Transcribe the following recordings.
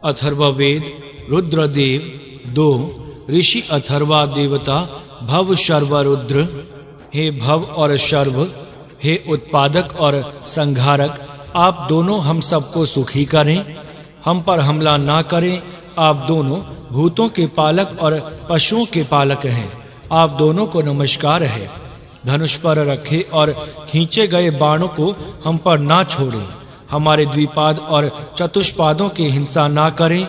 अथर्ववेद रुद्रदेव 2 ऋषि अथर्वा देवता भव शर्व रुद्र। हे भव और शर्व, हे उत्पादक और संहारक, आप दोनों हम सबको सुखी करें, हम पर हमला ना करें। आप दोनों भूतों के पालक और पशुओं के पालक हैं। आप दोनों को नमस्कार है। धनुष पर रखे और खींचे गए बाणों को हम पर ना छोड़ें। हमारे द्विपाद और चतुष्पादों की हिंसा ना करें।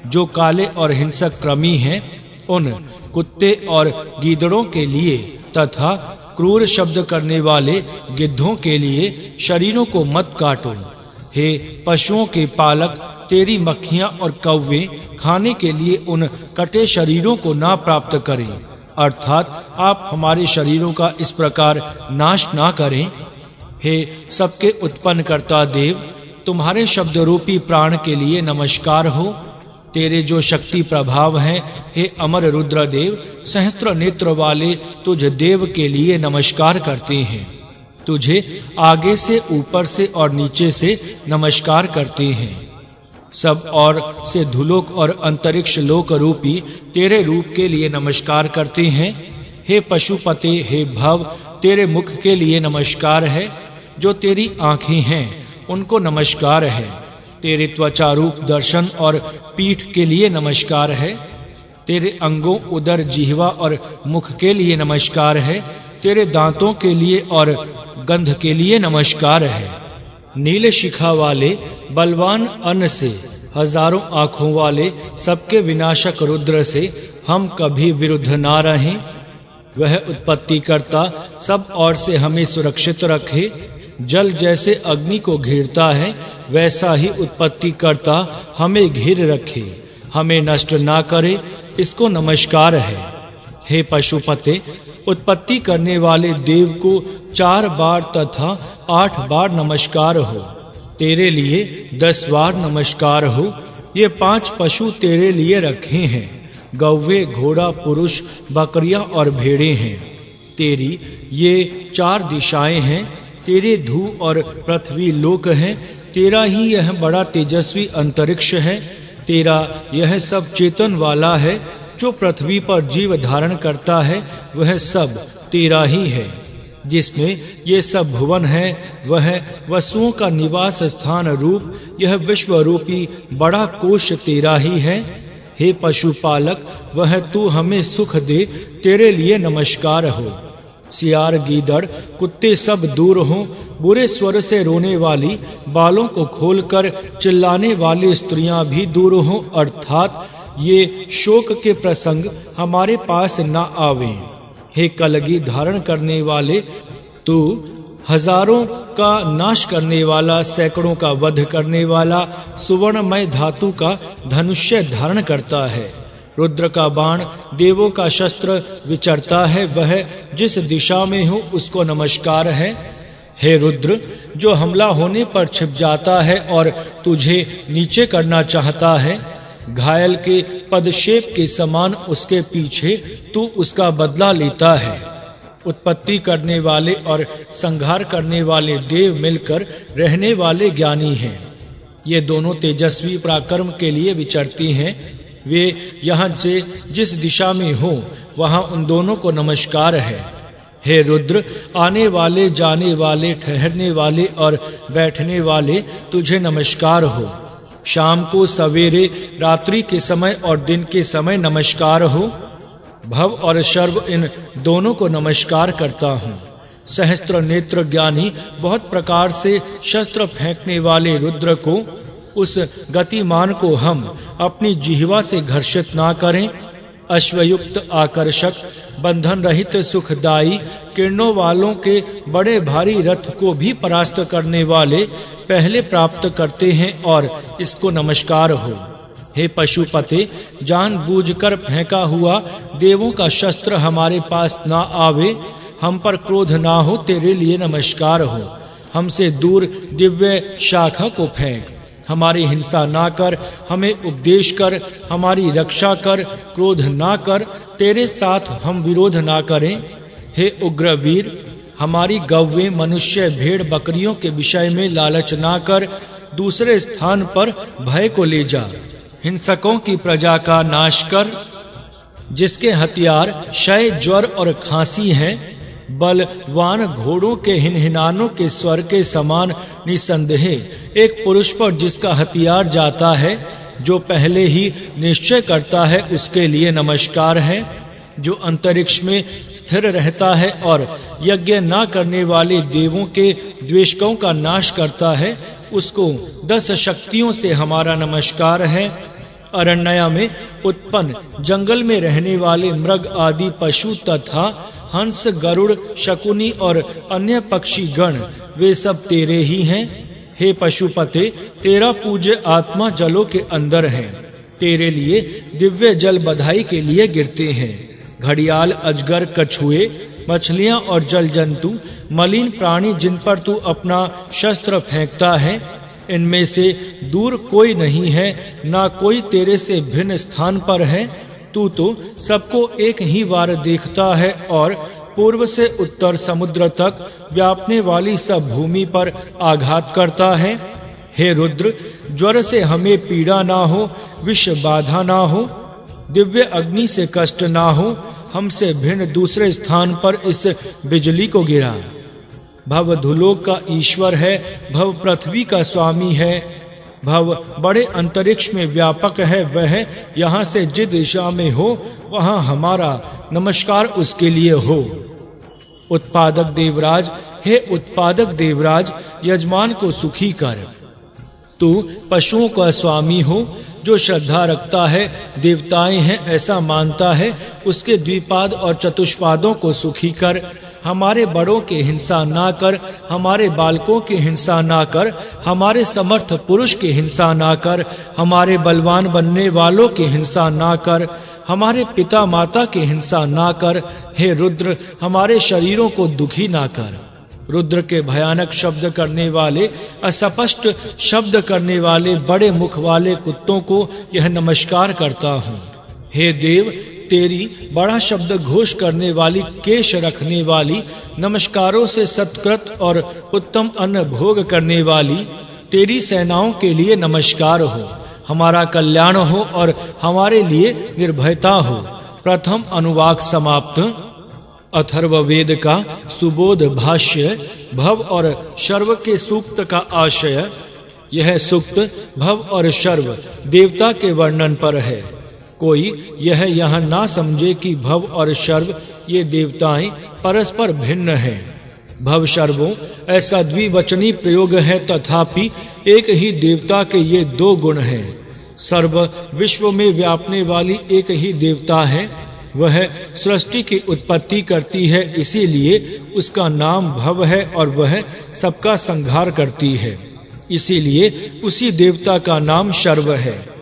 जो काले और हिंसक क्रमी हैं, उन कुत्ते और गीदड़ों के लिए तथा क्रूर शब्द करने वाले गिद्धों के लिए शरीरों को मत काटो। हे पशुओं के पालक, तेरी मक्खियां और कौवे खाने के लिए उन कटे शरीरों को ना प्राप्त करें, अर्थात आप हमारे शरीरों का इस प्रकार नाश ना करें। हे सबके उत्पन्न करता देव, तुम्हारे शब्द रूपी प्राण के लिए नमस्कार हो। तेरे जो शक्ति प्रभाव हैं, हे अमर रुद्रदेव, सहस्त्र नेत्र वाले तुझ देव के लिए नमस्कार करते हैं। तुझे आगे से, ऊपर से और नीचे से नमस्कार करते हैं। सब और से धुलोक और अंतरिक्ष लोक रूपी तेरे रूप के लिए नमस्कार करते हैं। हे पशुपते, हे भव, तेरे मुख के लिए नमस्कार है। जो तेरी आँखें हैं, उनको नमस्कार है। तेरे त्वचा रूप दर्शन और पीठ के लिए नमस्कार है। तेरे अंगों, उदर, जिह्वा और मुख के लिए नमस्कार है। तेरे दांतों के लिए और गंध के लिए नमस्कार है। नील शिखा वाले बलवान अन्न से, हजारों आँखों वाले सबके विनाशक रुद्र से हम कभी विरुद्ध ना रहें। वह उत्पत्ति करता सब ओर से हमें सुरक्षित रखे। जल जैसे अग्नि को घेरता है, वैसा ही उत्पत्ति करता हमें घेर रखे, हमें नष्ट ना करे, इसको नमस्कार है। हे पशुपते, उत्पत्ति करने वाले देव को 4 बार तथा 8 बार नमस्कार हो। तेरे लिए 10 बार नमस्कार हो। ये 5 पशु तेरे लिए रखे हैं। गौवे, घोड़ा, पुरुष, बकरियां और भेड़ें हैं। तेरी ये 4 दिशाएं हैं। तेरे धू और पृथ्वी लोक हैं। तेरा ही यह बड़ा तेजस्वी अंतरिक्ष है। तेरा यह सब चेतन वाला है। जो पृथ्वी पर जीव धारण करता है, वह सब तेरा ही है। जिसमें ये सब भुवन है, वह वस्तुओं का निवास स्थान रूप यह विश्व रूपी बड़ा कोश तेरा ही है। हे पशुपालक, वह तू हमें सुख दे, तेरे लिए नमस्कार हो। सियार, गीदड़, कुत्ते सब दूर हों। बुरे स्वर से रोने वाली, बालों को खोलकर चिल्लाने वाली स्त्रियां भी दूर हों, अर्थात ये शोक के प्रसंग हमारे पास न आवे। हे कलगी धारण करने वाले, तू हजारों का नाश करने वाला, सैकड़ों का वध करने वाला, सुवर्णमय धातु का धनुष्य धारण करता है। रुद्र का बाण देवों का शस्त्र विचरता है। वह जिस दिशा में हो, उसको नमस्कार है। हे रुद्र, जो हमला होने पर छिप जाता है और तुझे नीचे करना चाहता है, घायल के पदशेप के समान उसके पीछे तू उसका बदला लेता है। उत्पत्ति करने वाले और संहार करने वाले देव मिलकर रहने वाले ज्ञानी हैं। ये दोनों तेजस्वी पराक्रम के लिए विचरती हैं। वे यहाँ से जिस दिशा में हो, वहाँ उन दोनों को नमस्कार है। हे रुद्र, आने वाले, जाने वाले, ठहरने वाले और बैठने वाले, तुझे नमस्कार हो। शाम को, सवेरे, रात्रि के समय और दिन के समय नमस्कार हो। भव और शर्व, इन दोनों को नमस्कार करता हूँ। सहस्त्र नेत्र ज्ञानी, बहुत प्रकार से शस्त्र फेंकने वाले रुद्र को, उस गतिमान को हम अपनी जिह्वा से घर्षित ना करें। अश्वयुक्त, आकर्षक, बंधन रहित, सुखदायी, किरणों वालों के बड़े भारी रथ को भी परास्त करने वाले पहले प्राप्त करते हैं, और इसको नमस्कार हो। हे पशुपते, जानबूझकर फेंका हुआ देवों का शस्त्र हमारे पास ना आवे, हम पर क्रोध ना हो, तेरे लिए नमस्कार हो। हमसे दूर दिव्य शाखा को फेंक, हमारी हिंसा ना कर, हमें उपदेश कर, हमारी रक्षा कर, क्रोध ना कर, तेरे साथ हम विरोध ना करें। हे उग्रवीर, हमारी गव्वे, मनुष्य, भेड़, बकरियों के विषय में लालच ना कर, दूसरे स्थान पर भय को ले जा। हिंसकों की प्रजा का नाश कर। जिसके हथियार क्षय, ज्वर और खांसी हैं, बलवान घोड़ों के हिनहिनानों के स्वर के समान निसंदेह एक पुरुष पर जिसका हथियार जाता है, जो पहले ही निश्चय करता है, उसके लिए नमस्कार है। जो अंतरिक्ष में स्थिर रहता है और यज्ञ न करने वाले देवों के द्वेषकों का नाश करता है, उसको 10 शक्तियों से हमारा नमस्कार है। अरण्य में उत्पन्न जंगल में रहने वाले मृग आदि पशु तथा हंस, गरुड़, शकुनी और अन्य पक्षी गण, वे सब तेरे ही हैं। हे पशुपते, तेरा पूज्य आत्मा जलों के अंदर है। तेरे लिए दिव्य जल बधाई के लिए गिरते हैं। घड़ियाल, अजगर, कछुए, मछलियां और जल जंतु, मलिन प्राणी जिन पर तू अपना शस्त्र फेंकता है, इनमें से दूर कोई नहीं है, ना कोई तेरे से भिन्न स्थान पर है। तू तो सबको एक ही बार देखता है और पूर्व से उत्तर समुद्र तक व्यापने वाली सब भूमि पर आघात करता है। हे रुद्र, ज्वर से हमें पीड़ा ना हो, विष बाधा ना हो, दिव्य अग्नि से कष्ट ना हो, हमसे भिन्न दूसरे स्थान पर इस बिजली को गिरा। भव धुलोक का ईश्वर है, भव पृथ्वी का स्वामी है, भव बड़े अंतरिक्ष में व्यापक है। वह यहाँ से जिस दिशा में हो, वहाँ हमारा नमस्कार उसके लिए हो। उत्पादक देवराज, हे उत्पादक देवराज, यजमान को सुखी कर। तू पशुओं का स्वामी हो। जो श्रद्धा रखता है, देवताएं हैं ऐसा मानता है, उसके द्विपाद और चतुष्पादों को सुखी कर। हमारे बड़ों के हिंसा ना कर, हमारे बालकों की हिंसा ना कर, हमारे समर्थ पुरुष की हिंसा ना कर, हमारे बलवान बनने वालों की हिंसा ना कर, हमारे पिता माता की हिंसा ना कर। हे रुद्र, हमारे शरीरों को दुखी ना कर। रुद्र के भयानक शब्द करने वाले, अस्पष्ट शब्द करने वाले, बड़े मुख वाले कुत्तों को यह नमस्कार करता हूँ। हे देव, तेरी बड़ा शब्द घोष करने वाली, केश रखने वाली, नमस्कारों से सत्कृत और उत्तम अन्न भोग करने वाली तेरी सेनाओं के लिए नमस्कार हो। हमारा कल्याण हो और हमारे लिए निर्भयता हो। प्रथम अनुवाक समाप्त। अथर्ववेद का सुबोध भाष्य। भव और शर्व के सूक्त का आशय। यह सूक्त भव और शर्व देवता के वर्णन पर है। कोई यह यहाँ ना समझे कि भव और शर्व ये देवताएं परस्पर भिन्न हैं। भव शर्वों ऐसा द्विवचनी प्रयोग है, तथापि एक ही देवता के ये 2 गुण हैं। सर्व विश्व में व्यापने वाली एक ही देवता है। वह सृष्टि की उत्पत्ति करती है, इसीलिए उसका नाम भव है, और वह सबका संहार करती है, इसीलिए उसी देवता का नाम शर्व है।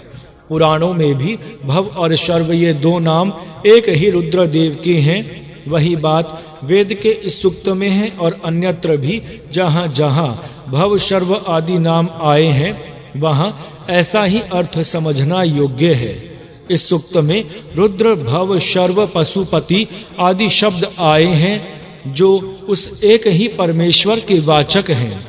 पुराणों में भी भव और शर्व ये 2 नाम एक ही रुद्र देव के हैं। वही बात वेद के इस सूक्त में है और अन्यत्र भी जहाँ-जहाँ भव शर्व आदि नाम आए हैं, वहाँ ऐसा ही अर्थ समझना योग्य है। इस सूक्त में रुद्र, भव, शर्व, पशुपति आदि शब्द आए हैं, जो उस एक ही परमेश्वर के वाचक हैं।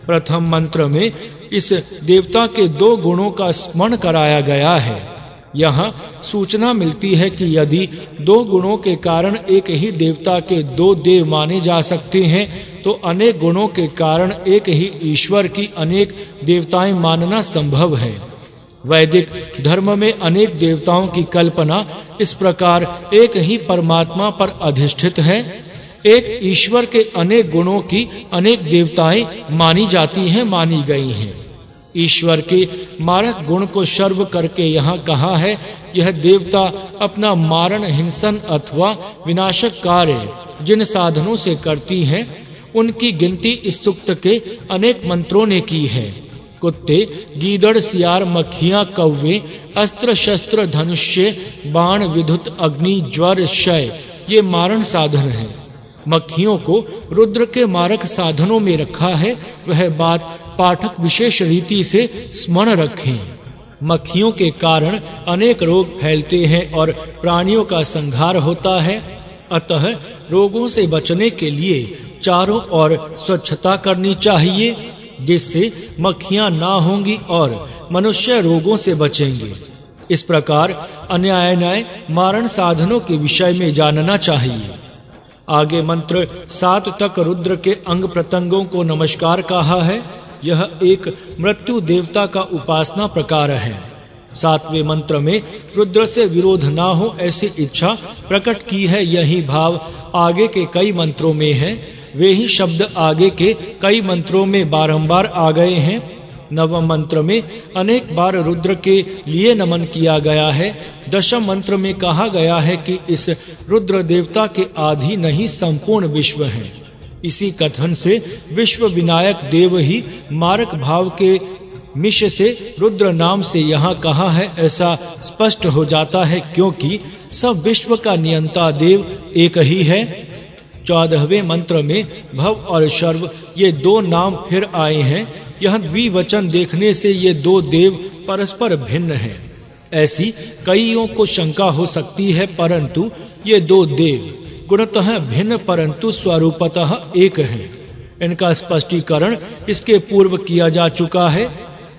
प्रथम मंत्र में इस देवता के 2 गुणों का स्मरण कराया गया है। यहाँ सूचना मिलती है कि यदि 2 गुणों के कारण एक ही देवता के 2 देव माने जा सकते हैं, तो अनेक गुणों के कारण एक ही ईश्वर की अनेक देवताएं मानना संभव है। वैदिक धर्म में अनेक देवताओं की कल्पना इस प्रकार एक ही परमात्मा पर अधिष्ठित है। एक ईश्वर के अनेक गुणों की अनेक देवताएं मानी जाती हैं, मानी गई हैं। ईश्वर के मारक गुण को शर्व करके यहाँ कहा है। यह देवता अपना मारण, हिंसन अथवा विनाशक कार्य जिन साधनों से करती हैं, उनकी गिनती इस सूक्त के अनेक मंत्रों ने की है। कुत्ते, गीदड़, सियार, मक्खियां, कौवे, अस्त्र शस्त्र, धनुष्य, बाण, विद्युत, अग्नि, ज्वर, क्षय ये मारण साधन हैं। मक्खियों को रुद्र के मारक साधनों में रखा है। वह बात पाठक विशेष रीति से स्मरण रखें। मक्खियों के कारण अनेक रोग फैलते हैं और प्राणियों का संहार होता है। अतः रोगों से बचने के लिए चारों ओर स्वच्छता करनी चाहिए, जिससे मक्खियां ना होंगी और मनुष्य रोगों से बचेंगे। इस प्रकार अन्याय मारण साधनों के विषय में जानना चाहिए। आगे मंत्र 7 तक रुद्र के अंग प्रत्यंगों को नमस्कार कहा है। यह एक मृत्यु देवता का उपासना प्रकार है। 7वें मंत्र में रुद्र से विरोध ना हो ऐसी इच्छा प्रकट की है। यही भाव आगे के कई मंत्रों में है। वे ही शब्द आगे के कई मंत्रों में बारंबार आ गए हैं। नवम मंत्र में अनेक बार रुद्र के लिए नमन किया गया है। दशम मंत्र में कहा गया है कि इस रुद्र देवता के आदि नहीं संपूर्ण विश्व है। इसी कथन से विश्व विनायक देव ही मारक भाव के मिश से रुद्र नाम से यहाँ कहा है ऐसा स्पष्ट हो जाता है, क्योंकि सब विश्व का नियंता देव एक ही है। 14वें मंत्र में भव और शर्व ये दो नाम फिर आए हैं। यह द्विवचन देखने से ये दो देव परस्पर भिन्न हैं। ऐसी कईयों को शंका हो सकती है, परंतु ये दो देव गुणतः भिन्न परंतु स्वरूपतः एक हैं। इनका स्पष्टीकरण इसके पूर्व किया जा चुका है।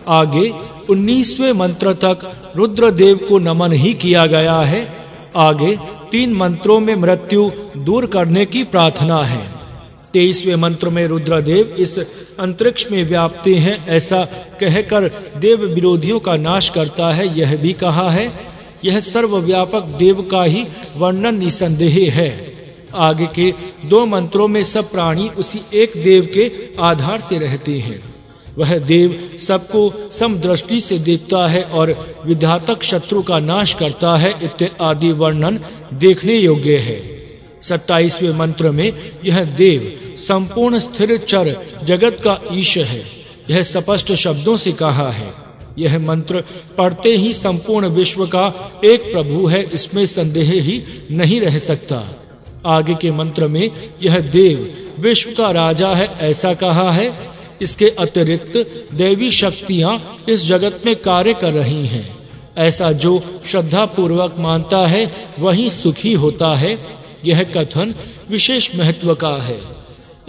आगे 19वें मंत्र तक रुद्रदेव को नमन ही किया गया है। आगे 3 मंत्रों में मृत्यु दूर करने की प्रार्थना है। 23वें मंत्र में रुद्रदेव इस अंतरिक्ष में व्याप्ते हैं ऐसा कहकर देव विरोधियों का नाश करता है। यह भी कहा है यह सर्वव्यापक देव का ही वर्णन निसंदेह है। आगे के 2 मंत्रों में सब प्राणी उसी एक देव के आधार से रहते हैं। वह देव सबको समदृष्टि से देखता है और विघातक शत्रु का नाश करता है इत्यादि वर्णन देखने योग्य है। 27वें मंत्र में यह देव संपूर्ण स्थिर चर जगत का ईश है। यह स्पष्ट शब्दों से कहा है। यह मंत्र पढ़ते ही संपूर्ण विश्व का एक प्रभु है, इसमें संदेह ही नहीं रह सकता। आगे के मंत्र में यह देव विश्व का राजा है ऐसा कहा है। इसके अतिरिक्त दैवी शक्तियां इस जगत में कार्य कर रही हैं। ऐसा जो श्रद्धा पूर्वक मानता है वही सुखी होता है। यह कथन विशेष महत्व का है।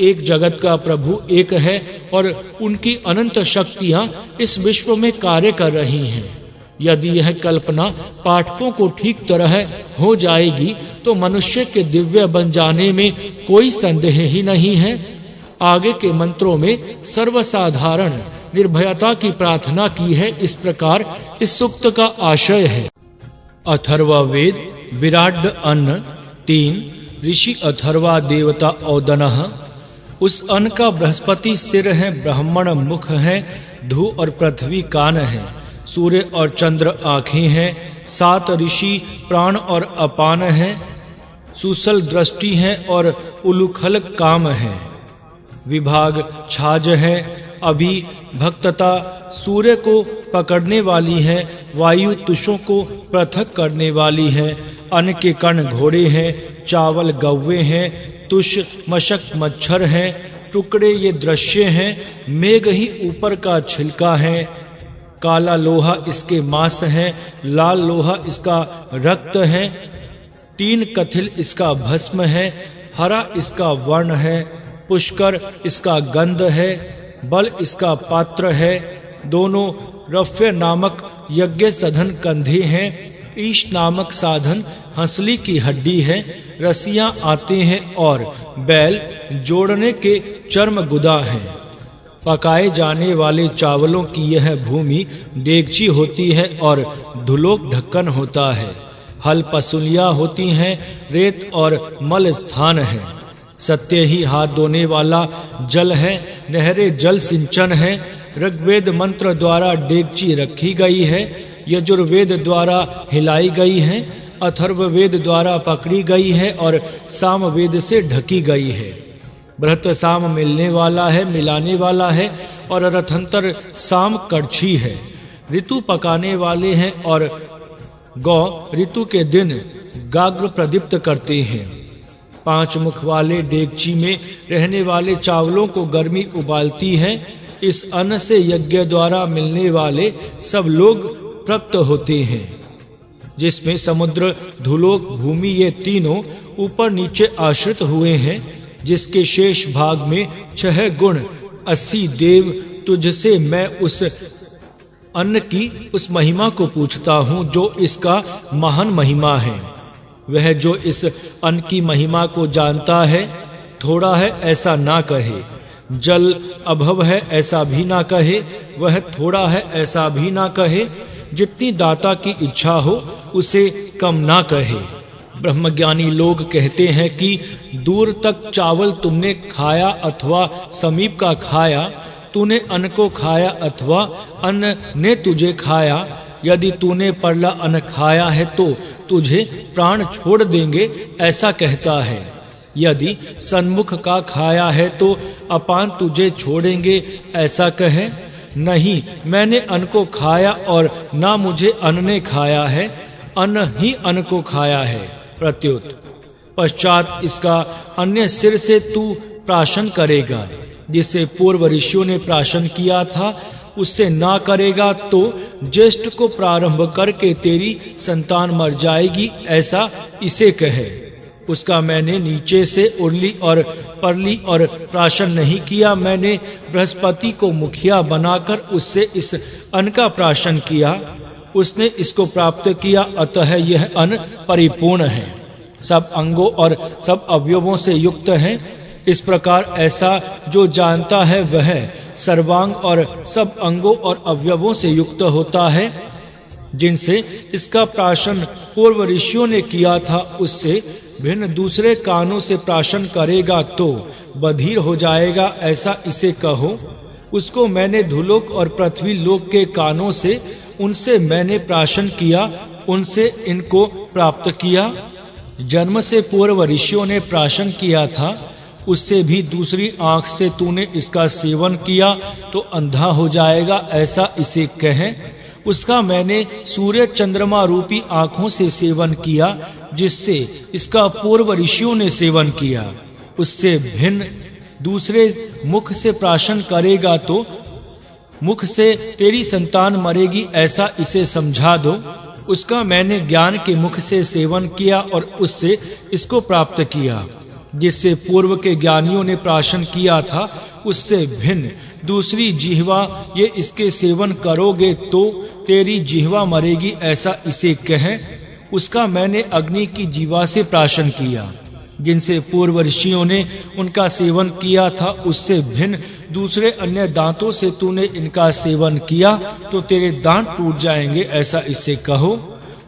एक जगत का प्रभु एक है और उनकी अनंत शक्तियां इस विश्व में कार्य कर रही हैं। यदि यह कल्पना पाठकों को ठीक तरह हो जाएगी तो मनुष्य के दिव्य बन जाने में कोई संदेह ही नहीं है। आगे के मंत्रों में सर्वसाधारण निर्भयता की प्रार्थना की है। इस प्रकार इस सूक्त का आशय है। अथर्ववेद विराड अन्न 3 ऋषि अथर्वा देवता औदनः। उस अन्न का बृहस्पति सिर है, ब्राह्मण मुख है, धू और पृथ्वी कान है, सूर्य और चंद्र आँखें हैं, 7 ऋषि प्राण और अपान है, सुसल दृष्टि है और उलूखल काम है, विभाग छाज है, अभी भक्तता सूर्य को पकड़ने वाली है, वायु तुषों को पृथक करने वाली है, अन्न के कण घोड़े हैं, चावल गौवे हैं, तुष मशक मच्छर हैं, टुकड़े ये दृश्य हैं, मेघ ही ऊपर का छिलका है, काला लोहा इसके मांस है, लाल लोहा इसका रक्त है, 3 कथिल इसका भस्म है, हरा इसका वर्ण है, पुष्कर इसका गंध है, बल इसका पात्र है, दोनों रफ्य नामक यज्ञ सधन कंधे हैं, ईश नामक साधन हंसली की हड्डी है, रस्सियां आते हैं और बैल जोड़ने के चर्म गुदा हैं। पकाए जाने वाले चावलों की यह भूमि डेगची होती है और धुलोक ढक्कन होता है, हल पसुलियां होती हैं, रेत और मल स्थान है, सत्य ही हाथ धोने वाला जल है, नहरे जल सिंचन है, ऋग्वेद मंत्र द्वारा डेगची रखी गई है, यजुर्वेद द्वारा हिलाई गई है, अथर्ववेद द्वारा पकड़ी गई है और सामवेद से ढकी गई है। बृहत साम मिलने वाला है, मिलाने वाला है और रथंतर साम कड़छी है, ऋतु पकाने वाले हैं और गौ ऋतु के दिन गाग्र प्रदीप्त करते हैं। 5 मुख वाले डेगची में रहने वाले चावलों को गर्मी उबालती है। इस अन्न से यज्ञ द्वारा मिलने वाले सब लोग तृप्त होते हैं, जिसमें समुद्र, धुलोक, भूमि ये तीनों ऊपर नीचे आश्रित हुए हैं, जिसके शेष भाग में 6 गुण 80 देव तुझसे मैं उस अन्न की उस महिमा को पूछता हूँ जो इसका महान महिमा है। वह जो इस अन्न की महिमा को जानता है, थोड़ा है ऐसा ना कहे, जल अभव है ऐसा भी ना कहे, वह थोड़ा है ऐसा भी ना कहे, जितनी दाता की इच्छा हो उसे कम ना कहे। ब्रह्मज्ञानी लोग कहते हैं कि दूर तक चावल तुमने खाया अथवा समीप का खाया, तूने अन्न को खाया अथवा अन्न ने तुझे खाया। यदि तूने परला अन्न खाया है तो तुझे प्राण छोड़ देंगे, ऐसा कहता है। यदि सन्मुख का खाया है तो अपान तुझे छोड़ेंगे, ऐसा कहे। नहीं, मैंने अन्न को खाया और ना मुझे अन्न ने खाया है, अन्न ही अन्न को खाया है। प्रत्युत पश्चात इसका अन्य सिर से तू प्राशन करेगा, जिससे पूर्व ऋषियों ने प्राशन किया था उससे ना करेगा तो ज्येष्ठ को प्रारंभ करके तेरी संतान मर जाएगी, ऐसा इसे कहे। उसका मैंने नीचे से उर्ली और परली और प्राशन नहीं किया, मैंने बृहस्पति को मुखिया बनाकर उससे इस अन्न का प्राशन किया, उसने इसको प्राप्त किया, अतः यह अन्न परिपूर्ण है, सब अंगों और सब अवयवों से युक्त है। इस प्रकार ऐसा जो जानता है वह सर्वांग और सब अंगों और अवयवों से युक्त होता है। जिनसे इसका प्राशन पूर्व ऋषियों ने किया था उससे भिन्न दूसरे कानों से प्राशन करेगा तो बधिर हो जाएगा, ऐसा इसे कहो। उसको मैंने धुलोक और पृथ्वी लोक के कानों से, उनसे मैंने प्राशन किया, उनसे इनको प्राप्त किया। जन्म से पूर्व ऋषियों ने प्राशन किया था, उससे भी दूसरी आंख से तूने इसका सेवन किया तो अंधा हो जाएगा, ऐसा इसे कहे। उसका मैंने सूर्य चंद्रमा रूपी आंखों से सेवन किया, जिससे इसका पूर्व ऋषियों ने सेवन किया। उससे भिन्न दूसरे मुख से प्राशन करेगा तो मुख से तेरी संतान मरेगी, ऐसा इसे समझा दो। उसका मैंने ज्ञान के मुख से सेवन किया और उससे इसको प्राप्त किया, जिससे पूर्व के ज्ञानियों ने प्राशन किया था। उससे भिन्न दूसरी जिह्वा, ये इसके सेवन करोगे तो तेरी जिह्वा मरेगी, ऐसा इसे कहे। उसका मैंने अग्नि की जीवा से प्राशन किया, जिनसे पूर्व ऋषियों ने उनका सेवन किया था। उससे भिन्न दूसरे अन्य दांतों से तूने इनका सेवन किया तो तेरे दांत टूट जाएंगे, ऐसा इससे कहो।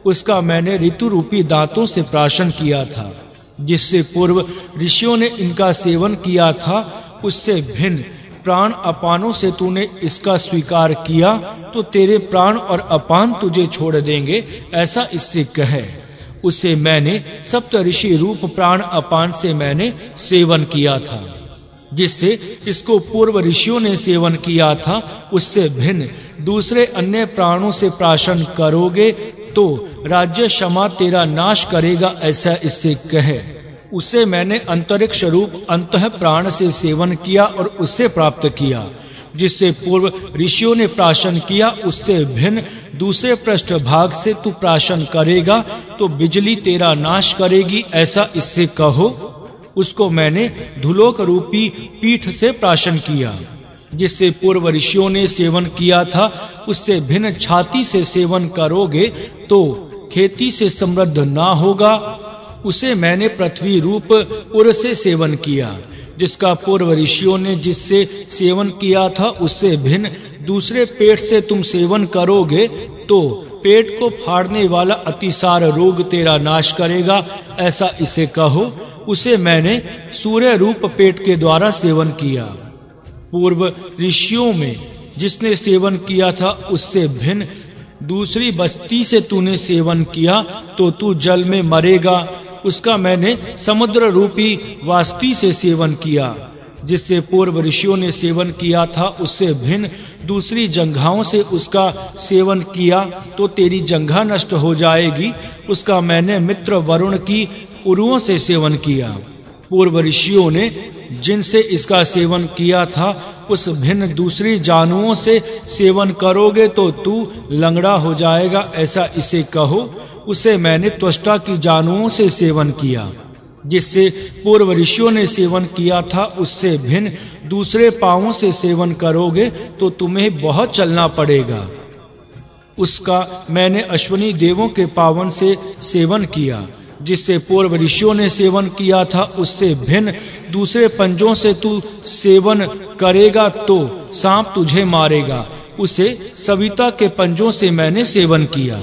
उसका मैंने ऋतु रूपी दांतों से प्राशन किया था, जिससे पूर्व ऋषियों ने इनका सेवन किया था। उससे भिन्न प्राण अपानों से तूने इसका स्वीकार किया तो तेरे प्राण और अपान तुझे छोड़ देंगे, ऐसा इससे कहे। उसे मैंने सप्त ऋषि रूप प्राण अपान से मैंने सेवन किया था, जिससे इसको पूर्व ऋषियों ने सेवन किया था। उससे भिन्न दूसरे अन्य प्राणों से प्राशन करोगे तो राज्य क्षमा तेरा नाश करेगा, ऐसा इससे कहे। उसे मैंने अंतरिक्ष रूप अंतः प्राण से सेवन किया और उससे प्राप्त किया, जिससे पूर्व ऋषियों ने प्राशन किया। उससे भिन्न दूसरे पृष्ठ भाग से तू प्राशन करेगा तो बिजली तेरा नाश करेगी, ऐसा इससे कहो। उसको मैंने धुलोक रूपी पीठ से प्राशन किया, जिससे पूर्व ऋषियों ने सेवन किया था। उससे भिन्न छाती से सेवन करोगे तो खेती से समृद्ध ना होगा। उसे मैंने पृथ्वी रूप उर से सेवन किया, जिसका पूर्व ऋषियों ने जिससे सेवन किया था। उससे भिन्न दूसरे पेट से तुम सेवन करोगे तो पेट को फाड़ने वाला अतिसार रोग तेरा नाश करेगा, ऐसा इसे कहो। उसे मैंने सूर्य रूप पेट के द्वारा सेवन किया। पूर्व ऋषियों में जिसने सेवन किया था उससे भिन्न दूसरी बस्ती से तूने सेवन किया तो तू जल में मरेगा। उसका मैंने समुद्र रूपी वाष्पी से सेवन किया, जिससे पूर्व ऋषियों ने सेवन किया था। उससे भिन्न दूसरी जंघाओं से उसका सेवन किया तो तेरी जंघा नष्ट हो जाएगी। उसका मैंने मित्र वरुण की उरुओं से सेवन किया। पूर्व ऋषियों ने जिनसे इसका सेवन किया था उस भिन्न दूसरी जानुओं से सेवन करोगे तो तू लंगड़ा हो जाएगा, ऐसा इसे कहो। उसे मैंने त्वष्टा की जानुओं से सेवन किया, जिससे पूर्व ऋषियों ने सेवन किया था। उससे भिन्न दूसरे पांवों से सेवन करोगे तो तुम्हें बहुत चलना पड़ेगा। उसका मैंने अश्विनी देवों के पावन से सेवन किया। जिससे पूर्व ऋषियों ने सेवन किया था उससे भिन्न दूसरे पंजों से तू सेवन करेगा तो सांप तुझे मारेगा। उसे सविता के पंजों से मैंने सेवन किया।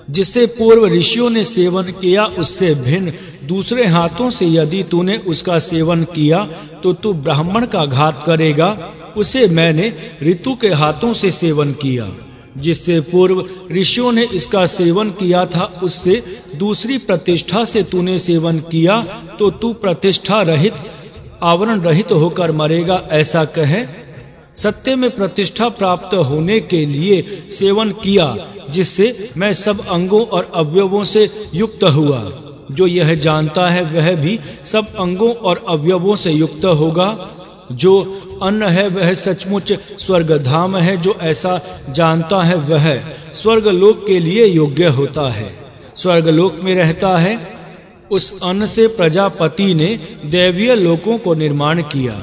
जिससे पूर्व ऋषियों ने सेवन किया उससे भिन्न दूसरे हाथों से यदि तूने उसका सेवन किया तो तू ब्राह्मण का घात करेगा। उसे मैंने ऋतु के हाथों से सेवन किया। जिससे पूर्व ऋषियों ने इसका सेवन किया था उससे दूसरी प्रतिष्ठा से तूने सेवन किया तो तू प्रतिष्ठा रहित आवरण रहित होकर मरेगा। ऐसा कहे सत्य में प्रतिष्ठा प्राप्त होने के लिए सेवन किया जिससे मैं सब अंगों और अवयवों से युक्त हुआ। जो यह जानता है वह भी सब अंगों और अवयवों से युक्त होगा। जो अन्न है वह सचमुच स्वर्ग धाम है। जो ऐसा जानता है वह स्वर्ग लोक के लिए योग्य होता है, स्वर्ग लोक में रहता है। उस अन्न से प्रजापति ने दैवीय लोकों को निर्माण किया,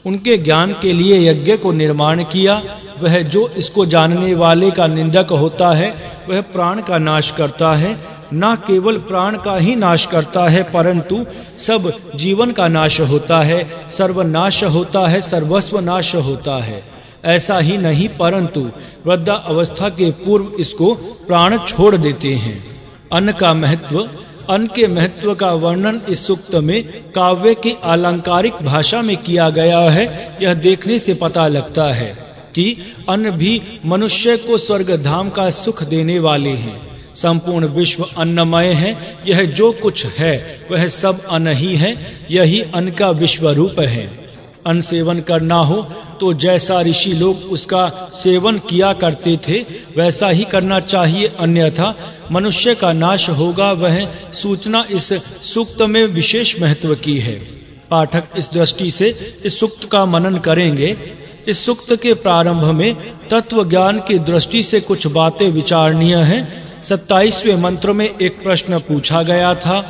उनके ज्ञान के लिए यज्ञ को निर्माण किया। वह जो इसको जानने वाले का निंदक होता है वह प्राण का नाश करता है। न केवल प्राण का ही नाश करता है परंतु सब जीवन का नाश होता है, सर्वनाश होता है, सर्वस्व नाश होता है। ऐसा ही नहीं परंतु वृद्धा अवस्था के पूर्व इसको प्राण छोड़ देते हैं। अन्न का महत्व, अन्न के महत्व का वर्णन इस सूक्त में काव्य की अलंकारिक भाषा में किया गया है। यह देखने से पता लगता है कि अन्न भी मनुष्य को स्वर्ग धाम का सुख देने वाले हैं। संपूर्ण विश्व अन्नमय है। यह जो कुछ है वह सब अन्न ही है। यही अन्न का विश्व रूप है। अन्न सेवन करना हो तो जैसा ऋषि लोग उसका सेवन किया करते थे वैसा ही करना चाहिए, अन्यथा मनुष्य का नाश होगा। वह सूचना इस सूक्त में विशेष महत्व की है। पाठक इस दृष्टि से इस सूक्त का मनन करेंगे। इस सूक्त के प्रारंभ में तत्व ज्ञान की दृष्टि से कुछ बातें विचारणीय हैं। 27वें मंत्र में एक प्रश्न पूछा गया था,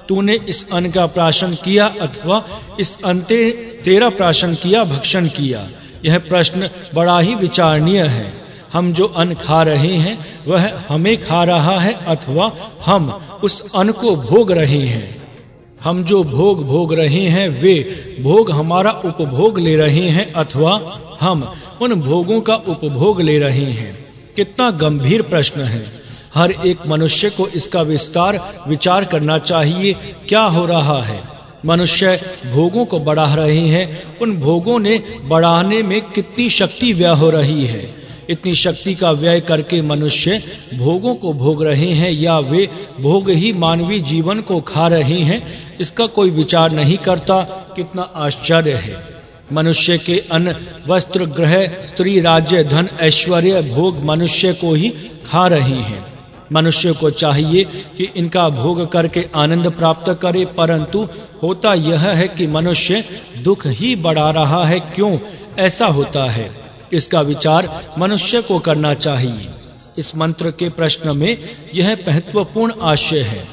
तूने इस अन्न का प्राशन किया अथवा इस अंते तेरा प्राशन किया, भक्षण किया? यह प्रश्न बड़ा ही विचारणीय है। हम जो अन्न खा रहे हैं वह हमें खा रहा है अथवा हम उस अन्न को भोग रहे हैं? हम जो भोग भोग रहे हैं वे भोग हमारा उपभोग ले रहे हैं अथवा हम उन भोगों का उपभोग ले रहे हैं? कितना गंभीर प्रश्न है। हर एक मनुष्य को इसका विस्तार विचार करना चाहिए। क्या हो रहा है? मनुष्य भोगों को बढ़ा रहे हैं। उन भोगों ने बढ़ाने में कितनी शक्ति व्यय हो रही है? इतनी शक्ति का व्यय करके मनुष्य भोगों को भोग रहे हैं या वे भोग ही मानवीय जीवन को खा रहे हैं, इसका कोई विचार नहीं करता। कितना आश्चर्य है। मनुष्य के अन्न, वस्त्र, गृह, स्त्री, राज्य, धन, ऐश्वर्य, भोग मनुष्य को ही खा रहे हैं। मनुष्य को चाहिए कि इनका भोग करके आनंद प्राप्त करे, परंतु होता यह है कि मनुष्य दुख ही बढ़ा रहा है। क्यों ऐसा होता है? इसका विचार मनुष्य को करना चाहिए। इस मंत्र के प्रश्न में यह महत्वपूर्ण आशय है।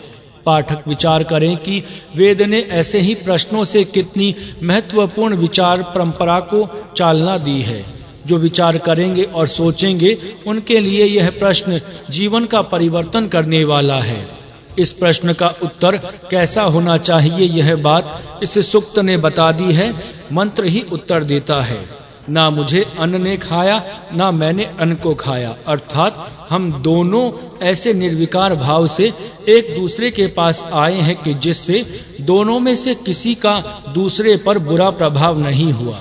पाठक विचार करें कि वेद ने ऐसे ही प्रश्नों से कितनी महत्वपूर्ण विचार परंपरा को चालना दी है। जो विचार करेंगे और सोचेंगे उनके लिए यह प्रश्न जीवन का परिवर्तन करने वाला है। इस प्रश्न का उत्तर कैसा होना चाहिए यह बात इस सूक्त ने बता दी है। मंत्र ही उत्तर देता है। ना मुझे अन्न ने खाया ना मैंने अन्न को खाया, अर्थात हम दोनों ऐसे निर्विकार भाव से एक दूसरे के पास आए हैं कि जिससे दोनों में से किसी का दूसरे पर बुरा प्रभाव नहीं हुआ।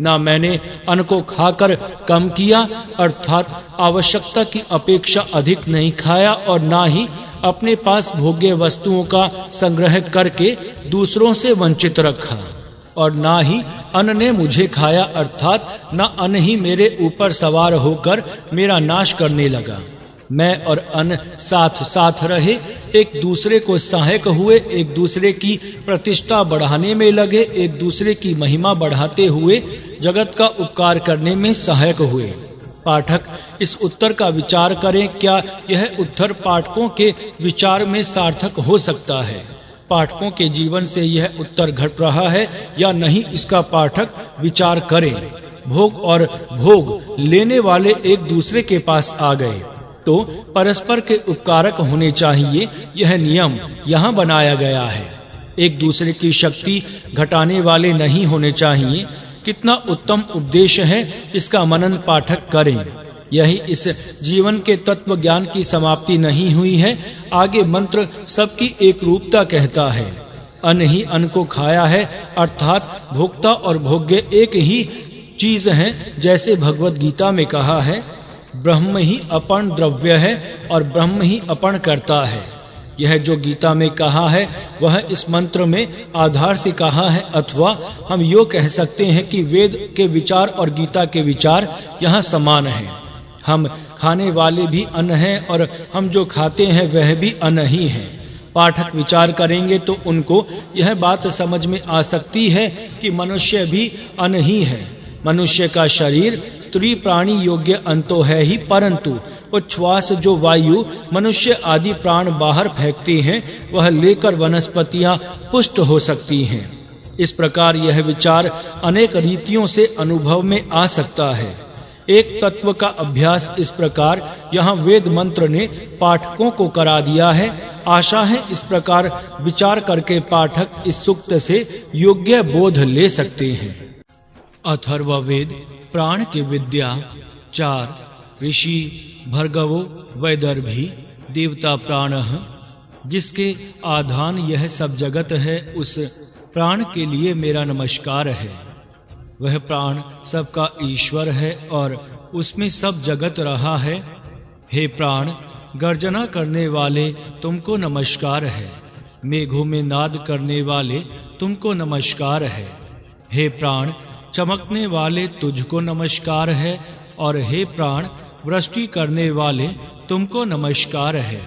ना मैंने अन्न को खाकर कम किया, अर्थात आवश्यकता की अपेक्षा अधिक नहीं खाया, और ना ही अपने पास भोग्य वस्तुओं का संग्रह करके दूसरों से वंचित रखा, और ना ही अन्न ने मुझे खाया, अर्थात न अन्न ही मेरे ऊपर सवार होकर मेरा नाश करने लगा। मैं और अन्न साथ साथ रहे, एक दूसरे को सहायक हुए, एक दूसरे की प्रतिष्ठा बढ़ाने में लगे, एक दूसरे की महिमा बढ़ाते हुए जगत का उपकार करने में सहायक हुए। पाठक इस उत्तर का विचार करें। क्या यह उत्तर पाठकों के विचार में सार्थक हो सकता है? पाठकों के जीवन से यह उत्तर घट रहा है या नहीं, इसका पाठक विचार करें। भोग और भोग लेने वाले एक दूसरे के पास आ गए। तो परस्पर के उपकारक होने चाहिए, यह नियम यहाँ बनाया गया है। एक दूसरे की शक्ति घटाने वाले नहीं होने चाहिए। कितना उत्तम उपदेश है, इसका मनन पाठक करें। यही इस जीवन के तत्व ज्ञान की समाप्ति नहीं हुई है। आगे मंत्र सबकी एक रूपता कहता है। अन्न ही अन्न को खाया है, अर्थात भोक्ता और भोग्य एक ही चीज है। जैसे भगवत गीता में कहा है, ब्रह्म ही अपन द्रव्य है और ब्रह्म ही अपन करता है। यह जो गीता में कहा है वह इस मंत्र में आधार से कहा है, अथवा हम यो कह सकते हैं कि वेद के विचार और गीता के विचार यहाँ समान हैं। हम खाने वाले भी अन्न हैं और हम जो खाते हैं वह भी अन्न ही है। पाठक विचार करेंगे तो उनको यह बात समझ में आ सकती है कि मनुष्य भी अन्न ही है। मनुष्य का शरीर स्त्री प्राणी योग्य अन्न तो है ही, परंतु उच्छ्वास जो वायु मनुष्य आदि प्राण बाहर फेंकते हैं वह लेकर वनस्पतियां पुष्ट हो सकती हैं। इस प्रकार यह विचार अनेक रीतियों से अनुभव में आ सकता है। एक तत्व का अभ्यास इस प्रकार यहाँ वेद मंत्र ने पाठकों को करा दिया है। आशा है इस प्रकार विचार करके पाठक इस सूक्त से योग्य बोध ले सकते हैं। अथर्ववेद प्राण की विद्या 4 ऋषि भर्गवो वैदर्भी देवता प्राणः। जिसके आधान यह सब जगत है, उस प्राण के लिए मेरा नमस्कार है। वह प्राण सबका ईश्वर है और उसमें सब जगत रहा है। हे प्राण, गर्जना करने वाले तुमको नमस्कार है। मेघों में नाद करने वाले तुमको नमस्कार है। हे प्राण, चमकने वाले तुझको नमस्कार है। और हे प्राण, वृष्टि करने वाले तुमको नमस्कार है।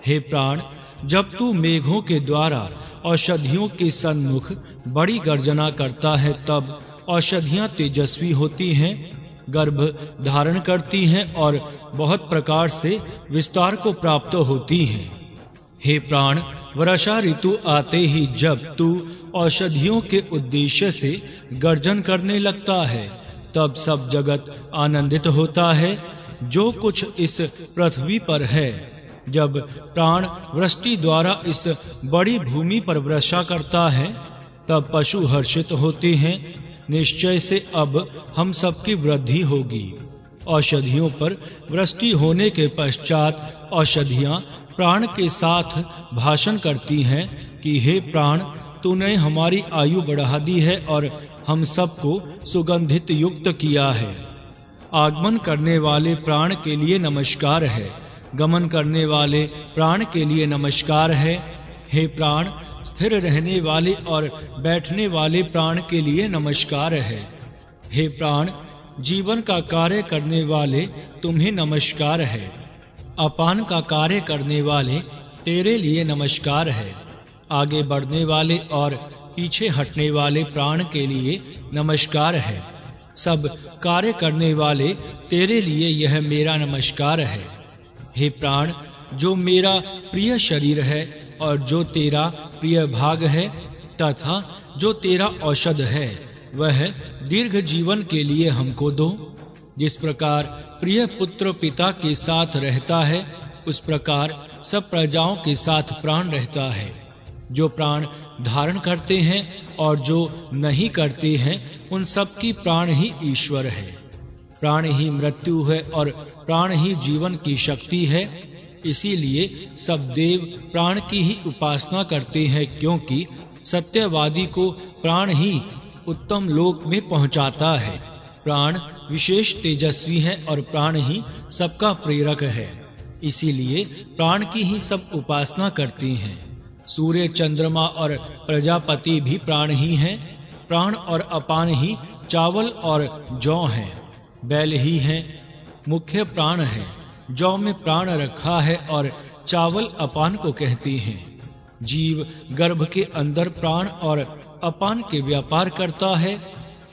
हे प्राण, जब तू मेघों के द्वारा औषधियों के सन्मुख बड़ी गर्जना करता है, तब औषधियां तेजस्वी होती हैं, गर्भ धारण करती हैं और बहुत प्रकार से विस्तार को प्राप्त होती हैं। हे प्राण, वर्षा ऋतु आते ही जब तू औषधियों के उद्देश्य से गर्जन करने लगता है, तब सब जगत आनंदित होता है। जो कुछ इस पृथ्वी पर है, जब प्राण वृष्टि द्वारा इस बड़ी भूमि पर वर्षा करता है, तब पशु हर्षित होते हैं। निश्चय से अब हम सबकी वृद्धि होगी। औषधियों पर वृष्टि होने के पश्चात औषधियां प्राण के साथ भाषण करती हैं कि हे प्राण, तूने हमारी आयु बढ़ा दी है और हम सबको सुगंधित युक्त किया है। आगमन करने वाले प्राण के लिए नमस्कार है। गमन करने वाले प्राण के लिए नमस्कार है। हे प्राण, स्थिर रहने वाले और बैठने वाले प्राण के लिए नमस्कार है। हे प्राण, जीवन का कार्य करने वाले तुम्हें नमस्कार है। अपान का कार्य करने वाले तेरे लिए नमस्कार है। आगे बढ़ने वाले और पीछे हटने वाले प्राण के लिए नमस्कार है। सब कार्य करने वाले तेरे लिए यह मेरा नमस्कार है। हे प्राण, जो मेरा प्रिय शरीर है और जो तेरा प्रिय भाग है तथा जो तेरा औषध है, वह दीर्घ जीवन के लिए हमको दो। जिस प्रकार प्रिय पुत्र पिता के साथ रहता है, उस प्रकार सब प्रजाओं के साथ प्राण रहता है। जो प्राण धारण करते हैं और जो नहीं करते हैं, उन सब की प्राण ही ईश्वर है। प्राण ही मृत्यु है और प्राण ही जीवन की शक्ति है। इसीलिए सब देव प्राण की ही उपासना करते हैं, क्योंकि सत्यवादी को प्राण ही उत्तम लोक में पहुंचाता है। प्राण विशेष तेजस्वी है और प्राण ही सबका प्रेरक है। इसीलिए प्राण की ही सब उपासना करती हैं। सूर्य, चंद्रमा और प्रजापति भी प्राण ही हैं। प्राण और अपान ही चावल और जौ हैं। बैल ही हैं, मुख्य प्राण है। जौ में प्राण रखा है और चावल अपान को कहते हैं। जीव गर्भ के अंदर प्राण और अपान के व्यापार करता है।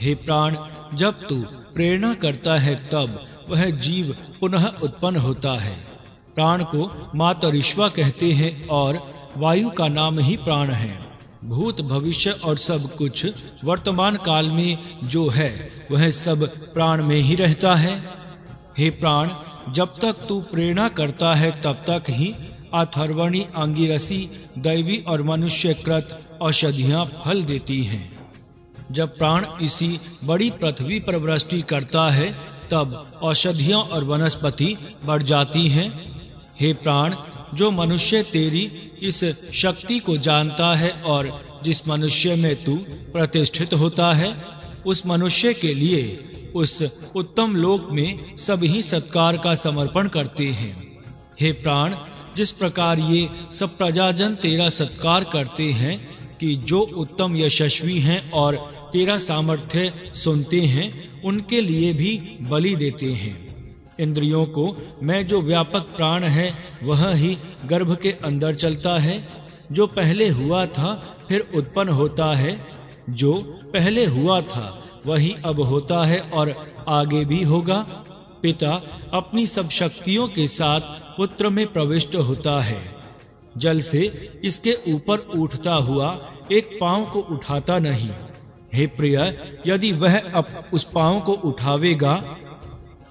हे प्राण, जब तू प्रेरणा करता है, तब वह जीव पुनः उत्पन्न होता है। प्राण को मातरिश्वा कहते हैं और वायु का नाम ही प्राण है। भूत, भविष्य और सब कुछ वर्तमान काल में जो है, वह सब प्राण में ही रहता है। हे प्राण, जब तक तू प्रेरणा करता है तब तक ही अथर्वणी, अंगिरसी, दैवी और मनुष्यकृत औषधियां फल देती हैं। जब प्राण इसी बड़ी पृथ्वी पर वृष्टि करता है तब औषधियां और वनस्पति बढ़ जाती हैं। हे प्राण, जो मनुष्य तेरी इस शक्ति को जानता है और जिस मनुष्य में तू प्रतिष्ठित होता है, उस मनुष्य के लिए उस उत्तम लोक में सभी सत्कार का समर्पण करते हैं। हे प्राण, जिस प्रकार ये सब प्रजाजन तेरा सत्कार करते हैं कि जो उत्तम यशस्वी हैं और तेरा सामर्थ्य सुनते हैं, उनके लिए भी बलि देते हैं। इंद्रियों को मैं जो व्यापक प्राण है वह ही गर्भ के अंदर चलता है। जो पहले हुआ था फिर उत्पन्न होता है, जो पहले हुआ था वही अब होता है और आगे भी होगा। पिता अपनी सब शक्तियों के साथ पुत्र में प्रविष्ट होता है। जल से इसके ऊपर उठता हुआ एक पांव को उठाता नहीं। हे प्रिय, यदि वह अब उस पांव को उठावेगा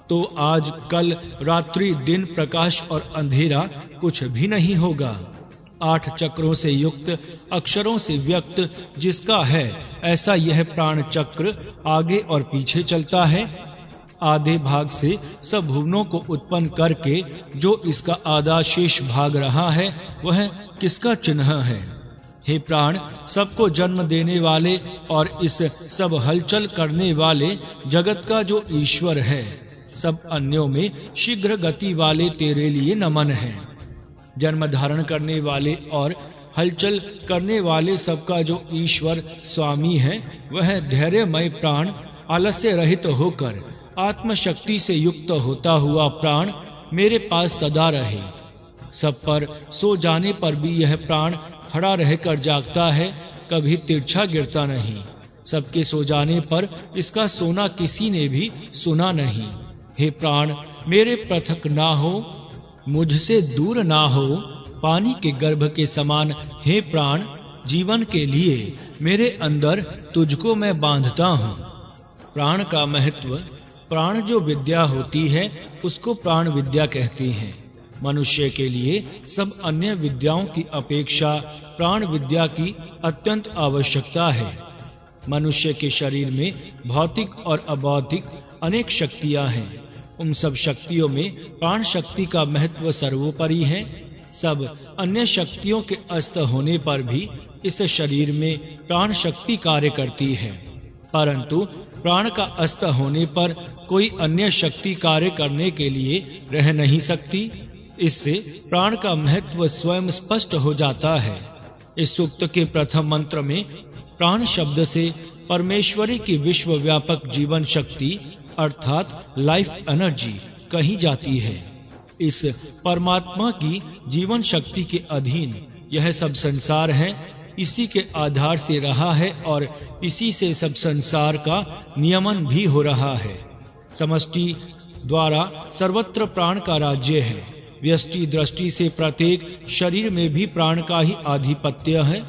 तो आज, कल, रात्रि, दिन, प्रकाश और अंधेरा कुछ भी नहीं होगा। 8 चक्रों से युक्त, अक्षरों से व्यक्त जिसका है, ऐसा यह प्राण चक्र आगे और पीछे चलता है। आधे भाग से सब भुवनों को उत्पन्न करके जो इसका आधा शेष भाग रहा है, वह किसका चिन्ह है? हे प्राण, सबको जन्म देने वाले और इस सब हलचल करने वाले जगत का जो ईश्वर है, सब अन्यों में शीघ्र गति वाले तेरे लिए नमन है। जन्म धारण करने वाले और हलचल करने वाले सबका जो ईश्वर स्वामी है, वह धैर्यमय प्राण आलस्य रहित होकर आत्म शक्ति से युक्त होता हुआ प्राण मेरे पास सदा रहे। सब पर सो जाने पर भी यह प्राण खड़ा रहकर जागता है, कभी तिरछा गिरता नहीं। सबके सो जाने पर इसका सोना किसी ने भी सुना नहीं। हे प्राण, मेरे पृथक ना हो, मुझसे दूर ना हो, पानी के गर्भ के समान हे प्राण, जीवन के लिए मेरे अंदर तुझको मैं बांधता हूँ। प्राण का महत्व, प्राण जो विद्या होती है उसको प्राण विद्या कहते हैं। मनुष्य के लिए सब अन्य विद्याओं की अपेक्षा प्राण विद्या की अत्यंत आवश्यकता है। मनुष्य के शरीर में भौतिक और अभौतिक अनेक शक्तियां हैं। उन सब शक्तियों में प्राण शक्ति का महत्व सर्वोपरि है। सब अन्य शक्तियों के अस्त होने पर भी इस शरीर में प्राण शक्ति कार्य करती है, परंतु प्राण का अस्त होने पर कोई अन्य शक्ति कार्य करने के लिए रह नहीं सकती। इससे प्राण का महत्व स्वयं स्पष्ट हो जाता है। इस सूक्त के प्रथम मंत्र में प्राण शब्द से परमेश्वरी की विश्व व्यापक जीवन शक्ति अर्थात लाइफ एनर्जी कही जाती है। इस परमात्मा की जीवन शक्ति के अधीन यह सब संसार है। इसी के आधार से रहा है और इसी से सब संसार का नियमन भी हो रहा है। समष्टि द्वारा सर्वत्र प्राण का राज्य है। व्यष्टि दृष्टि से प्रत्येक शरीर में भी प्राण का ही आधिपत्य है।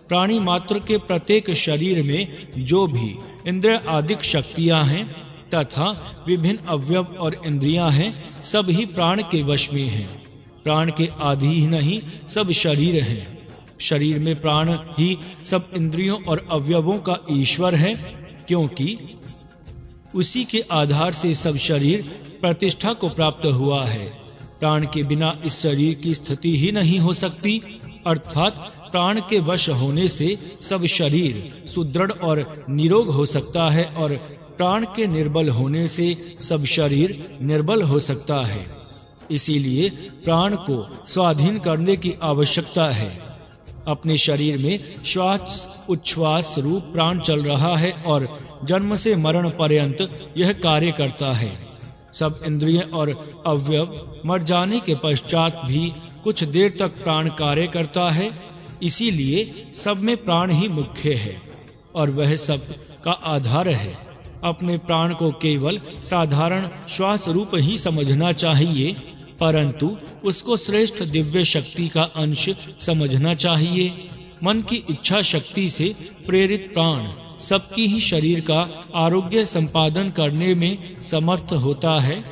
प्राणी मात्र के प्रत्येक शरीर में जो भी इंद्रिय आदिक शक्तियां हैं तथा विभिन्न अवयव और इंद्रियां हैं, सब ही प्राण के वश में हैं। प्राण के अधीन ही सब शरीर हैं। शरीर में प्राण ही सब इंद्रियों और अवयवों का ईश्वर है, क्योंकि उसी के आधार से सब शरीर प्रतिष्ठा को प्राप्त हुआ है। प्राण के बिना इस शरीर की स्थिति ही नहीं हो सकती, अर्थात प्राण के वश होने से सब शरीर सुदृढ़ और निरोग हो सकता है और प्राण के निर्बल होने से सब शरीर निर्बल हो सकता है। इसीलिए प्राण को स्वाधीन करने की आवश्यकता है। अपने शरीर में श्वास उच्छ्वास रूप प्राण चल रहा है और जन्म से मरण पर्यंत यह कार्य करता है। सब इंद्रिय और अवयव मर जाने के पश्चात भी कुछ देर तक प्राण कार्य करता है। इसीलिए सब में प्राण ही मुख्य है और वह सब का आधार है। अपने प्राण को केवल साधारण श्वास रूप ही समझना चाहिए, परंतु उसको श्रेष्ठ दिव्य शक्ति का अंश समझना चाहिए। मन की इच्छा शक्ति से प्रेरित प्राण सबकी ही शरीर का आरोग्य संपादन करने में समर्थ होता है।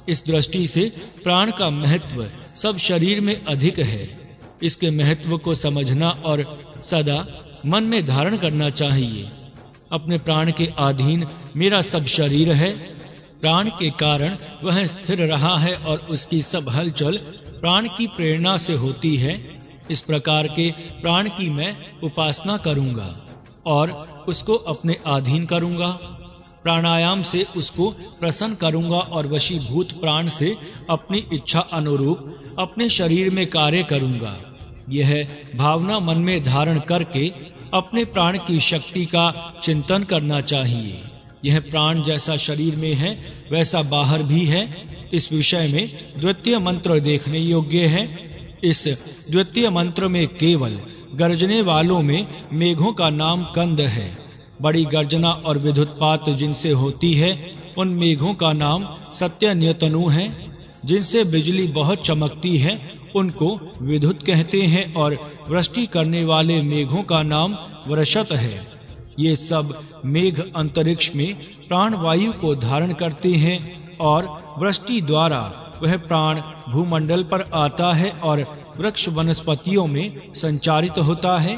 इस दृष्टि से प्राण का महत्व सब शरीर में अधिक है। इसके महत्व को समझना और सदा मन में धारण करना चाहिए। अपने प्राण के अधीन मेरा सब शरीर है। प्राण के कारण वह स्थिर रहा है और उसकी सब हलचल प्राण की प्रेरणा से होती है। इस प्रकार के प्राण की मैं उपासना करूंगा और उसको अपने अधीन करूंगा। प्राणायाम से उसको प्रसन्न करूंगा और वशीभूत प्राण से अपनी इच्छा अनुरूप अपने शरीर में कार्य करूंगा। यह भावना मन में धारण करके अपने प्राण की शक्ति का चिंतन करना चाहिए। यह प्राण जैसा शरीर में है वैसा बाहर भी है। इस विषय में द्वितीय मंत्र देखने योग्य है। इस द्वितीय मंत्र में केवल गर्जने वालों में मेघों का नाम कंद है। बड़ी गर्जना और विद्युतपात जिनसे होती है उन मेघों का नाम सत्यन्यतनु है। जिनसे बिजली बहुत चमकती है उनको विद्युत कहते हैं और वृष्टि करने वाले मेघों का नाम वर्षत है। ये सब मेघ अंतरिक्ष में प्राण वायु को धारण करते हैं और वृष्टि द्वारा वह प्राण भूमंडल पर आता है और वृक्ष वनस्पतियों में संचारित होता है।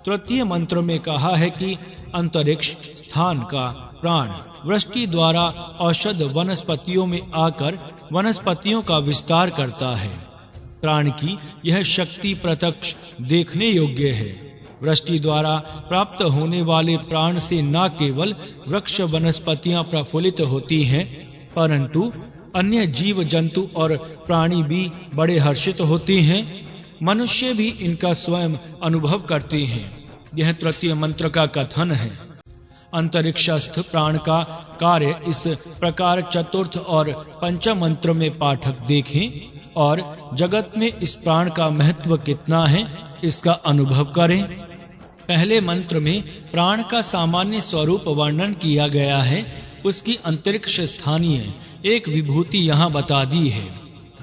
तृतीय मंत्र में कहा है कि अंतरिक्ष स्थान का प्राण वृष्टि द्वारा औषध वनस्पतियों में आकर वनस्पतियों का विस्तार करता है। प्राण की यह शक्ति प्रत्यक्ष देखने योग्य है। वृष्टि द्वारा प्राप्त होने वाले प्राण से न केवल वृक्ष वनस्पतियां प्रफुल्लित होती हैं, परंतु अन्य जीव जंतु और प्राणी भी बड़े हर्षित होते हैं। मनुष्य भी इनका स्वयं अनुभव करते हैं। यह तृतीय मंत्र का कथन है। अंतरिक्षस्थ प्राण का कार्य इस प्रकार चतुर्थ और पंचम मंत्र में पाठक देखें और जगत में इस प्राण का महत्व कितना है इसका अनुभव करें। पहले मंत्र में प्राण का सामान्य स्वरूप वर्णन किया गया है। उसकी अंतरिक्ष स्थानीय एक विभूति यहाँ बता दी है।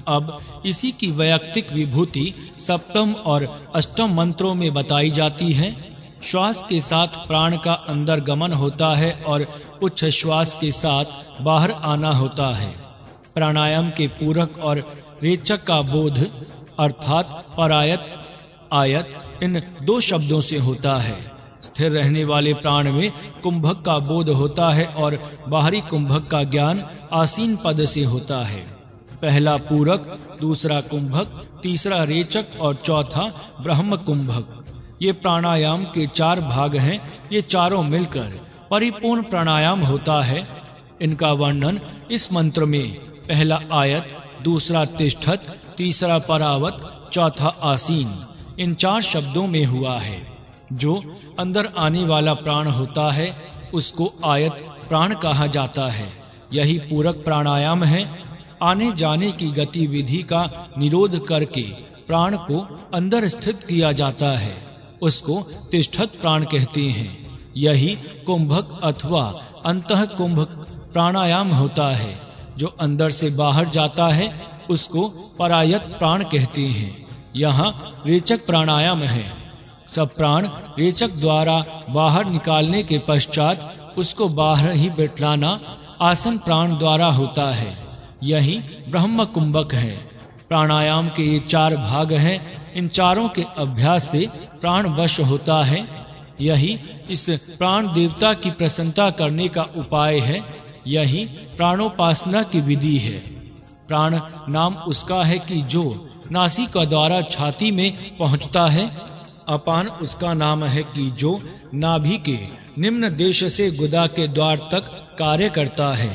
अब इसी की वैयक्तिक विभूति सप्तम और अष्टम मंत्रों में बताई जाती है। श्वास के साथ प्राण का अंदर गमन होता है और उच्च श्वास के साथ बाहर आना होता है। प्राणायाम के पूरक और रेचक का बोध अर्थात परायत आयत इन दो शब्दों से होता है। स्थिर रहने वाले प्राण में कुंभक का बोध होता है और बाहरी कुंभक का ज्ञान आसीन पद से होता है। पहला पूरक, दूसरा कुंभक, तीसरा रेचक और चौथा ब्रह्म कुंभक। ये प्राणायाम के 4 भाग हैं। ये चारों मिलकर परिपूर्ण प्राणायाम होता है। इनका वर्णन इस मंत्र में पहला आयत, दूसरा तिष्ठत, तीसरा परावत, चौथा आसीन इन 4 शब्दों में हुआ है। जो अंदर आने वाला प्राण होता है उसको आयत प्राण कहा जाता है। यही पूरक प्राणायाम है। आने जाने की गतिविधि का निरोध करके प्राण को अंदर स्थित किया जाता है। उसको तिष्ठत प्राण कहते हैं। यही कुंभक अथवा अंतः कुंभक प्राणायाम होता है। जो अंदर से बाहर जाता है उसको परायत प्राण कहते हैं। यहाँ रेचक प्राणायाम है। सब प्राण रेचक द्वारा बाहर निकालने के पश्चात उसको बाहर ही बैठाना आसन प्राण द्वारा होता है। यही ब्रह्म कुंभक है। प्राणायाम के ये 4 भाग हैं। इन चारों के अभ्यास से प्राण वश होता है। यही इस प्राण देवता की प्रसन्नता करने का उपाय है। यही प्राणोपासना की विधि है। प्राण नाम उसका है कि जो नासिका द्वारा छाती में पहुंचता है। अपान उसका नाम है कि जो नाभि के निम्न देश से गुदा के द्वार तक कार्य करता है।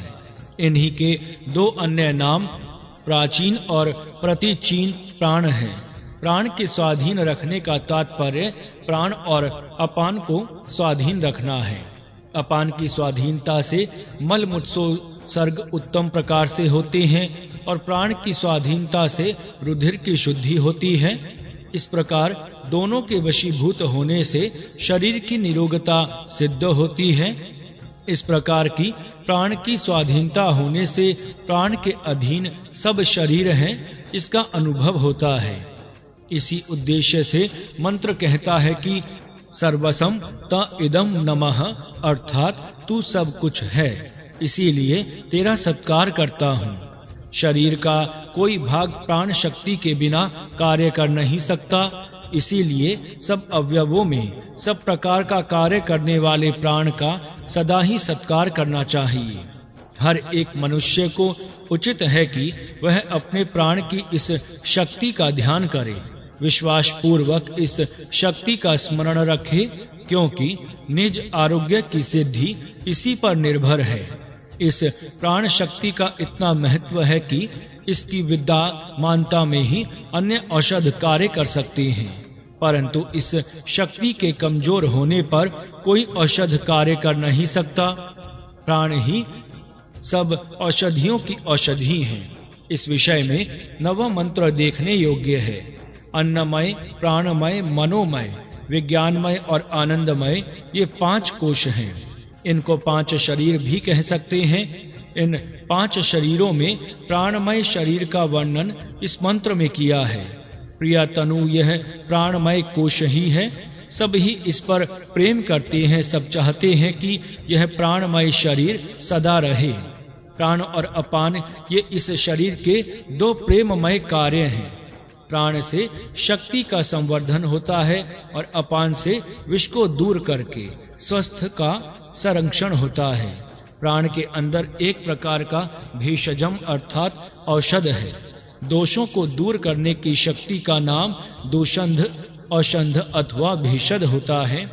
इन्हीं के 2 अन्य नाम प्राचीन और प्रतिचीन प्राण हैं। प्राण के स्वाधीन रखने का तात्पर्य प्राण और अपान को स्वाधीन रखना है। अपान की स्वाधीनता से मल सर्ग उत्तम प्रकार से होते हैं और प्राण की स्वाधीनता से रुधिर की शुद्धि होती है। इस प्रकार दोनों के वशीभूत होने से शरीर की निरोगता सिद्ध होती है। इस प्रकार की प्राण की स्वाधीनता होने से प्राण के अधीन सब शरीर हैं, इसका अनुभव होता है। इसी उद्देश्य से मंत्र कहता है कि सर्वसम त इदम नमः, अर्थात तू सब कुछ है, इसीलिए तेरा सत्कार करता हूँ। शरीर का कोई भाग प्राण शक्ति के बिना कार्य कर नहीं सकता। इसीलिए सब अवयवों में सब प्रकार का कार्य करने वाले प्राण का सदा ही सत्कार करना चाहिए। हर एक मनुष्य को उचित है कि वह अपने प्राण की इस शक्ति का ध्यान करे, विश्वास पूर्वक इस शक्ति का स्मरण रखे, क्योंकि निज आरोग्य की सिद्धि इसी पर निर्भर है। इस प्राण शक्ति का इतना महत्व है कि इसकी विद्यमानता में ही अन्य औषध कार्य कर सकते हैं, परंतु इस शक्ति के कमजोर होने पर कोई औषध कार्य कर नहीं सकता। प्राण ही सब औषधियों की औषधि है। इस विषय में नवम मंत्र देखने योग्य है। अन्नमय, प्राणमय, मनोमय, विज्ञानमय और आनंदमय, ये 5 कोश हैं। इनको 5 शरीर भी कह सकते हैं। इन 5 शरीरों में प्राणमय शरीर का वर्णन इस मंत्र में किया है। प्रिया तनु यह प्राणमय कोश ही है। सब ही इस पर प्रेम करते हैं, सब चाहते हैं कि यह प्राणमय शरीर सदा रहे। प्राण और अपान ये इस शरीर के 2 प्रेममय कार्य हैं। प्राण से शक्ति का संवर्धन होता है और अपान से विष को दूर करके स्वस्थ का संरक्षण होता है। प्राण के अंदर एक प्रकार का भेषजम अर्थात औषध है। दोषों को दूर करने की शक्ति का नाम दोषंध, औषध अथवा भेषज होता है।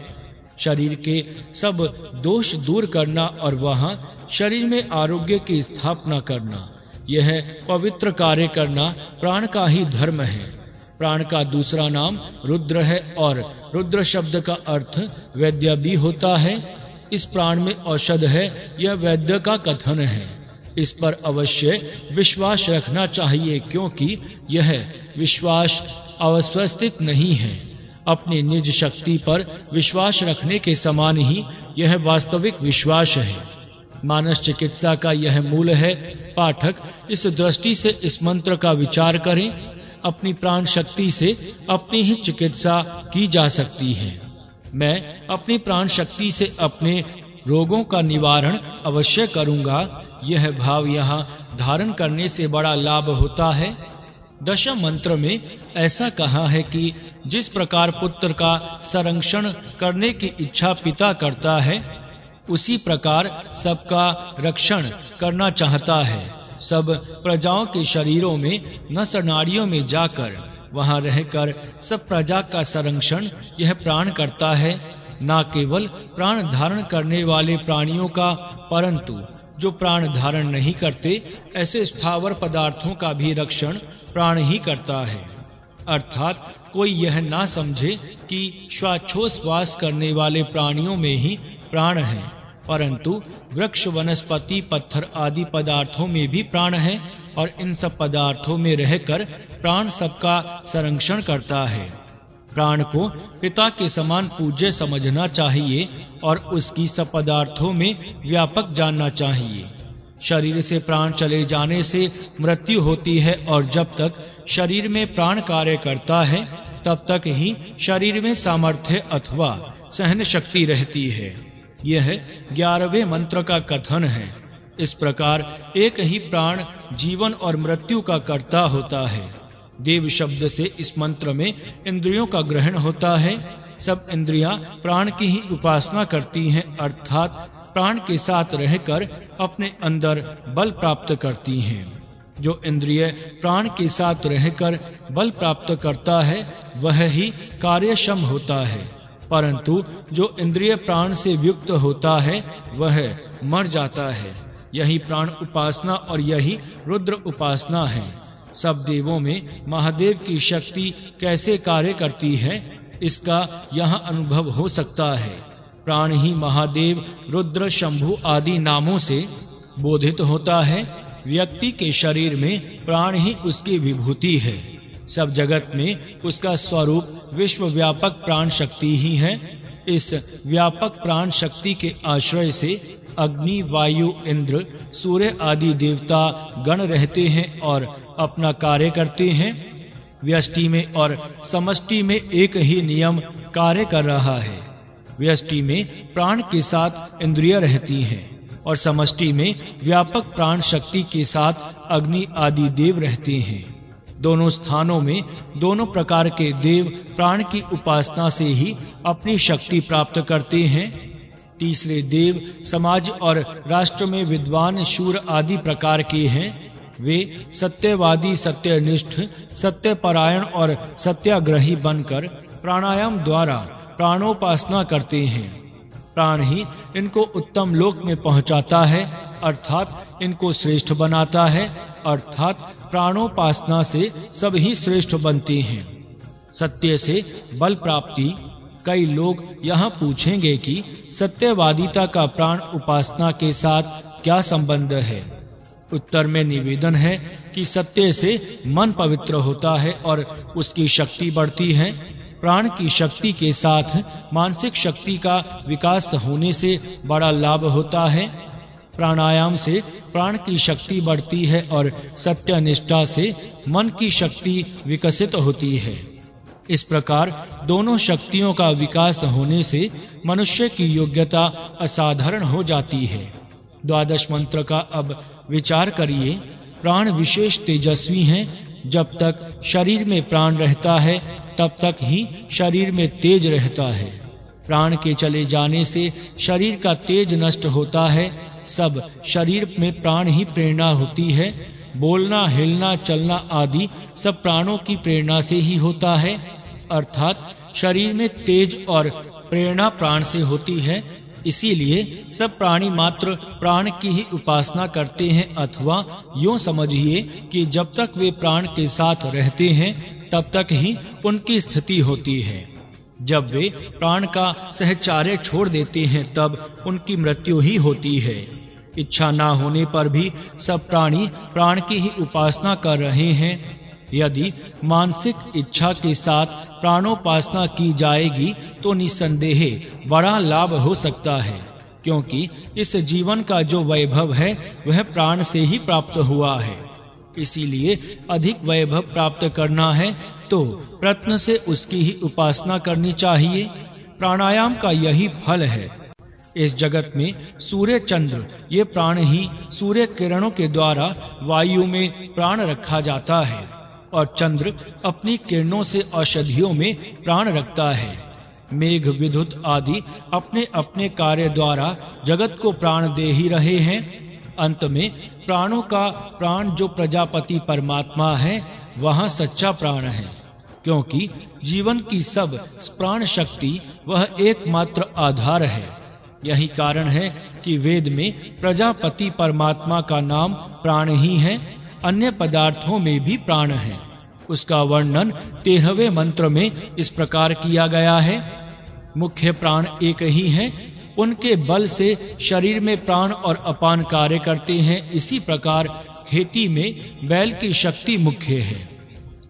शरीर के सब दोष दूर करना और वहां शरीर में आरोग्य की स्थापना करना, यह पवित्र कार्य करना प्राण का ही धर्म है। प्राण का दूसरा नाम रुद्र है और रुद्र शब्द का अर्थ वैद्य भी होता है। इस प्राण में औषध है, यह वैद्य का कथन है। इस पर अवश्य विश्वास रखना चाहिए, क्योंकि यह विश्वास अवस्थित नहीं है। अपनी निज शक्ति पर विश्वास रखने के समान ही यह वास्तविक विश्वास है। मानस चिकित्सा का यह मूल है। पाठक इस दृष्टि से इस मंत्र का विचार करें। अपनी प्राण शक्ति से अपनी ही चिकित्सा की जा सकती है। मैं अपनी प्राण शक्ति से अपने रोगों का निवारण अवश्य करूंगा, यह भाव यहाँ धारण करने से बड़ा लाभ होता है। दशम मंत्र में ऐसा कहा है कि जिस प्रकार पुत्र का संरक्षण करने की इच्छा पिता करता है, उसी प्रकार सबका रक्षण करना चाहता है। सब प्रजाओं के शरीरों में नस नाड़ियों में जाकर वहां रहकर सब प्रजा का संरक्षण यह प्राण करता है। न केवल प्राण धारण करने वाले प्राणियों का, परंतु जो प्राण धारण नहीं करते ऐसे स्थावर पदार्थों का भी रक्षण प्राण ही करता है। अर्थात कोई यह ना समझे कि श्वासोच्छ्वास करने वाले प्राणियों में ही प्राण है, परंतु वृक्ष, वनस्पति, पत्थर आदि पदार्थों में भी प्राण है और इन सब पदार्थों में रहकर प्राण सबका संरक्षण करता है। प्राण को पिता के समान पूज्य समझना चाहिए और उसकी सब पदार्थों में व्यापक जानना चाहिए। शरीर से प्राण चले जाने से मृत्यु होती है और जब तक शरीर में प्राण कार्य करता है तब तक ही शरीर में सामर्थ्य अथवा सहन शक्ति रहती है। यह 11वें मंत्र का कथन है। इस प्रकार एक ही प्राण जीवन और मृत्यु का कर्ता होता है। देव शब्द से इस मंत्र में इंद्रियों का ग्रहण होता है। सब इंद्रियां प्राण की ही उपासना करती हैं, अर्थात प्राण के साथ रहकर अपने अंदर बल प्राप्त करती हैं। जो इंद्रिय प्राण के साथ रहकर बल प्राप्त करता है वह ही कार्यक्षम होता है, परंतु जो इंद्रिय प्राण से युक्त होता है वह मर जाता है। यही प्राण उपासना और यही रुद्र उपासना है। सब देवों में महादेव की शक्ति कैसे कार्य करती है इसका यहाँ अनुभव हो सकता है। प्राण ही महादेव, रुद्र, शंभु आदि नामों से बोधित होता है। व्यक्ति के शरीर में प्राण ही उसकी विभूति है। सब जगत में उसका स्वरूप विश्व व्यापक प्राण शक्ति ही है। इस व्यापक प्राण शक्ति के आश्रय से अग्नि, वायु, इंद्र, सूर्य आदि देवता गण रहते हैं और अपना कार्य करते हैं। व्यष्टि में और समष्टि में एक ही नियम कार्य कर रहा है। व्यष्टि में प्राण के साथ इंद्रिय रहती हैं और समष्टि में व्यापक प्राण शक्ति के साथ अग्नि आदि देव रहते हैं। दोनों स्थानों में दोनों प्रकार के देव प्राण की उपासना से ही अपनी शक्ति प्राप्त करते हैं। तीसरे देव समाज और राष्ट्र में विद्वान शूर आदि प्रकार के हैं। वे सत्यवादी, सत्यनिष्ठ, सत्यपरायण और सत्याग्रही बनकर प्राणायाम द्वारा प्राणोपासना करते हैं। प्राण ही इनको उत्तम लोक में पहुंचाता है, अर्थात इनको श्रेष्ठ बनाता है, अर्थात प्राणोपासना से सब ही श्रेष्ठ बनते हैं। सत्य से बल प्राप्ति। कई लोग यहाँ पूछेंगे कि सत्यवादिता का प्राण उपासना के साथ क्या संबंध है। उत्तर में निवेदन है कि सत्य से मन पवित्र होता है और उसकी शक्ति बढ़ती है। प्राण की शक्ति के साथ मानसिक शक्ति का विकास होने से बड़ा लाभ होता है। प्राणायाम से प्राण की शक्ति बढ़ती है और सत्यनिष्ठा से मन की शक्ति विकसित होती है। इस प्रकार दोनों शक्तियों का विकास होने से मनुष्य की योग्यता असाधारण हो जाती है। 12 मंत्र का अब विचार करिए। प्राण विशेष तेजस्वी हैं। जब तक शरीर में प्राण रहता है तब तक ही शरीर में तेज रहता है। प्राण के चले जाने से शरीर का तेज नष्ट होता है। सब शरीर में प्राण ही प्रेरणा होती है। बोलना, हिलना, चलना आदि सब प्राणों की प्रेरणा से ही होता है। अर्थात शरीर में तेज और प्रेरणा प्राण से होती है। इसीलिए सब प्राणी मात्र प्राण की ही उपासना करते हैं, अथवा यूं समझिए कि जब तक वे प्राण के साथ रहते हैं तब तक ही उनकी स्थिति होती है। जब वे प्राण का सहचार्य छोड़ देते हैं तब उनकी मृत्यु ही होती है। इच्छा ना होने पर भी सब प्राणी प्राण की ही उपासना कर रहे हैं। यदि मानसिक इच्छा के साथ प्राणोपासना की जाएगी तो निस्संदेह बड़ा लाभ हो सकता है, क्योंकि इस जीवन का जो वैभव है वह प्राण से ही प्राप्त हुआ है। इसीलिए अधिक वैभव प्राप्त करना है तो प्रयत्न से उसकी ही उपासना करनी चाहिए। प्राणायाम का यही फल है। इस जगत में सूर्य, चंद्र ये प्राण ही सूर्य किरणों के द्वारा वायु में प्राण रखा जाता है और चंद्र अपनी किरणों से औषधियों में प्राण रखता है। मेघ, विद्युत आदि अपने अपने कार्य द्वारा जगत को प्राण दे ही रहे हैं। अंत में प्राणों का प्राण जो प्रजापति परमात्मा है वह सच्चा प्राण है, क्योंकि जीवन की सब प्राण शक्ति वह एकमात्र आधार है। यही कारण है कि वेद में प्रजापति परमात्मा का नाम प्राण ही है। अन्य पदार्थों में भी प्राण है। उसका वर्णन 13वें मंत्र में इस प्रकार किया गया है। मुख्य प्राण एक ही हैं। उनके बल से शरीर में प्राण और अपान कार्य करते हैं। इसी प्रकार खेती में बैल की शक्ति मुख्य है।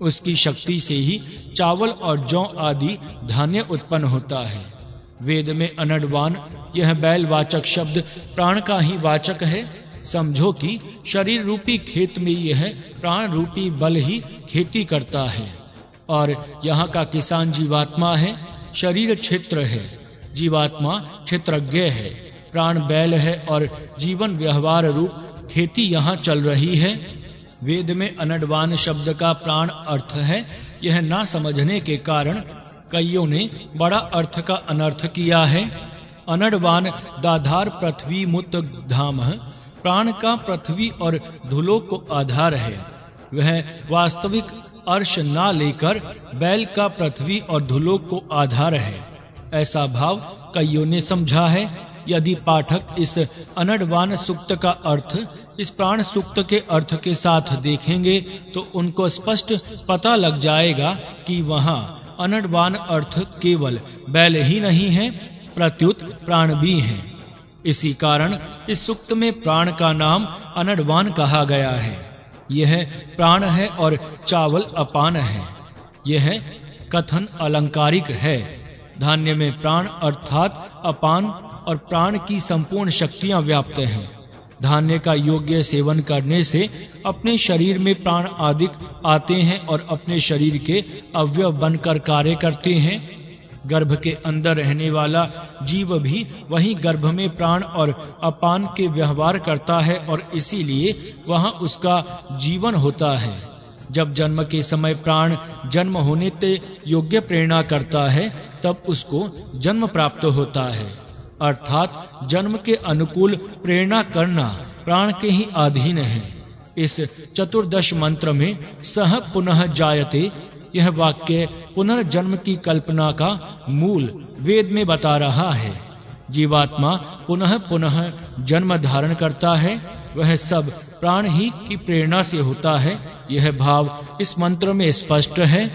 उसकी शक्ति से ही चावल और जौ आदि धान्य उत्पन्न होता है। वेद में अनडवान यह बैल वाचक शब्द प्राण का ही वाचक है। समझो कि शरीर रूपी खेत में यह प्राण रूपी बल ही खेती करता है और यहाँ का किसान जीवात्मा है। शरीर क्षेत्र है, जीवात्मा क्षेत्रज्ञ है। प्राण बैल है और जीवन व्यवहार रूप खेती यहाँ चल रही है। वेद में अनडवान शब्द का प्राण अर्थ है। यह ना समझने के कारण कईयों ने बड़ा अर्थ का अनर्थ किया है। अनडवान दाधार पृथ्वी मुत धाम, प्राण का पृथ्वी और धूलों को आधार है। वह वास्तविक अर्श ना लेकर बैल का पृथ्वी और धूलों को आधार है, ऐसा भाव कईयों ने समझा है। यदि पाठक इस अनडवान सूक्त का अर्थ इस प्राण सूक्त के अर्थ के साथ देखेंगे तो उनको स्पष्ट पता लग जाएगा कि वहाँ अनडवान अर्थ केवल बैल ही नहीं है, प्रत्युत प्राण भी है। इसी कारण इस सूक्त में प्राण का नाम अनडवान कहा गया है। यह प्राण है और चावल अपान है। यह कथन अलंकारिक है। धान्य में प्राण अर्थात अपान और प्राण की संपूर्ण शक्तियां व्याप्त हैं। धान्य का योग्य सेवन करने से अपने शरीर में प्राण आदि आते हैं और अपने शरीर के अवयव बनकर कार्य करते हैं। गर्भ के अंदर रहने वाला जीव भी वही गर्भ में प्राण और अपान के व्यवहार करता है और इसीलिए वहाँ उसका जीवन होता है। जब जन्म के समय प्राण जन्म होने ते योग्य प्रेरणा करता है तब उसको जन्म प्राप्त होता है। अर्थात जन्म के अनुकूल प्रेरणा करना प्राण के ही अधीन है। इस चतुर्दश मंत्र में सह पुनः जायते यह वाक्य पुनर्जन्म की कल्पना का मूल वेद में बता रहा है। जीवात्मा पुनः पुनः जन्म धारण करता है, वह सब प्राण ही की प्रेरणा से होता है। यह भाव इस मंत्र में स्पष्ट है।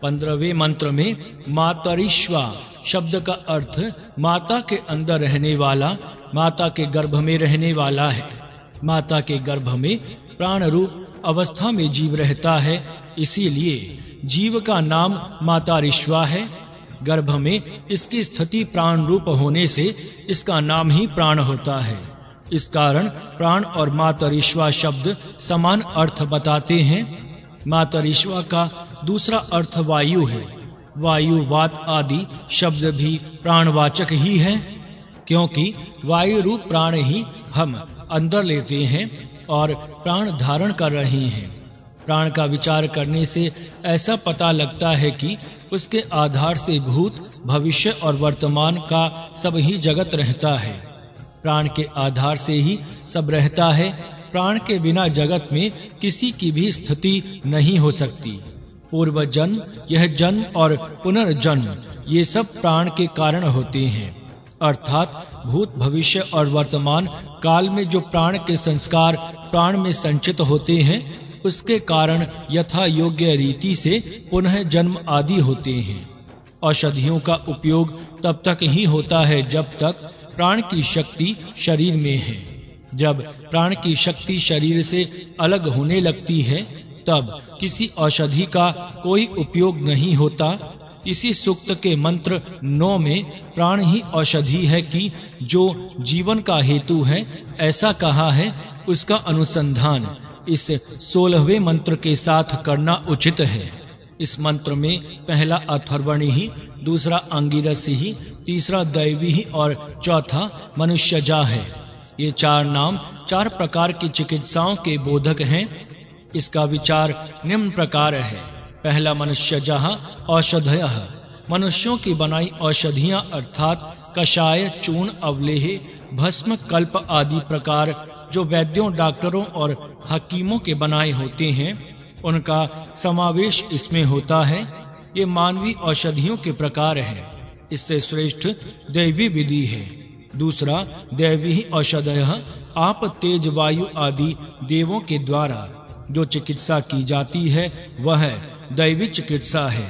15वें मंत्र में मातरिश्वा शब्द का अर्थ माता के अंदर रहने वाला, माता के गर्भ में रहने वाला है। माता के गर्भ में प्राण रूप अवस्था में जीव रहता है, इसीलिए जीव का नाम मातरिश्वा है। गर्भ में इसकी स्थिति प्राण रूप होने से इसका नाम ही प्राण होता है। इस कारण प्राण और मातरिश्वा शब्द समान अर्थ बताते हैं। मातरिश्वा का दूसरा अर्थ वायु है। वायु, वात आदि शब्द भी प्राणवाचक ही है, क्योंकि वायु रूप प्राण ही हम अंदर लेते हैं और प्राण धारण कर रहे हैं। प्राण का विचार करने से ऐसा पता लगता है कि उसके आधार से भूत, भविष्य और वर्तमान का सब ही जगत रहता है। प्राण के आधार से ही सब रहता है। प्राण के बिना जगत में किसी की भी स्थिति नहीं हो सकती। पूर्व जन्म, यह जन्म और पुनर्जन्म ये सब प्राण के कारण होते हैं। अर्थात भूत, भविष्य और वर्तमान काल में जो प्राण के संस्कार प्राण में संचित होते हैं, उसके कारण यथा योग्य रीति से पुनः जन्म आदि होते हैं। औषधियों का उपयोग तब तक ही होता है जब तक प्राण की शक्ति शरीर में है। जब प्राण की शक्ति शरीर से अलग होने लगती है तब किसी औषधि का कोई उपयोग नहीं होता। इसी सूक्त के मंत्र 9 में प्राण ही औषधि है कि जो जीवन का हेतु है, ऐसा कहा है। उसका अनुसंधान इस 16वें मंत्र के साथ करना उचित है। इस मंत्र में पहला अथर्वणी ही, दूसरा अंगिरस ही, तीसरा दैवी ही और चौथा मनुष्यजा है। ये 4 नाम 4 प्रकार की चिकित्साओं के बोधक हैं। इसका विचार निम्न प्रकार है। पहला मनुष्यजः औषधयः, मनुष्यों की बनाई औषधियां अर्थात कषाय, चूर्ण, अवलेह, भस्म, कल्प आदि प्रकार जो वैद्यों, डॉक्टरों और हकीमों के बनाए होते हैं, उनका समावेश इसमें होता है। ये मानवीय औषधियों के प्रकार है। इससे श्रेष्ठ दैवी विधि है। दूसरा दैवी औषधयः, आप, तेज, वायु आदि देवों के द्वारा जो चिकित्सा की जाती है वह दैवी चिकित्सा है।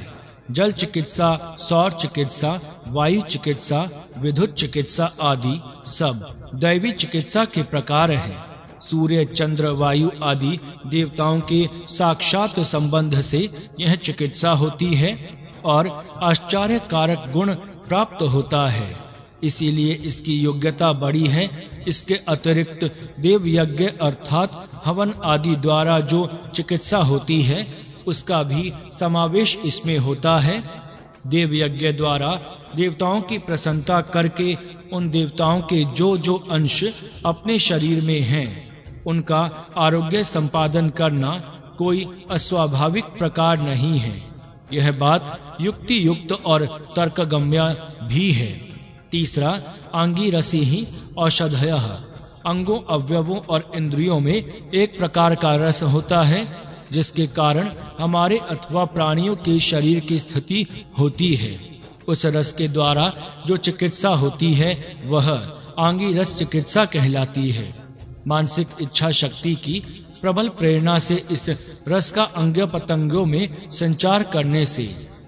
जल चिकित्सा, सौर चिकित्सा, वायु चिकित्सा, विद्युत चिकित्सा आदि सब दैवी चिकित्सा के प्रकार हैं। सूर्य, चंद्र, वायु आदि देवताओं के साक्षात संबंध से यह चिकित्सा होती है और आश्चर्य कारक गुण प्राप्त होता है, इसीलिए इसकी योग्यता बड़ी है। इसके अतिरिक्त देव यज्ञ अर्थात हवन आदि द्वारा जो चिकित्सा होती है उसका भी समावेश इसमें होता है। देव यज्ञ द्वारा देवताओं की प्रसन्नता करके उन देवताओं के जो जो अंश अपने शरीर में हैं उनका आरोग्य संपादन करना कोई अस्वाभाविक प्रकार नहीं है। यह बात युक्ति युक्त और तर्कगम्य भी है। तीसरा आंगिरसी ही औषधयः, अंगों, अवयवों और इंद्रियों में एक प्रकार का रस होता है जिसके कारण हमारे अथवा प्राणियों के शरीर की स्थिति होती है। उस रस के द्वारा जो चिकित्सा होती है वह आंगी रस चिकित्सा कहलाती है। मानसिक इच्छा शक्ति की प्रबल प्रेरणा से इस रस का अंग पतंगों में संचार करने से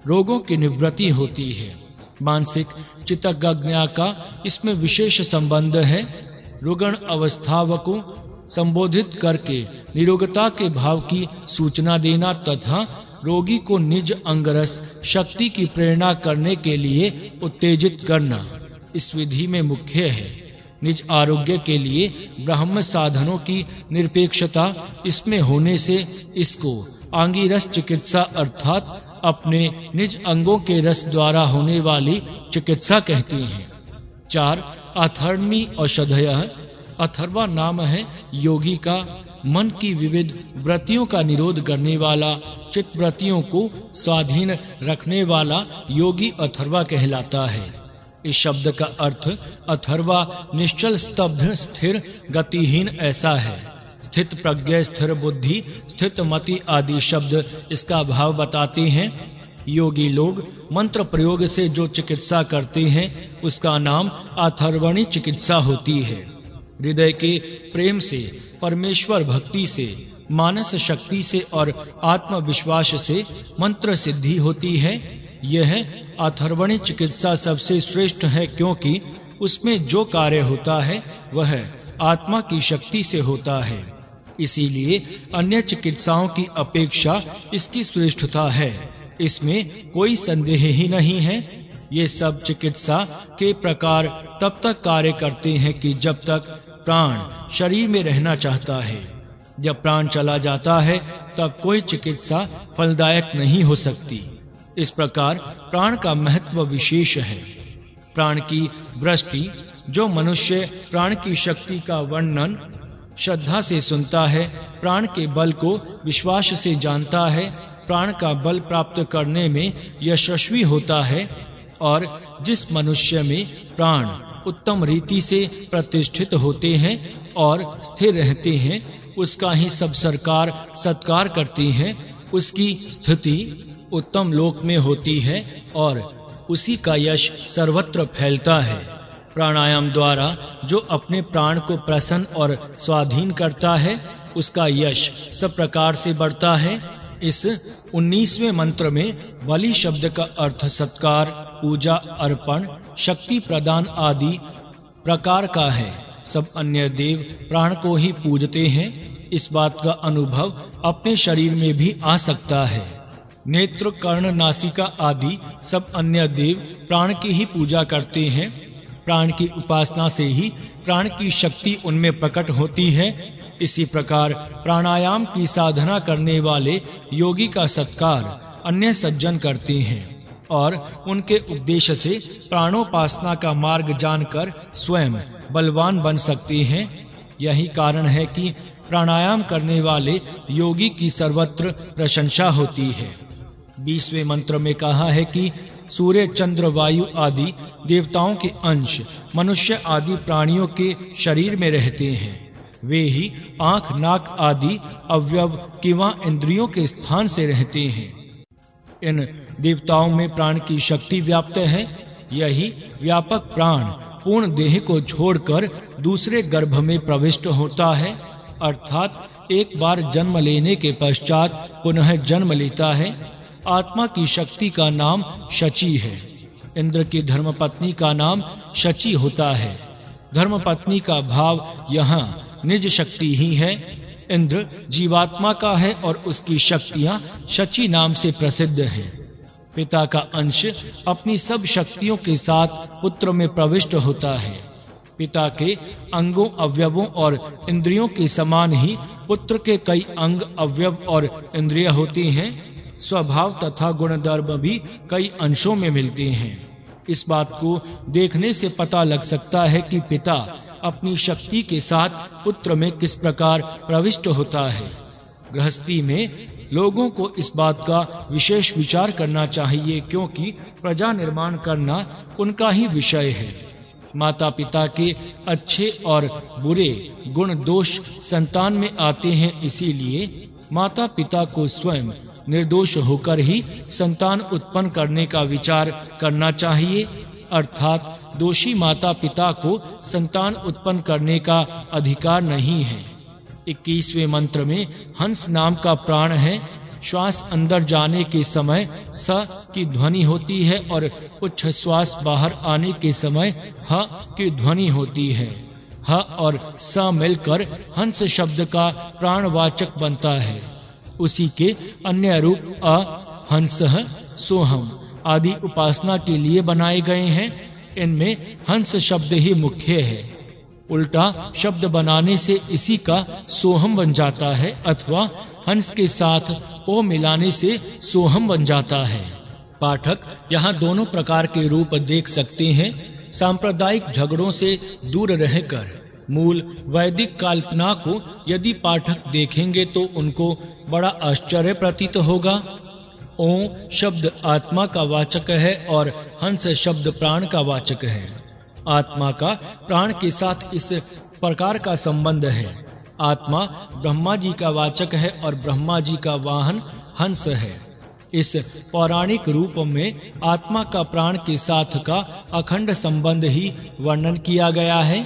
रोगों की निवृत्ति होती है। मानसिक चित्तज्ञा का इसमें विशेष संबंध है। रुग्ण अवस्थाव को संबोधित करके निरोगता के भाव की सूचना देना तथा रोगी को निज अंगरस शक्ति की प्रेरणा करने के लिए उत्तेजित करना इस विधि में मुख्य है। निज आरोग्य के लिए ब्राह्म साधनों की निरपेक्षता इसमें होने से इसको आंगिरस चिकित्सा अर्थात अपने निज अंगों के रस द्वारा होने वाली चिकित्सा कहते हैं। 4 अथर्वणी औषधयः। अथर्वा नाम है योगी का, मन की विविध वृत्तियों का निरोध करने वाला, चित्त वृत्तियों को स्वाधीन रखने वाला योगी अथर्वा कहलाता है। इस शब्द का अर्थ अथर्वा निश्चल, स्तब्ध, स्थिर, गतिहीन ऐसा है। स्थित प्रज्ञ, स्थिर बुद्धि, स्थित मति आदि शब्द इसका भाव बताते हैं। योगी लोग मंत्र प्रयोग से जो चिकित्सा करते हैं उसका नाम अथर्वणी चिकित्सा होती है। हृदय के प्रेम से, परमेश्वर भक्ति से, मानस शक्ति से और आत्मविश्वास से मंत्र सिद्धि होती है। यह अथर्वणी चिकित्सा सबसे श्रेष्ठ है, क्योंकि उसमें जो कार्य होता है वह आत्मा की शक्ति से होता है। इसीलिए अन्य चिकित्साओं की अपेक्षा इसकी श्रेष्ठता है, इसमें कोई संदेह ही नहीं है। ये सब चिकित्सा के प्रकार तब तक कार्य करते हैं कि जब तक प्राण शरीर में रहना चाहता है। जब प्राण चला जाता है तब कोई चिकित्सा फलदायक नहीं हो सकती। इस प्रकार प्राण का महत्व विशेष है। प्राण की वृष्टि, जो मनुष्य प्राण की शक्ति का वर्णन श्रद्धा से सुनता है, प्राण के बल को विश्वास से जानता है, प्राण का बल प्राप्त करने में यशस्वी होता है, और जिस मनुष्य में प्राण उत्तम रीति से प्रतिष्ठित होते हैं और स्थिर रहते हैं, उसका ही सब सरकार सत्कार करती है, उसकी स्थिति उत्तम लोक में होती है और उसी का यश सर्वत्र फैलता है। प्राणायाम द्वारा जो अपने प्राण को प्रसन्न और स्वाधीन करता है, उसका यश सब प्रकार से बढ़ता है। इस 19वें मंत्र में बलि शब्द का अर्थ सत्कार, पूजा, अर्पण, शक्ति प्रदान आदि प्रकार का है। सब अन्य देव प्राण को ही पूजते हैं। इस बात का अनुभव अपने शरीर में भी आ सकता है। नेत्र, कर्ण, नासिका आदि सब अन्य देव प्राण की ही पूजा करते हैं। प्राण की उपासना से ही प्राण की शक्ति उनमें प्रकट होती है। इसी प्रकार प्राणायाम की साधना करने वाले योगी का सत्कार अन्य सज्जन करते हैं और उनके उपदेश से प्राणोपासना का मार्ग जानकर स्वयं बलवान बन सकते हैं। यही कारण है कि प्राणायाम करने वाले योगी की सर्वत्र प्रशंसा होती है। 20वें मंत्र में कहा है कि सूर्य, चंद्र, वायु आदि देवताओं के अंश मनुष्य आदि प्राणियों के शरीर में रहते हैं। वे ही आँख, नाक आदि अवयव किंवा इंद्रियों के स्थान से रहते हैं। इन देवताओं में प्राण की शक्ति व्याप्त है। यही व्यापक प्राण पूर्ण देह को छोड़कर दूसरे गर्भ में प्रविष्ट होता है, अर्थात एक बार जन्म लेने के पश्चात पुनः जन्म लेता है। आत्मा की शक्ति का नाम शची है। इंद्र की धर्मपत्नी का नाम शची होता है। धर्मपत्नी का भाव यहाँ निज शक्ति ही है। इंद्र जीवात्मा का है और उसकी शक्तियाँ शची नाम से प्रसिद्ध हैं। पिता का अंश अपनी सब शक्तियों के साथ पुत्र में प्रविष्ट होता है। पिता के अंगों, अवयवों और इंद्रियों के समान ही पुत्र के कई अंग, अवयव और इंद्रियां होती हैं। स्वभाव तथा गुणधर्म भी कई अंशों में मिलते हैं। इस बात को देखने से पता लग सकता है कि पिता अपनी शक्ति के साथ पुत्र में किस प्रकार प्रविष्ट होता है। गृहस्थी में लोगों को इस बात का विशेष विचार करना चाहिए, क्योंकि प्रजा निर्माण करना उनका ही विषय है। माता पिता के अच्छे और बुरे गुण दोष संतान में आते हैं, इसीलिए माता पिता को स्वयं निर्दोष होकर ही संतान उत्पन्न करने का विचार करना चाहिए, अर्थात दोषी माता पिता को संतान उत्पन्न करने का अधिकार नहीं है। 21वें मंत्र में हंस नाम का प्राण है। श्वास अंदर जाने के समय स की ध्वनि होती है और उच्च श्वास बाहर आने के समय ह की ध्वनि होती है। ह और स मिलकर हंस शब्द का प्राणवाचक बनता है। उसी के अन्य रूप अ, हंस, सोहम आदि उपासना के लिए बनाए गए हैं। इनमें हंस शब्द ही मुख्य है। उल्टा शब्द बनाने से इसी का सोहम बन जाता है, अथवा हंस के साथ ओ मिलाने से सोहम बन जाता है। पाठक यहाँ दोनों प्रकार के रूप देख सकते हैं। सांप्रदायिक झगड़ों से दूर रहकर मूल वैदिक कल्पना को यदि पाठक देखेंगे तो उनको बड़ा आश्चर्य प्रतीत होगा। ओ शब्द आत्मा का वाचक है और हंस शब्द प्राण का वाचक है। आत्मा का प्राण के साथ इस प्रकार का संबंध है। आत्मा ब्रह्मा जी का वाचक है और ब्रह्मा जी का वाहन हंस है। इस पौराणिक रूप में आत्मा का प्राण के साथ का अखंड संबंध ही वर्णन किया गया है।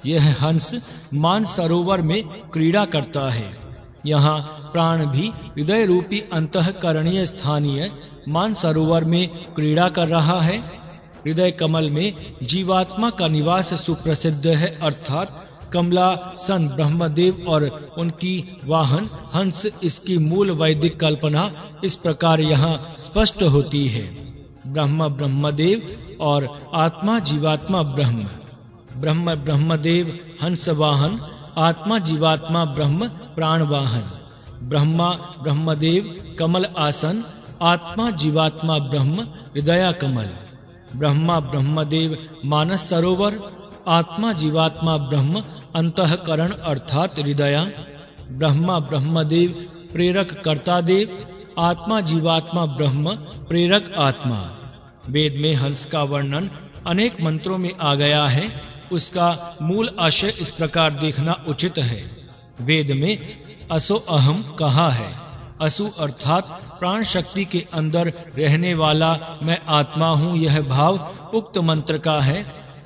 यह हंस मान सरोवर में क्रीड़ा करता है। यहाँ प्राण भी हृदय रूपी अंतःकरणीय स्थानीय मान सरोवर में क्रीड़ा कर रहा है। हृदय कमल में जीवात्मा का निवास सुप्रसिद्ध है, अर्थात कमलासन ब्रह्मदेव और उनकी वाहन हंस। इसकी मूल वैदिक कल्पना इस प्रकार यहाँ स्पष्ट होती है। ब्रह्म ब्रह्मदेव और आत्मा जीवात्मा ब्रह्म। ब्रह्म ब्रह्मदेव हंस वाहन, आत्मा जीवात्मा ब्रह्म प्राण वाहन। ब्रह्मा ब्रह्मदेव कमल आसन, आत्मा जीवात्मा ब्रह्म हृदय कमल। ब्रह्मा ब्रह्मदेव मानस सरोवर, आत्मा जीवात्मा ब्रह्म अंतःकरण अर्थात हृदय। ब्रह्मा ब्रह्मदेव प्रेरक कर्ता देव, आत्मा जीवात्मा ब्रह्म प्रेरक आत्मा। वेद में हंस का वर्णन अनेक मंत्रों में आ गया है। उसका मूल आशय इस प्रकार देखना उचित है। वेद में असो अहम कहा है। असु अर्थात प्राण शक्ति के अंदर रहने वाला मैं आत्मा हूँ, यह भाव उक्त मंत्र का है।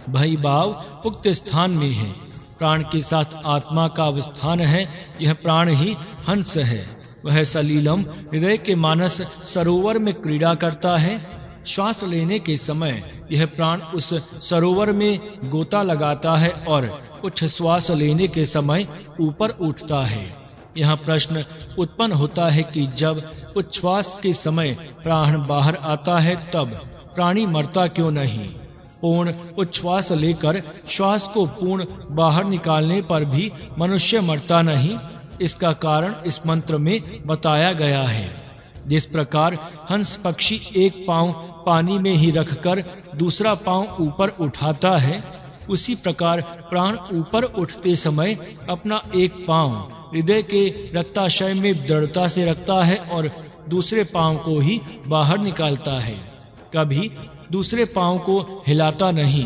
भई भाव उक्त स्थान में है। प्राण के साथ आत्मा का अवस्थान है। यह प्राण ही हंस है। वह सलीलम हृदय के मानस सरोवर में क्रीड़ा करता है। श्वास लेने के समय यह प्राण उस सरोवर में गोता लगाता है और उच्च श्वास लेने के समय ऊपर उठता है। यहाँ प्रश्न उत्पन्न होता है कि जब उच्छ्वास के समय प्राण बाहर आता है तब प्राणी मरता क्यों नहीं? पूर्ण उच्छ्वास लेकर श्वास को पूर्ण बाहर निकालने पर भी मनुष्य मरता नहीं। इसका कारण इस मंत्र में बताया गया है। जिस प्रकार हंस पक्षी एक पांव पानी में ही रखकर दूसरा पांव ऊपर उठाता है, उसी प्रकार प्राण ऊपर उठते समय अपना एक पांव हृदय के रक्ताशय में दृढ़ता से रखता है और दूसरे पांव को ही बाहर निकालता है। कभी दूसरे पांव को हिलाता नहीं।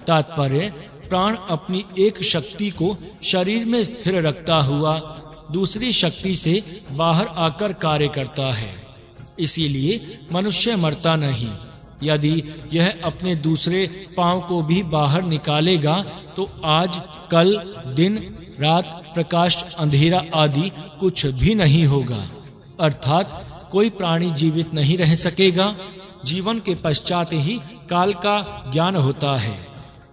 तात्पर्य, प्राण अपनी एक शक्ति को शरीर में स्थिर रखता हुआ दूसरी शक्ति से बाहर आकर कार्य करता है। इसीलिए मनुष्य मरता नहीं। यदि यह अपने दूसरे पांव को भी बाहर निकालेगा तो आज कल दिन रात प्रकाश अंधेरा आदि कुछ भी नहीं होगा, अर्थात कोई प्राणी जीवित नहीं रह सकेगा। जीवन के पश्चात ही काल का ज्ञान होता है।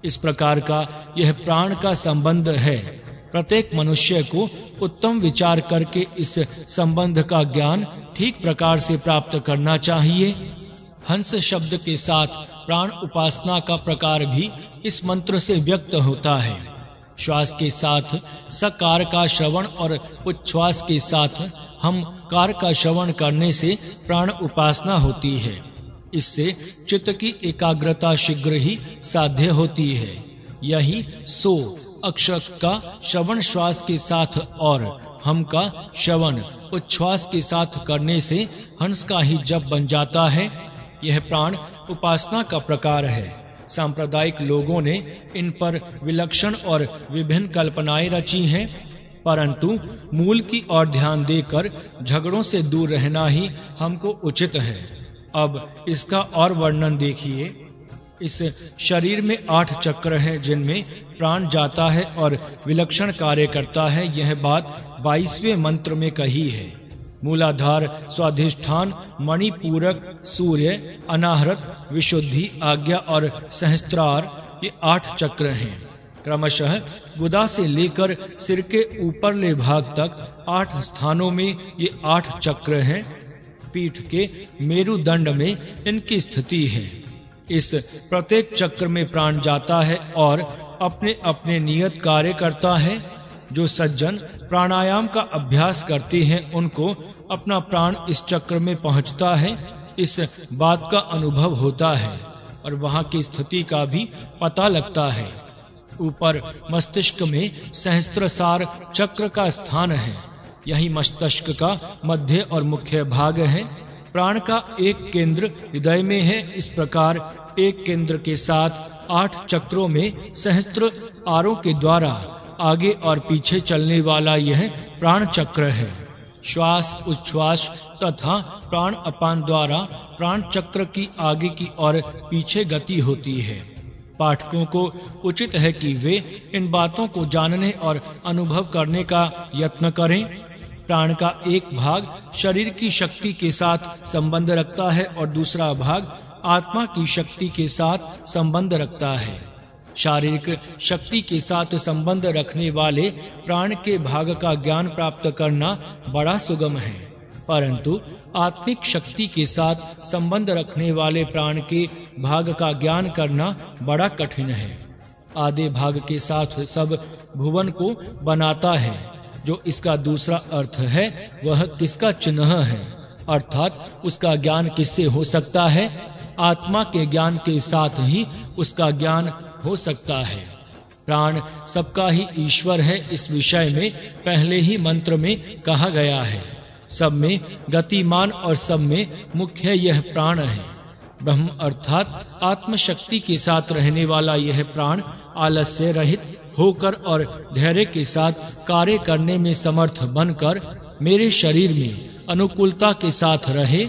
इस प्रकार का यह प्राण का संबंध है। प्रत्येक मनुष्य को उत्तम विचार करके इस संबंध का ज्ञान ठीक प्रकार से प्राप्त करना चाहिए। हंस शब्द के साथ प्राण उपासना का प्रकार भी इस मंत्र से व्यक्त होता है। श्वास के साथ सकार का श्रवण और उच्छ्वास के साथ हम कार का श्रवण करने से प्राण उपासना होती है। इससे चित्त की एकाग्रता शीघ्र ही साध्य होती है। यही सो अक्षर का श्रवण श्वास के साथ और हम का श्रवण उच्छ्वास के साथ करने से हंस का ही जप बन जाता है। यह प्राण उपासना का प्रकार है। सांप्रदायिक लोगों ने इन पर विलक्षण और विभिन्न कल्पनाएं रची हैं, परंतु मूल की ओर ध्यान देकर झगड़ों से दूर रहना ही हमको उचित है। अब इसका और वर्णन देखिए। इस शरीर में 8 चक्र हैं जिनमें प्राण जाता है और विलक्षण कार्य करता है। यह बात 22वें मंत्र में कही है। मूलाधार, स्वाधिष्ठान, मणिपूरक, सूर्य, अनाहृत, विशुद्धि, आज्ञा और सहस्त्रार, ये 8 चक्र हैं। क्रमशः गुदा से लेकर सिर के ऊपरले भाग तक 8 स्थानों में ये 8 चक्र हैं। पीठ के मेरुदंड में इनकी स्थिति है। इस प्रत्येक चक्र में प्राण जाता है और अपने अपने नियत कार्य करता है। जो सज्जन प्राणायाम का अभ्यास करते हैं उनको अपना प्राण इस चक्र में पहुंचता है, इस बात का अनुभव होता है और वहां की स्थिति का भी पता लगता है। ऊपर मस्तिष्क में सहस्त्रसार चक्र का स्थान है। यही मस्तिष्क का मध्य और मुख्य भाग है। प्राण का एक केंद्र हृदय में है। इस प्रकार एक केंद्र के साथ 8 चक्रों में सहस्त्र आरों के द्वारा आगे और पीछे चलने वाला यह प्राण चक्र है। श्वास उच्छ्वास तथा प्राण अपान द्वारा प्राण चक्र की आगे की और पीछे गति होती है। पाठकों को उचित है कि वे इन बातों को जानने और अनुभव करने का यत्न करें। प्राण का एक भाग शरीर की शक्ति के साथ संबंध रखता है और दूसरा भाग आत्मा की शक्ति के साथ संबंध रखता है। शारीरिक शक्ति के साथ संबंध रखने वाले प्राण के भाग का ज्ञान प्राप्त करना बड़ा सुगम है, परंतु आत्मिक शक्ति के साथ संबंध रखने वाले प्राण के भाग का ज्ञान करना बड़ा कठिन है। आधे भाग के साथ सब भुवन को बनाता है। जो इसका दूसरा अर्थ है वह किसका चिन्ह है, अर्थात उसका ज्ञान किससे हो सकता है? आत्मा के ज्ञान के साथ ही उसका ज्ञान हो सकता है। प्राण सबका ही ईश्वर है, इस विषय में पहले ही मंत्र में कहा गया है। सब में गतिमान और सब में मुख्य यह प्राण है। ब्रह्म अर्थात आत्मशक्ति के साथ रहने वाला यह प्राण आलस्य रहित होकर और धैर्य के साथ कार्य करने में समर्थ बनकर मेरे शरीर में अनुकूलता के साथ रहे,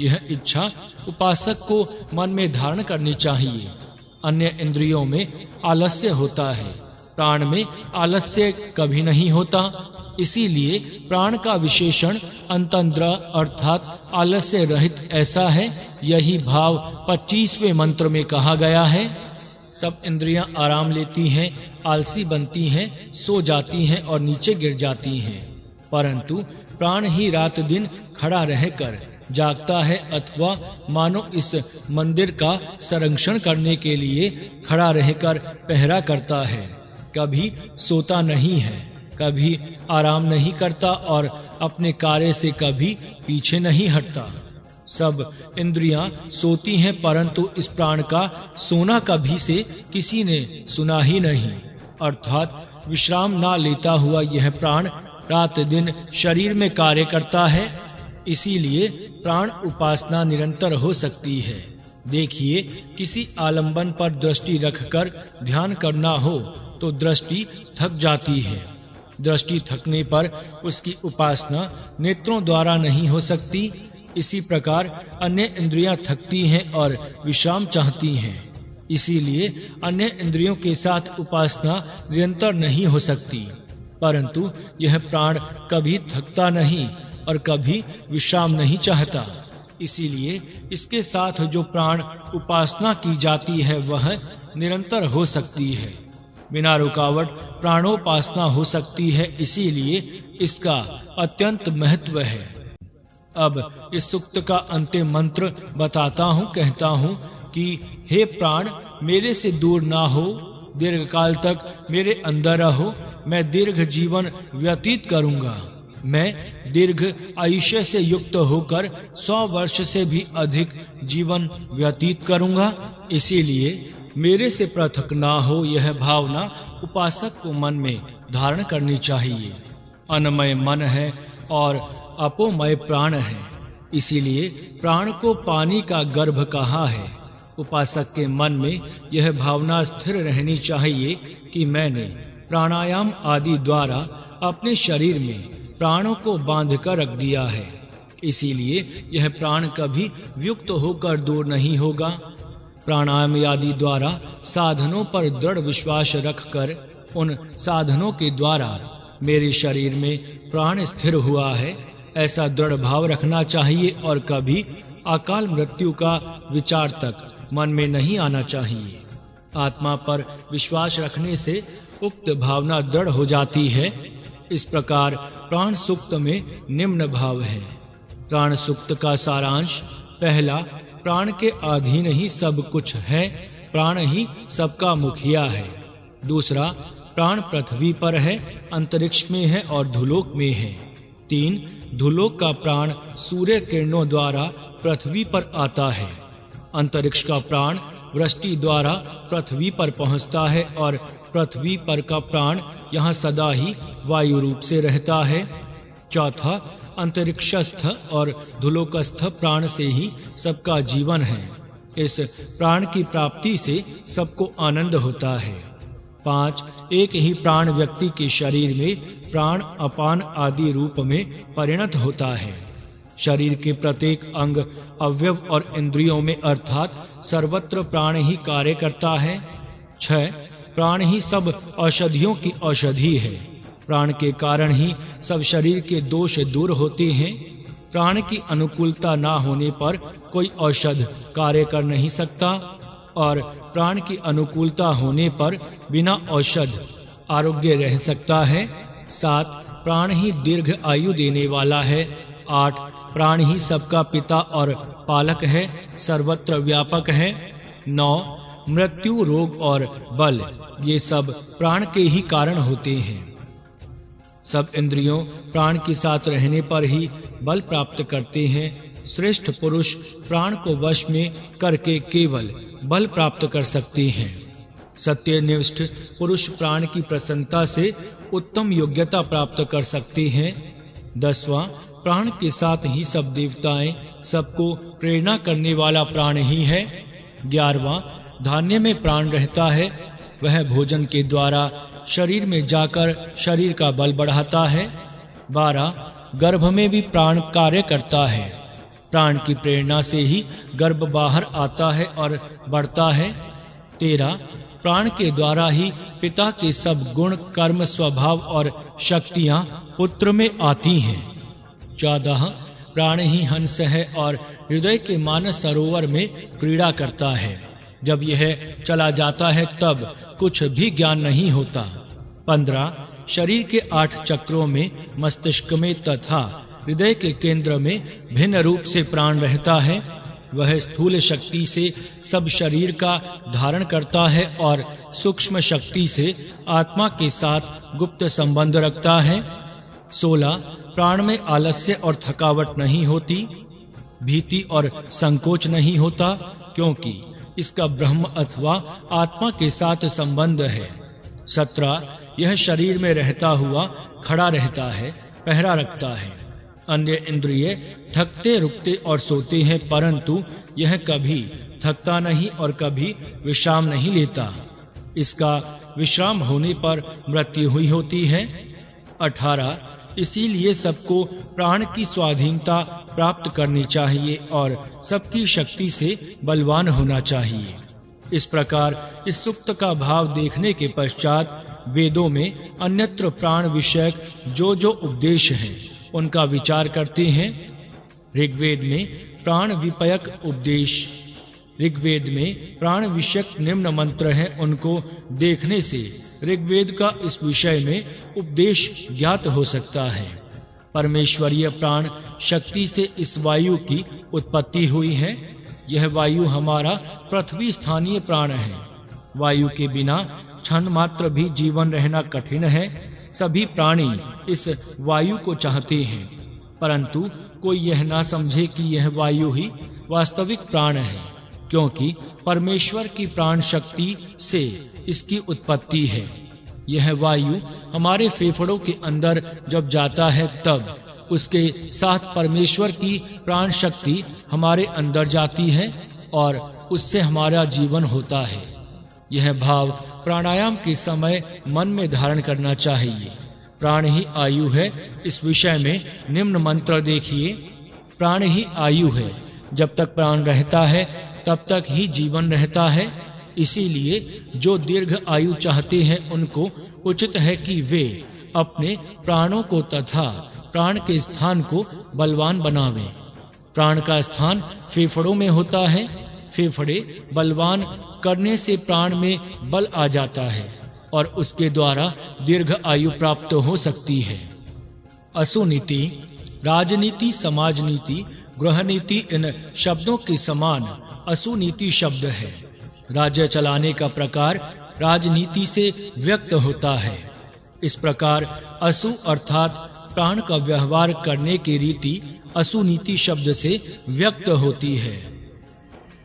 यह इच्छा उपासक को मन में धारण करनी चाहिए। अन्य इंद्रियों में आलस्य होता है, प्राण में आलस्य कभी नहीं होता। इसीलिए प्राण का विशेषण अंतंद्र अर्थात आलस्य रहित ऐसा है। यही भाव 25वें मंत्र में कहा गया है। सब इंद्रियां आराम लेती हैं, आलसी बनती हैं, सो जाती हैं और नीचे गिर जाती हैं, परंतु प्राण ही रात दिन खड़ा रहकर जागता है अथवा मानो इस मंदिर का संरक्षण करने के लिए खड़ा रहकर पहरा करता है। कभी सोता नहीं है, कभी आराम नहीं करता और अपने कार्य से कभी पीछे नहीं हटता। सब इंद्रियां सोती हैं, परंतु इस प्राण का सोना कभी से किसी ने सुना ही नहीं। अर्थात विश्राम ना लेता हुआ यह प्राण रात दिन शरीर में कार्य करता है। इसीलिए प्राण उपासना निरंतर हो सकती है। देखिए, किसी आलंबन पर दृष्टि रखकर ध्यान करना हो तो दृष्टि थक जाती है। दृष्टि थकने पर उसकी उपासना नेत्रों द्वारा नहीं हो सकती। इसी प्रकार अन्य इंद्रियां थकती हैं और विश्राम चाहती हैं। इसीलिए अन्य इंद्रियों के साथ उपासना निरंतर नहीं हो सकती। परंतु यह प्राण कभी थकता नहीं और कभी विश्राम नहीं चाहता। इसीलिए इसके साथ जो प्राण उपासना की जाती है वह निरंतर हो सकती है। बिना रुकावट प्राणोपासना हो सकती है। इसीलिए इसका अत्यंत महत्व है। अब इस सूक्त का अंतिम मंत्र बताता हूँ। कहता हूँ कि हे प्राण, मेरे से दूर ना हो, दीर्घ काल तक मेरे अंदर रहो। मैं दीर्घ जीवन व्यतीत करूँगा। मैं दीर्घ आयुष्य से युक्त होकर 100 वर्ष से भी अधिक जीवन व्यतीत करूँगा। इसीलिए मेरे से पृथक ना हो, यह भावना उपासक को मन में धारण करनी चाहिए। अन्नमय मन है और अपोमय प्राण है, इसीलिए प्राण को पानी का गर्भ कहा है। उपासक के मन में यह भावना स्थिर रहनी चाहिए कि मैंने प्राणायाम आदि द्वारा अपने शरीर में प्राणों को बांधकर रख दिया है। इसीलिए यह प्राण कभी वियुक्त होकर दूर नहीं होगा। प्राणायाम आदि द्वारा साधनों पर दृढ़ विश्वास रखकर उन साधनों के द्वारा मेरे शरीर में प्राण स्थिर हुआ है, ऐसा दृढ़ भाव रखना चाहिए और कभी अकाल मृत्यु का विचार तक मन में नहीं आना चाहिए। आत्मा पर विश्वास रखने से उक्त भावना दृढ़ हो जाती है। इस प्रकार प्राण सूक्त में निम्न भाव है। प्राण सूक्त का सारांश: पहला, प्राण के अधीन ही सब कुछ है, प्राण ही सबका मुखिया है। दूसरा, प्राण पृथ्वी पर है, अंतरिक्ष में है और धुलोक में है। 3 धुलोक का प्राण सूर्य किरणों द्वारा पृथ्वी पर आता है। अंतरिक्ष का प्राण वृष्टि द्वारा पृथ्वी पर पहुंचता है और पृथ्वी पर का प्राण यहाँ सदा ही वायु रूप से रहता है। 4 अंतरिक्षस्थ और धुलोकस्थ प्राण से ही सबका जीवन है। इस प्राण की प्राप्ति से सबको आनंद होता है। 5 एक ही प्राण व्यक्ति के शरीर में प्राण अपान आदि रूप में परिणत होता है। शरीर के प्रत्येक अंग अवयव और इंद्रियों में अर्थात सर्वत्र प्राण ही कार्य करता है। 6 प्राण ही सब औषधियों की औषधि है। प्राण के कारण ही सब शरीर के दोष दूर होते हैं। प्राण की अनुकूलता ना होने पर कोई औषध कार्य कर नहीं सकता और प्राण की अनुकूलता होने पर बिना औषध आरोग्य रह सकता है। 7 प्राण ही दीर्घ आयु देने वाला है। 8 प्राण ही सबका पिता और पालक है, सर्वत्र व्यापक है। 9 मृत्यु, रोग और बल ये सब प्राण के ही कारण होते हैं। सब इंद्रियों प्राण के साथ रहने पर ही बल प्राप्त करते हैं। श्रेष्ठ पुरुष प्राण को वश में करके केवल बल प्राप्त कर सकते हैं। सत्यनिष्ठ पुरुष प्राण की प्रसन्नता से उत्तम योग्यता प्राप्त कर सकते हैं। 10वां प्राण के साथ ही सब देवताएं, सबको प्रेरणा करने वाला प्राण ही है। 11वां धान्य में प्राण रहता है, वह भोजन के द्वारा शरीर में जाकर शरीर का बल बढ़ाता है। 12 गर्भ में भी प्राण कार्य करता है, प्राण की प्रेरणा से ही गर्भ बाहर आता है और बढ़ता है। 13 प्राण के द्वारा ही पिता के सब गुण, कर्म, स्वभाव और शक्तियां पुत्र में आती हैं। 14 प्राण ही हंस है और हृदय के मानस सरोवर में क्रीड़ा करता है। जब यह चला जाता है तब कुछ भी ज्ञान नहीं होता। 15 शरीर के 8 चक्रों में, मस्तिष्क में तथा हृदय के केंद्र में भिन्न रूप से प्राण रहता है। वह स्थूल शक्ति से सब शरीर का धारण करता है और सूक्ष्म शक्ति से आत्मा के साथ गुप्त संबंध रखता है। 16 प्राण में आलस्य और थकावट नहीं होती, भीति और संकोच नहीं होता, क्योंकि इसका ब्रह्म अथवा आत्मा के साथ संबंध है। 17 यह शरीर में रहता हुआ खड़ा रहता है, पहरा रखता है। अन्य इंद्रिय थकते, रुकते और सोते हैं, परंतु यह कभी थकता नहीं और कभी विश्राम नहीं लेता। इसका विश्राम होने पर मृत्यु हुई होती है। 18 इसीलिए सबको प्राण की स्वाधीनता प्राप्त करनी चाहिए और सबकी शक्ति से बलवान होना चाहिए। इस प्रकार इस सूक्त का भाव देखने के पश्चात वेदों में अन्यत्र प्राण विषयक जो जो उपदेश हैं उनका विचार करते हैं। ऋग्वेद में प्राण विपयक उपदेश, ऋग्वेद में प्राण विषयक निम्न मंत्र हैं, उनको देखने से ऋग्वेद का इस विषय में उपदेश ज्ञात हो सकता है। परमेश्वरीय प्राण शक्ति से इस वायु की उत्पत्ति हुई है। यह वायु हमारा पृथ्वी स्थानीय प्राण है। वायु के बिना क्षण मात्र भी जीवन रहना कठिन है। सभी प्राणी इस वायु को चाहते हैं, परंतु कोई यह ना समझे कि यह वायु ही वास्तविक प्राण है, क्योंकि परमेश्वर की प्राण शक्ति से इसकी उत्पत्ति है। यह वायु हमारे फेफड़ों के अंदर जब जाता है तब उसके साथ परमेश्वर की प्राण शक्ति हमारे अंदर जाती है और उससे हमारा जीवन होता है। यह भाव प्राणायाम के समय मन में धारण करना चाहिए। प्राण ही आयु है। इस विषय में निम्न मंत्र देखिए। प्राण ही आयु है। जब तक प्राण रहता है तब तक ही जीवन रहता है। इसीलिए जो दीर्घ आयु चाहते हैं उनको उचित है कि वे अपने प्राणों को तथा प्राण के स्थान को बलवान बनावें। प्राण का स्थान फेफड़ों में होता है। फेफड़े बलवान करने से प्राण में बल आ जाता है और उसके द्वारा दीर्घ आयु प्राप्त हो सकती है। असुनीति, राजनीति, समाज नीति, गृह नीति इन शब्दों के समान असुनीति शब्द है। राज्य चलाने का प्रकार राजनीति से व्यक्त होता है। इस प्रकार असु अर्थात प्राण का व्यवहार करने की रीति असुनीति शब्द से व्यक्त होती है।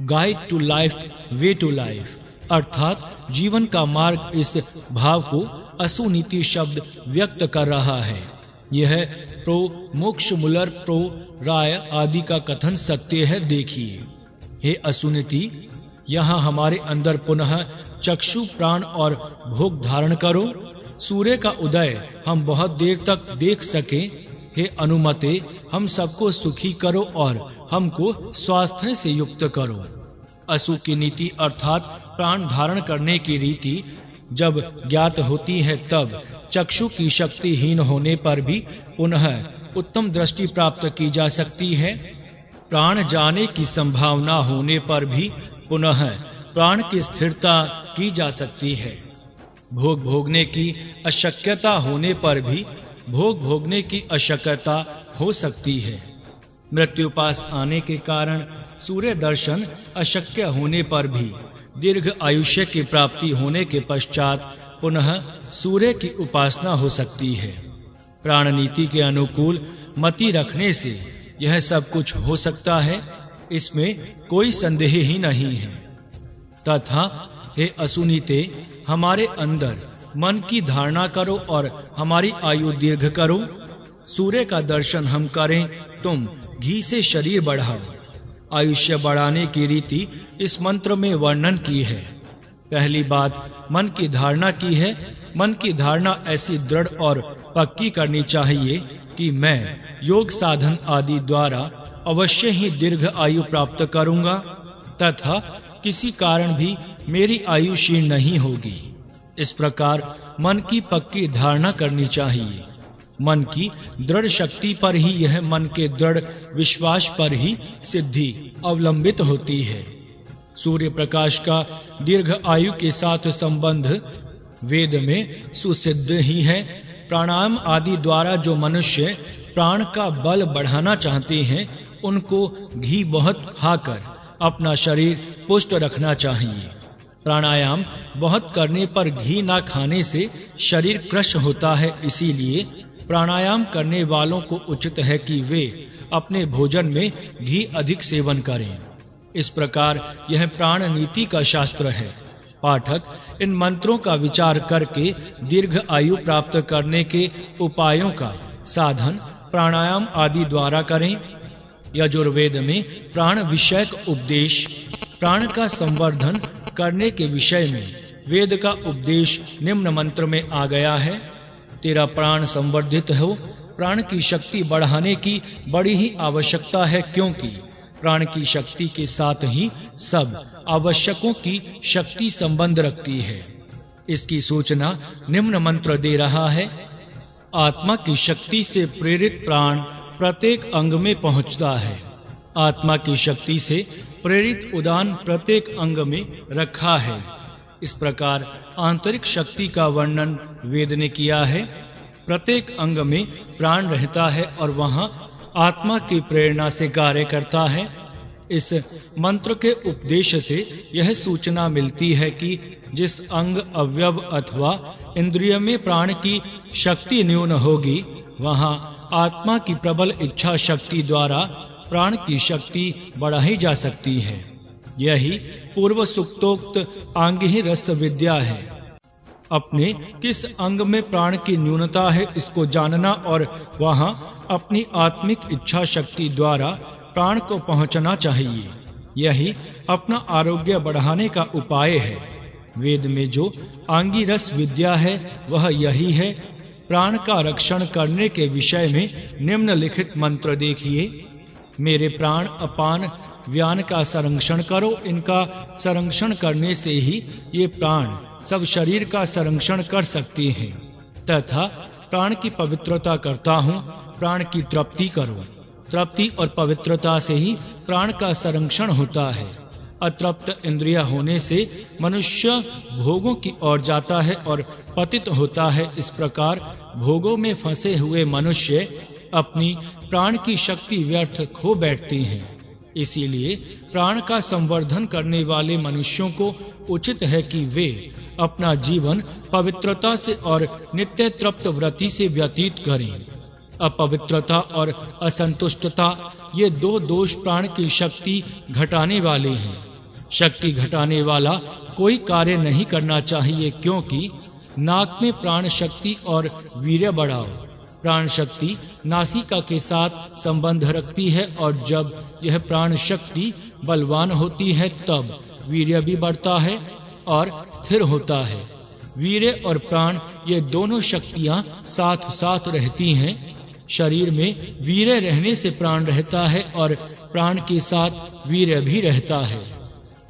Guide to life, way to life अर्थात जीवन का मार्ग, इस भाव को असुनीति शब्द व्यक्त कर रहा है। यह प्रो मोक्ष मुलर प्रो राय आदि का कथन सत्य है। देखिए, हे असुनीति, यहाँ हमारे अंदर पुनः चक्षु प्राण और भोग धारण करो। सूर्य का उदय हम बहुत देर तक देख सके। हे अनुमते, हम सबको सुखी करो और हमको स्वास्थ्य से युक्त करो। असु की नीति अर्थात प्राण धारण करने की रीति जब ज्ञात होती है, तब चक्षु की शक्तिहीन होने पर भी पुनः उत्तम दृष्टि प्राप्त की जा सकती है। प्राण जाने की संभावना होने पर भी पुनः प्राण की स्थिरता की जा सकती है। भोग भोगने की अशक्यता होने पर भी भोग भोगने की अशक्यता हो सकती है। मृत्यु पास आने के कारण सूर्य दर्शन अशक्य होने पर भी दीर्घ आयुष्य की प्राप्ति होने के पश्चात पुनः सूर्य की उपासना हो सकती है। प्राण नीति के अनुकूल मति रखने से यह सब कुछ हो सकता है, इसमें कोई संदेह ही नहीं है। तथा हे असुनीते, हमारे अंदर मन की धारणा करो और हमारी आयु दीर्घ करो। सूर्य का दर्शन हम करें, तुम घी से शरीर बढ़ाओ। आयुष्य बढ़ाने की रीति इस मंत्र में वर्णन की है। पहली बात मन की धारणा की है। मन की धारणा ऐसी दृढ़ और पक्की करनी चाहिए कि मैं योग साधन आदि द्वारा अवश्य ही दीर्घ आयु प्राप्त करूंगा तथा किसी कारण भी मेरी आयु क्षीण नहीं होगी। इस प्रकार मन की पक्की धारणा करनी चाहिए। मन की दृढ़ शक्ति पर ही, यह मन के दृढ़ विश्वास पर ही सिद्धि अवलंबित होती है। सूर्य प्रकाश का दीर्घ आयु के साथ संबंध वेद में सुसिद्ध ही है। प्राणायाम आदि द्वारा जो मनुष्य प्राण का बल बढ़ाना चाहते हैं, उनको घी बहुत खाकर अपना शरीर पुष्ट रखना चाहिए। प्राणायाम बहुत करने पर घी ना खाने से शरीर कृश होता है, इसीलिए प्राणायाम करने वालों को उचित है कि वे अपने भोजन में घी अधिक सेवन करें। इस प्रकार यह प्राण नीति का शास्त्र है। पाठक इन मंत्रों का विचार करके दीर्घ आयु प्राप्त करने के उपायों का साधन प्राणायाम आदि द्वारा करें। यजुर्वेद में प्राण विषयक उपदेश, प्राण का संवर्धन करने के विषय में वेद का उपदेश निम्न मंत्र में आ गया है। तेरा प्राण संवर्धित हो। प्राण की शक्ति बढ़ाने की बड़ी ही आवश्यकता है, क्योंकि प्राण की शक्ति के साथ ही सब आवश्यकों की शक्ति संबंध रखती है। इसकी सूचना निम्न मंत्र दे रहा है। आत्मा की शक्ति से प्रेरित प्राण प्रत्येक अंग में पहुंचता है। आत्मा की शक्ति से प्रेरित उदान प्रत्येक अंग में रखा है। इस प्रकार आंतरिक शक्ति का वर्णन वेद ने किया है। प्रत्येक अंग में प्राण रहता है और वहां आत्मा की प्रेरणा से कार्य करता है। इस मंत्र के उपदेश से यह सूचना मिलती है कि जिस अंग, अवयव अथवा इंद्रिय में प्राण की शक्ति न्यून होगी, वहां आत्मा की प्रबल इच्छा शक्ति द्वारा प्राण की शक्ति बढ़ाई जा सकती है। यही पूर्व सुक्तोक्त आंगिही रस विद्या है। अपने किस अंग में प्राण की न्यूनता है, इसको जानना और वहां अपनी आत्मिक इच्छा शक्ति द्वारा प्राण को पहुंचना चाहिए। यही अपना आरोग्य बढ़ाने का उपाय है। वेद में जो आंगी रस विद्या है, वह यही है। प्राण का रक्षण करने के विषय में निम्नलिखित मंत्र देखिए। मेरे प्राण अपान व्यान का संरक्षण करो। इनका संरक्षण करने से ही ये प्राण सब शरीर का संरक्षण कर सकती हैं। तथा प्राण की पवित्रता करता हूँ। प्राण की तृप्ति करो। तृप्ति और पवित्रता से ही प्राण का संरक्षण होता है। अतृप्त इंद्रिय होने से मनुष्य भोगों की ओर जाता है और पतित होता है। इस प्रकार भोगों में फंसे हुए मनुष्य अपनी प्राण की शक्ति व्यर्थ खो बैठते हैं। इसीलिए प्राण का संवर्धन करने वाले मनुष्यों को उचित है कि वे अपना जीवन पवित्रता से और नित्य तृप्त व्रति से व्यतीत करें। अपवित्रता और असंतुष्टता ये दो दोष प्राण की शक्ति घटाने वाले हैं। शक्ति घटाने वाला कोई कार्य नहीं करना चाहिए, क्योंकि नाक में प्राण शक्ति और वीर्य बढ़ाओ। प्राण शक्ति नासिका के साथ संबंध रखती है और जब यह प्राण शक्ति बलवान होती है तब वीर्य भी बढ़ता है और स्थिर होता है। वीर्य और प्राण ये दोनों शक्तियां साथ साथ रहती हैं। शरीर में वीर्य रहने से प्राण रहता है और प्राण के साथ वीर्य भी रहता है।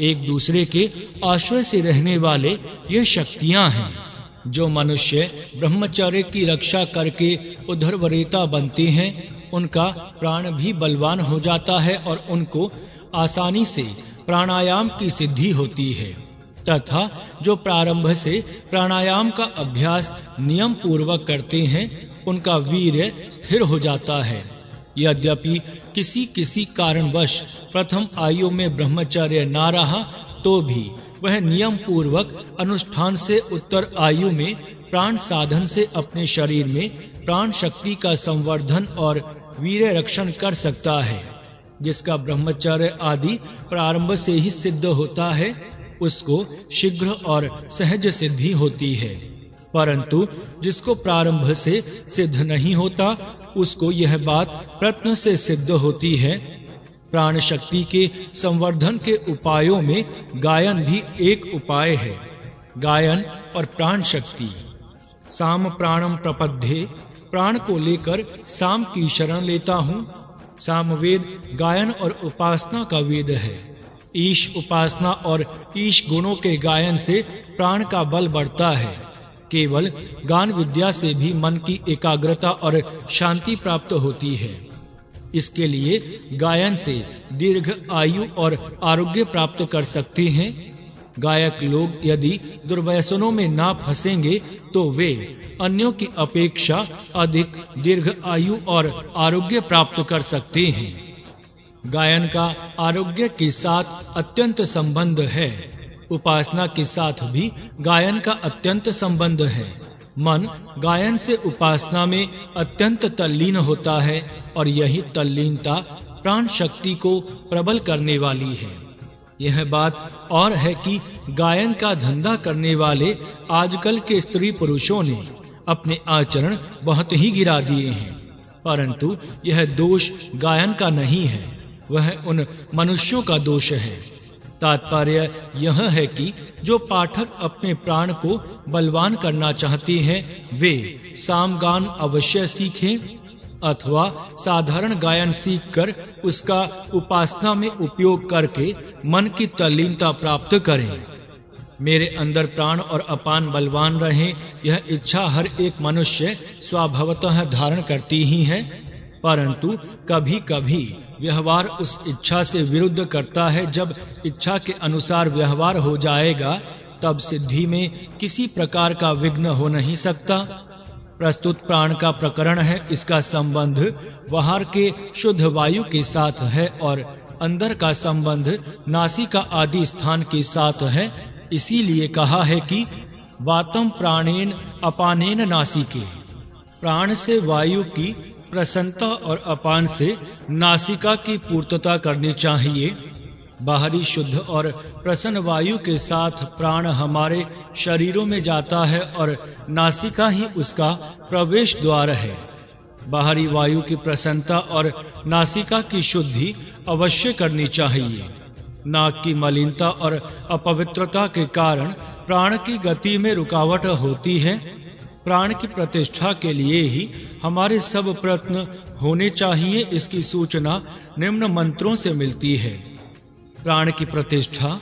एक दूसरे के आश्रय से रहने वाले ये शक्तियां हैं। जो मनुष्य ब्रह्मचर्य की रक्षा करके उद्धरवरेता बनते हैं, उनका प्राण भी बलवान हो जाता है और उनको आसानी से प्राणायाम की सिद्धि होती है। तथा जो प्रारंभ से प्राणायाम का अभ्यास नियम पूर्वक करते हैं, उनका वीर्य स्थिर हो जाता है। यद्यपि किसी किसी कारणवश प्रथम आयु में ब्रह्मचर्य ना रहा, तो भी वह नियम पूर्वक अनुष्ठान से उत्तर आयु में प्राण साधन से अपने शरीर में प्राण शक्ति का संवर्धन और वीर्य रक्षण कर सकता है। जिसका ब्रह्मचर्य आदि प्रारंभ से ही सिद्ध होता है, उसको शीघ्र और सहज सिद्धि होती है। परंतु जिसको प्रारंभ से सिद्ध नहीं होता, उसको यह बात प्रयत्न से सिद्ध होती है। प्राण शक्ति के संवर्धन के उपायों में गायन भी एक उपाय है। गायन और प्राण शक्ति। साम प्राणम प्रपद्ये, प्राण को लेकर साम की शरण लेता हूँ। सामवेद गायन और उपासना का वेद है। ईश उपासना और ईश गुणों के गायन से प्राण का बल बढ़ता है। केवल गान विद्या से भी मन की एकाग्रता और शांति प्राप्त होती है। इसके लिए गायन से दीर्घ आयु और आरोग्य प्राप्त कर सकते हैं। गायक लोग यदि दुर्व्यसनों में ना फंसेंगे तो वे अन्यों की अपेक्षा अधिक दीर्घ आयु और आरोग्य प्राप्त कर सकते हैं। गायन का आरोग्य के साथ अत्यंत संबंध है। उपासना के साथ भी गायन का अत्यंत संबंध है। मन गायन से उपासना में अत्यंत तल्लीन होता है और यही तल्लीनता प्राण शक्ति को प्रबल करने वाली है। यह बात और है कि गायन का धंधा करने वाले आजकल के स्त्री पुरुषों ने अपने आचरण बहुत ही गिरा दिए हैं। परंतु यह दोष गायन का नहीं है, वह उन मनुष्यों का दोष है। तात्पर्य यह है कि जो पाठक अपने प्राण को बलवान करना चाहते हैं, वे सामगान अवश्य सीखें अथवा साधारण गायन सीखकर उसका उपासना में उपयोग करके मन की तल्लीनता प्राप्त करें। मेरे अंदर प्राण और अपान बलवान रहें, यह इच्छा हर एक मनुष्य स्वभावतः धारण करती ही है। परंतु कभी-कभी व्यवहार उस इच्छा से विरुद्ध करता है। जब इच्छा के अनुसार व्यवहार हो जाएगा, तब सिद्धि में किसी प्रकार का विघ्न हो नहीं सकता। प्रस्तुत प्राण का प्रकरण है। इसका संबंध बाहर के शुद्ध वायु के साथ है और अंदर का संबंध नासिका आदि स्थान के साथ है। इसीलिए कहा है कि वातम प्राणेन अपानेन नासिके। प्राण से वायु की प्रसन्नता और अपान से नासिका की पूर्तता करनी चाहिए। बाहरी शुद्ध और प्रसन्न वायु के साथ प्राण हमारे शरीरों में जाता है और नासिका ही उसका प्रवेश द्वार है। बाहरी वायु की प्रसन्नता और नासिका की शुद्धि अवश्य करनी चाहिए। नाक की मलिनता और अपवित्रता के कारण प्राण की गति में रुकावट होती है। प्राण की प्रतिष्ठा के लिए ही हमारे सब प्रयत्न होने चाहिए। इसकी सूचना निम्न मंत्रों से मिलती है। प्राण की प्रतिष्ठा,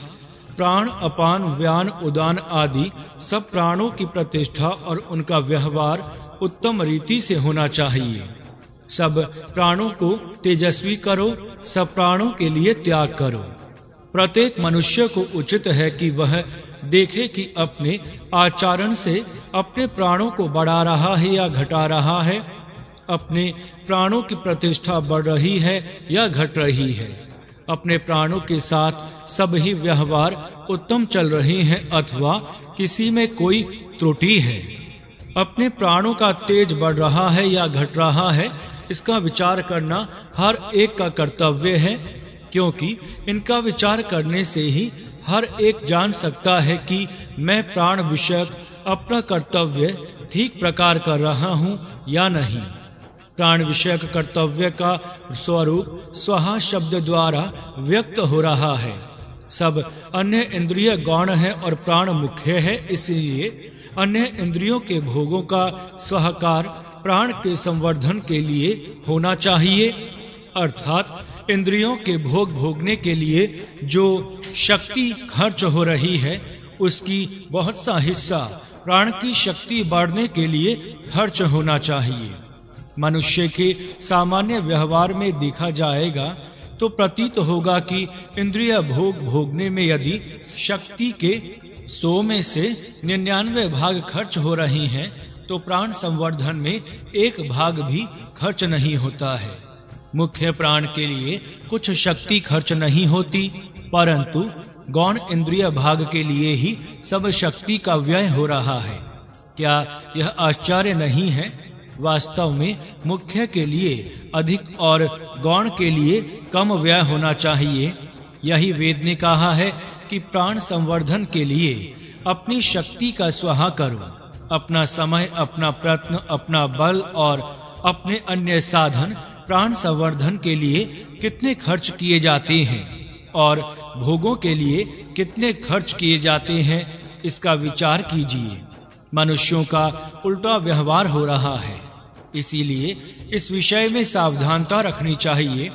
प्राण अपान व्यान उदान आदि सब प्राणों की प्रतिष्ठा और उनका व्यवहार उत्तम रीति से होना चाहिए। सब प्राणों को तेजस्वी करो, सब प्राणों के लिए त्याग करो। प्रत्येक मनुष्य को उचित है कि वह देखे कि अपने आचरण से अपने प्राणों को बढ़ा रहा है या घटा रहा है, अपने प्राणों की प्रतिष्ठा बढ़ रही है या घट रही है। अपने प्राणों के साथ सब ही व्यवहार उत्तम चल रहे हैं अथवा किसी में कोई त्रुटि है। अपने प्राणों का तेज बढ़ रहा है या घट रहा है, इसका विचार करना हर एक का कर्तव्य है, क्योंकि इनका विचार करने से ही हर एक जान सकता है कि मैं प्राण विषयक अपना कर्तव्य ठीक प्रकार कर रहा हूँ या नहीं। प्राण विषयक कर्तव्य का स्वरूप स्वहा शब्द द्वारा व्यक्त हो रहा है। सब अन्य इंद्रिय गौण है और प्राण मुख्य है, इसलिए अन्य इंद्रियों के भोगों का स्वहकार प्राण के संवर्धन के लिए होना चाहिए। अर्थात इंद्रियों के भोग भोगने के लिए जो शक्ति खर्च हो रही है, उसकी बहुत सा हिस्सा प्राण की शक्ति बढ़ने के लिए खर्च होना चाहिए। मनुष्य के सामान्य व्यवहार में देखा जाएगा तो प्रतीत होगा कि इंद्रिय भोग भोगने में यदि शक्ति के 100 में से 99 भाग खर्च हो रही हैं, तो प्राण संवर्धन में 1 भाग भी खर्च नहीं होता है। मुख्य प्राण के लिए कुछ शक्ति खर्च नहीं होती, परंतु गौण इंद्रिय भाग के लिए ही सब शक्ति का व्यय हो रहा है। क्या यह आश्चर्य नहीं है? वास्तव में मुख्य के लिए अधिक और गौण के लिए कम व्यय होना चाहिए। यही वेद ने कहा है कि प्राण संवर्धन के लिए अपनी शक्ति का स्वाहा करो। अपना समय, अपना प्रयत्न, अपना बल और अपने अन्य साधन प्राण संवर्धन के लिए कितने खर्च किए जाते हैं और भोगों के लिए कितने खर्च किए जाते हैं, इसका विचार कीजिए। मनुष्यों का उल्टा व्यवहार हो रहा है, इसीलिए इस विषय में सावधानता रखनी चाहिए।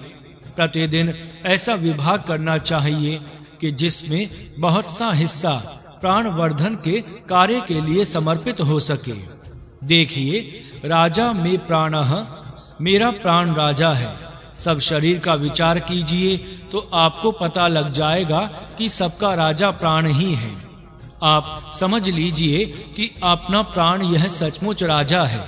प्रतिदिन ऐसा विभाग करना चाहिए कि जिसमें बहुत सा हिस्सा प्राण वर्धन के कार्य के लिए समर्पित हो सके। देखिए, राजा में प्राणः, मेरा प्राण राजा है। सब शरीर का विचार कीजिए तो आपको पता लग जाएगा कि सबका राजा प्राण ही है। आप समझ लीजिए कि अपना प्राण यह सचमुच राजा है।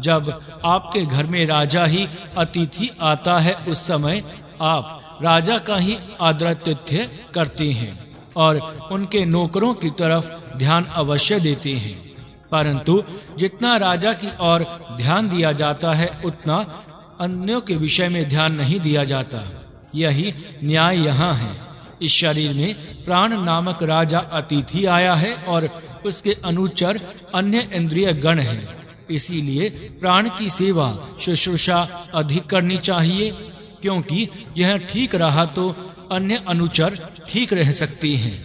जब आपके घर में राजा ही अतिथि आता है, उस समय आप राजा का ही आदरातिथ्य करते हैं और उनके नौकरों की तरफ ध्यान अवश्य देते हैं। परंतु जितना राजा की ओर ध्यान दिया जाता है, उतना अन्यों के विषय में ध्यान नहीं दिया जाता। यही न्याय यहाँ है। इस शरीर में प्राण नामक राजा अतिथि आया है और उसके अनुचर अन्य इंद्रिय गण हैं। इसीलिए प्राण की सेवा शुश्रूषा अधिक करनी चाहिए, क्योंकि यह ठीक रहा तो अन्य अनुचर ठीक रह सकते हैं।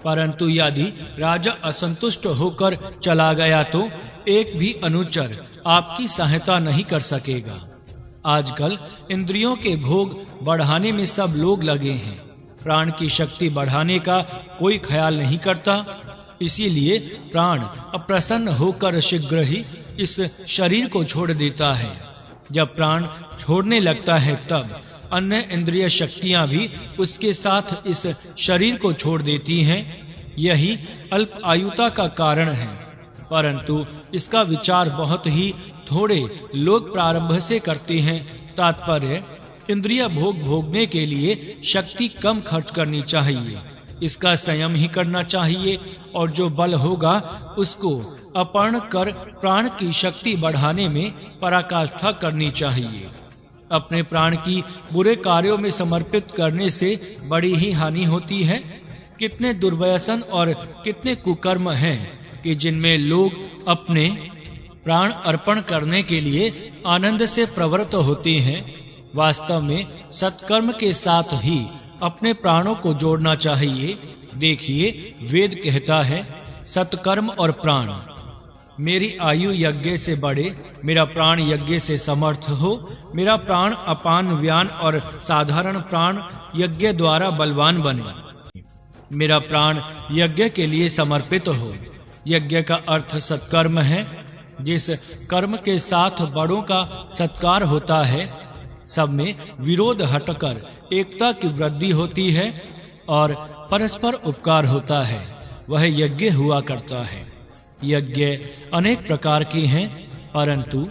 परंतु यदि राजा असंतुष्ट होकर चला गया तो एक भी अनुचर आपकी सहायता नहीं कर सकेगा। आजकल इंद्रियों के भोग बढ़ाने में सब लोग लगे हैं, प्राण की शक्ति बढ़ाने का कोई ख्याल नहीं करता। इसीलिए प्राण अप्रसन्न होकर शीघ्र ही इस शरीर को छोड़ देता है। जब प्राण छोड़ने लगता है, तब अन्य इंद्रिय शक्तियां भी उसके साथ इस शरीर को छोड़ देती हैं। यही अल्प आयुता का कारण है, परंतु इसका विचार बहुत ही थोड़े लोग प्रारंभ से करते हैं। तात्पर्य, इंद्रिय भोग भोगने के लिए शक्ति कम खर्च करनी चाहिए, इसका संयम ही करना चाहिए, और जो बल होगा उसको अपर्ण कर प्राण की शक्ति बढ़ाने में पराकाष्ठा करनी चाहिए। अपने प्राण की बुरे कार्यों में समर्पित करने से बड़ी ही हानि होती है। कितने दुर्व्यसन और कितने कुकर्म हैं कि जिनमें लोग अपने प्राण अर्पण करने के लिए आनंद से प्रवृत्त होते हैं। वास्तव में सत्कर्म के साथ ही अपने प्राणों को जोड़ना चाहिए। देखिए, वेद कहता है, सत्कर्म और प्राण। मेरी आयु यज्ञ से बढ़े, मेरा प्राण यज्ञ से समर्थ हो। मेरा प्राण अपान व्यान और साधारण प्राण यज्ञ द्वारा बलवान बने। मेरा प्राण यज्ञ के लिए समर्पित हो। यज्ञ का अर्थ सत्कर्म है। जिस कर्म के साथ बड़ों का सत्कार होता है, सब में विरोध हटकर एकता की वृद्धि होती है और परस्पर उपकार होता है, वह यज्ञ हुआ करता है। यज्ञ अनेक प्रकार के हैं, परंतु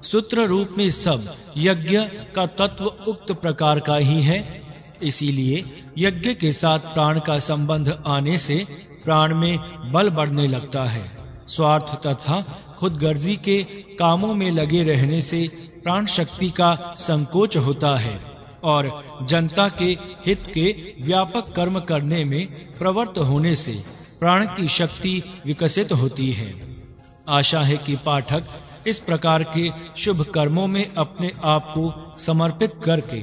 सूत्र रूप में सब यज्ञ का तत्व उक्त प्रकार का ही है। इसीलिए यज्ञ के साथ प्राण का संबंध आने से प्राण में बल बढ़ने लगता है। स्वार्थ तथा खुदगर्जी के कामों में लगे रहने से प्राण शक्ति का संकोच होता है और जनता के हित के व्यापक कर्म करने में प्रवृत्त होने से प्राण की शक्ति विकसित होती है। आशा है कि पाठक इस प्रकार के शुभ कर्मों में अपने आप को समर्पित करके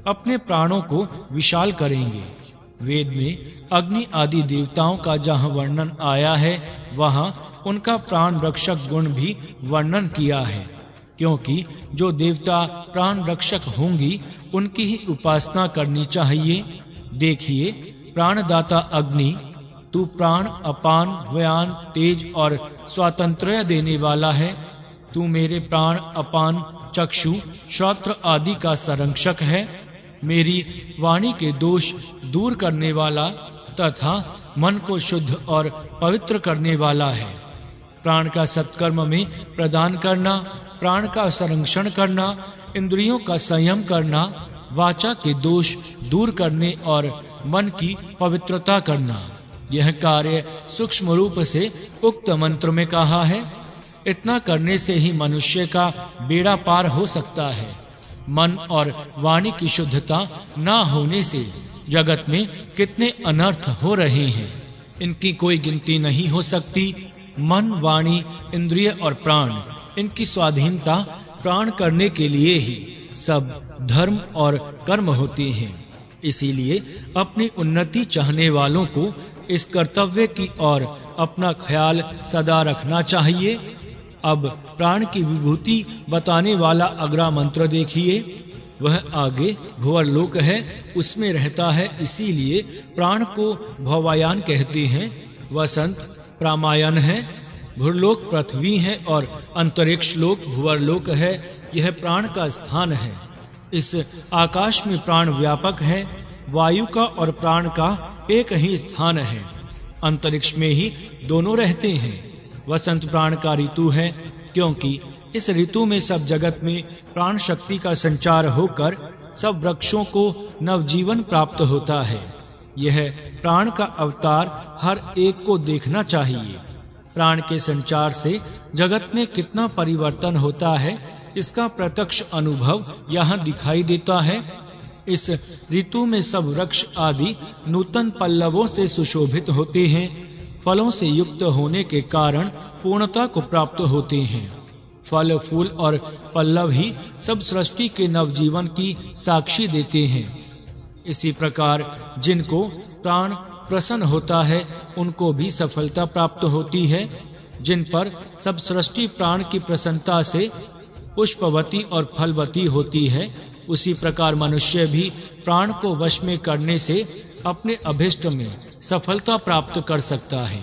अपने प्राणों को विशाल करेंगे। वेद में अग्नि आदि देवताओं का जहाँ वर्णन आया है, वहाँ उनका प्राण रक्षक गुण भी वर्णन किया है, क्योंकि जो देवता प्राण रक्षक होंगी उनकी ही उपासना करनी चाहिए। देखिए, प्राणदाता अग्नि, तू प्राण, अपान, व्यान, तेज और स्वातंत्र्य देने वाला है। तू मेरे प्राण, अपान, चक्षु, श्रोत्र आदि का संरक्षक है। मेरी वाणी के दोष दूर करने वाला तथा मन को शुद्ध और पवित्र करने वाला है। प्राण का सत्कर्म में प्रदान करना, प्राण का संरक्षण करना, इंद्रियों का संयम करना, वाचा के दोष दूर करने और मन की पवित्रता करना, यह कार्य सूक्ष्म रूप से उक्त मंत्र में कहा है। इतना करने से ही मनुष्य का बेड़ा पार हो सकता है। मन और वाणी की शुद्धता ना होने से जगत में कितने अनर्थ हो रहे हैं, इनकी कोई गिनती नहीं हो सकती। मन, वाणी, इंद्रिय और प्राण, इनकी स्वाधीनता प्राण करने के लिए ही सब धर्म और कर्म होते हैं। इसीलिए अपनी उन्नति चाहने वालों को इस कर्तव्य की ओर अपना ख्याल सदा रखना चाहिए। अब प्राण की विभूति बताने वाला अगला मंत्र देखिए। वह आगे भुवरलोक है, उसमें रहता है, इसीलिए प्राण को भवायान कहते हैं। वसंत प्रामायण है, भूलोक पृथ्वी है और अंतरिक्ष लोक भुवरलोक है। यह प्राण का स्थान है। इस आकाश में प्राण व्यापक है। वायु का और प्राण का एक ही स्थान है। अंतरिक्ष में ही दोनों रहते हैं। वसंत प्राण का ऋतु है, क्योंकि इस ऋतु में सब जगत में प्राण शक्ति का संचार होकर सब वृक्षों को नवजीवन प्राप्त होता है। यह प्राण का अवतार हर एक को देखना चाहिए। प्राण के संचार से जगत में कितना परिवर्तन होता है, इसका प्रत्यक्ष अनुभव यहाँ दिखाई देता है। इस ऋतु में सब वृक्ष आदि नूतन पल्लवों से सुशोभित होते हैं। फलों से युक्त होने के कारण पूर्णता को प्राप्त होते हैं। फल, फूल और पल्लव ही सब सृष्टि के नवजीवन की साक्षी देते हैं। इसी प्रकार जिनको प्राण प्रसन्न होता है, उनको भी सफलता प्राप्त होती है। जिन पर सब सृष्टि प्राण की प्रसन्नता से पुष्पवती और फलवती होती है, उसी प्रकार मनुष्य भी प्राण को वश में करने से अपने अभिष्ट में सफलता प्राप्त कर सकता है।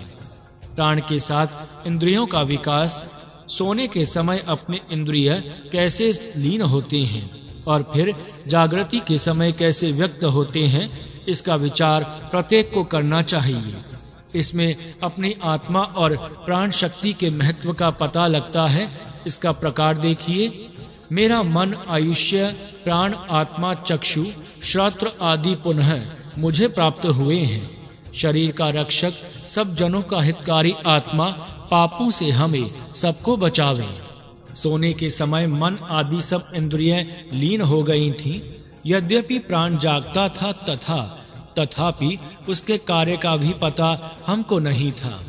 प्राण के साथ इंद्रियों का विकास, सोने के समय अपने इंद्रिय कैसे लीन होते हैं और फिर जागृति के समय कैसे व्यक्त होते हैं, इसका विचार प्रत्येक को करना चाहिए। इसमें अपनी आत्मा और प्राण शक्ति के महत्व का पता लगता है। इसका प्रकार देखिए। मेरा मन, आयुष्य, प्राण, आत्मा, चक्षु, श्रोत्र आदि पुनः मुझे प्राप्त हुए हैं। शरीर का रक्षक, सब जनों का हितकारी आत्मा पापों से हमें सबको बचावे। सोने के समय मन आदि सब इंद्रियां लीन हो गई थीं। यद्यपि प्राण जागता था तथापि उसके कार्य का भी पता हमको नहीं था।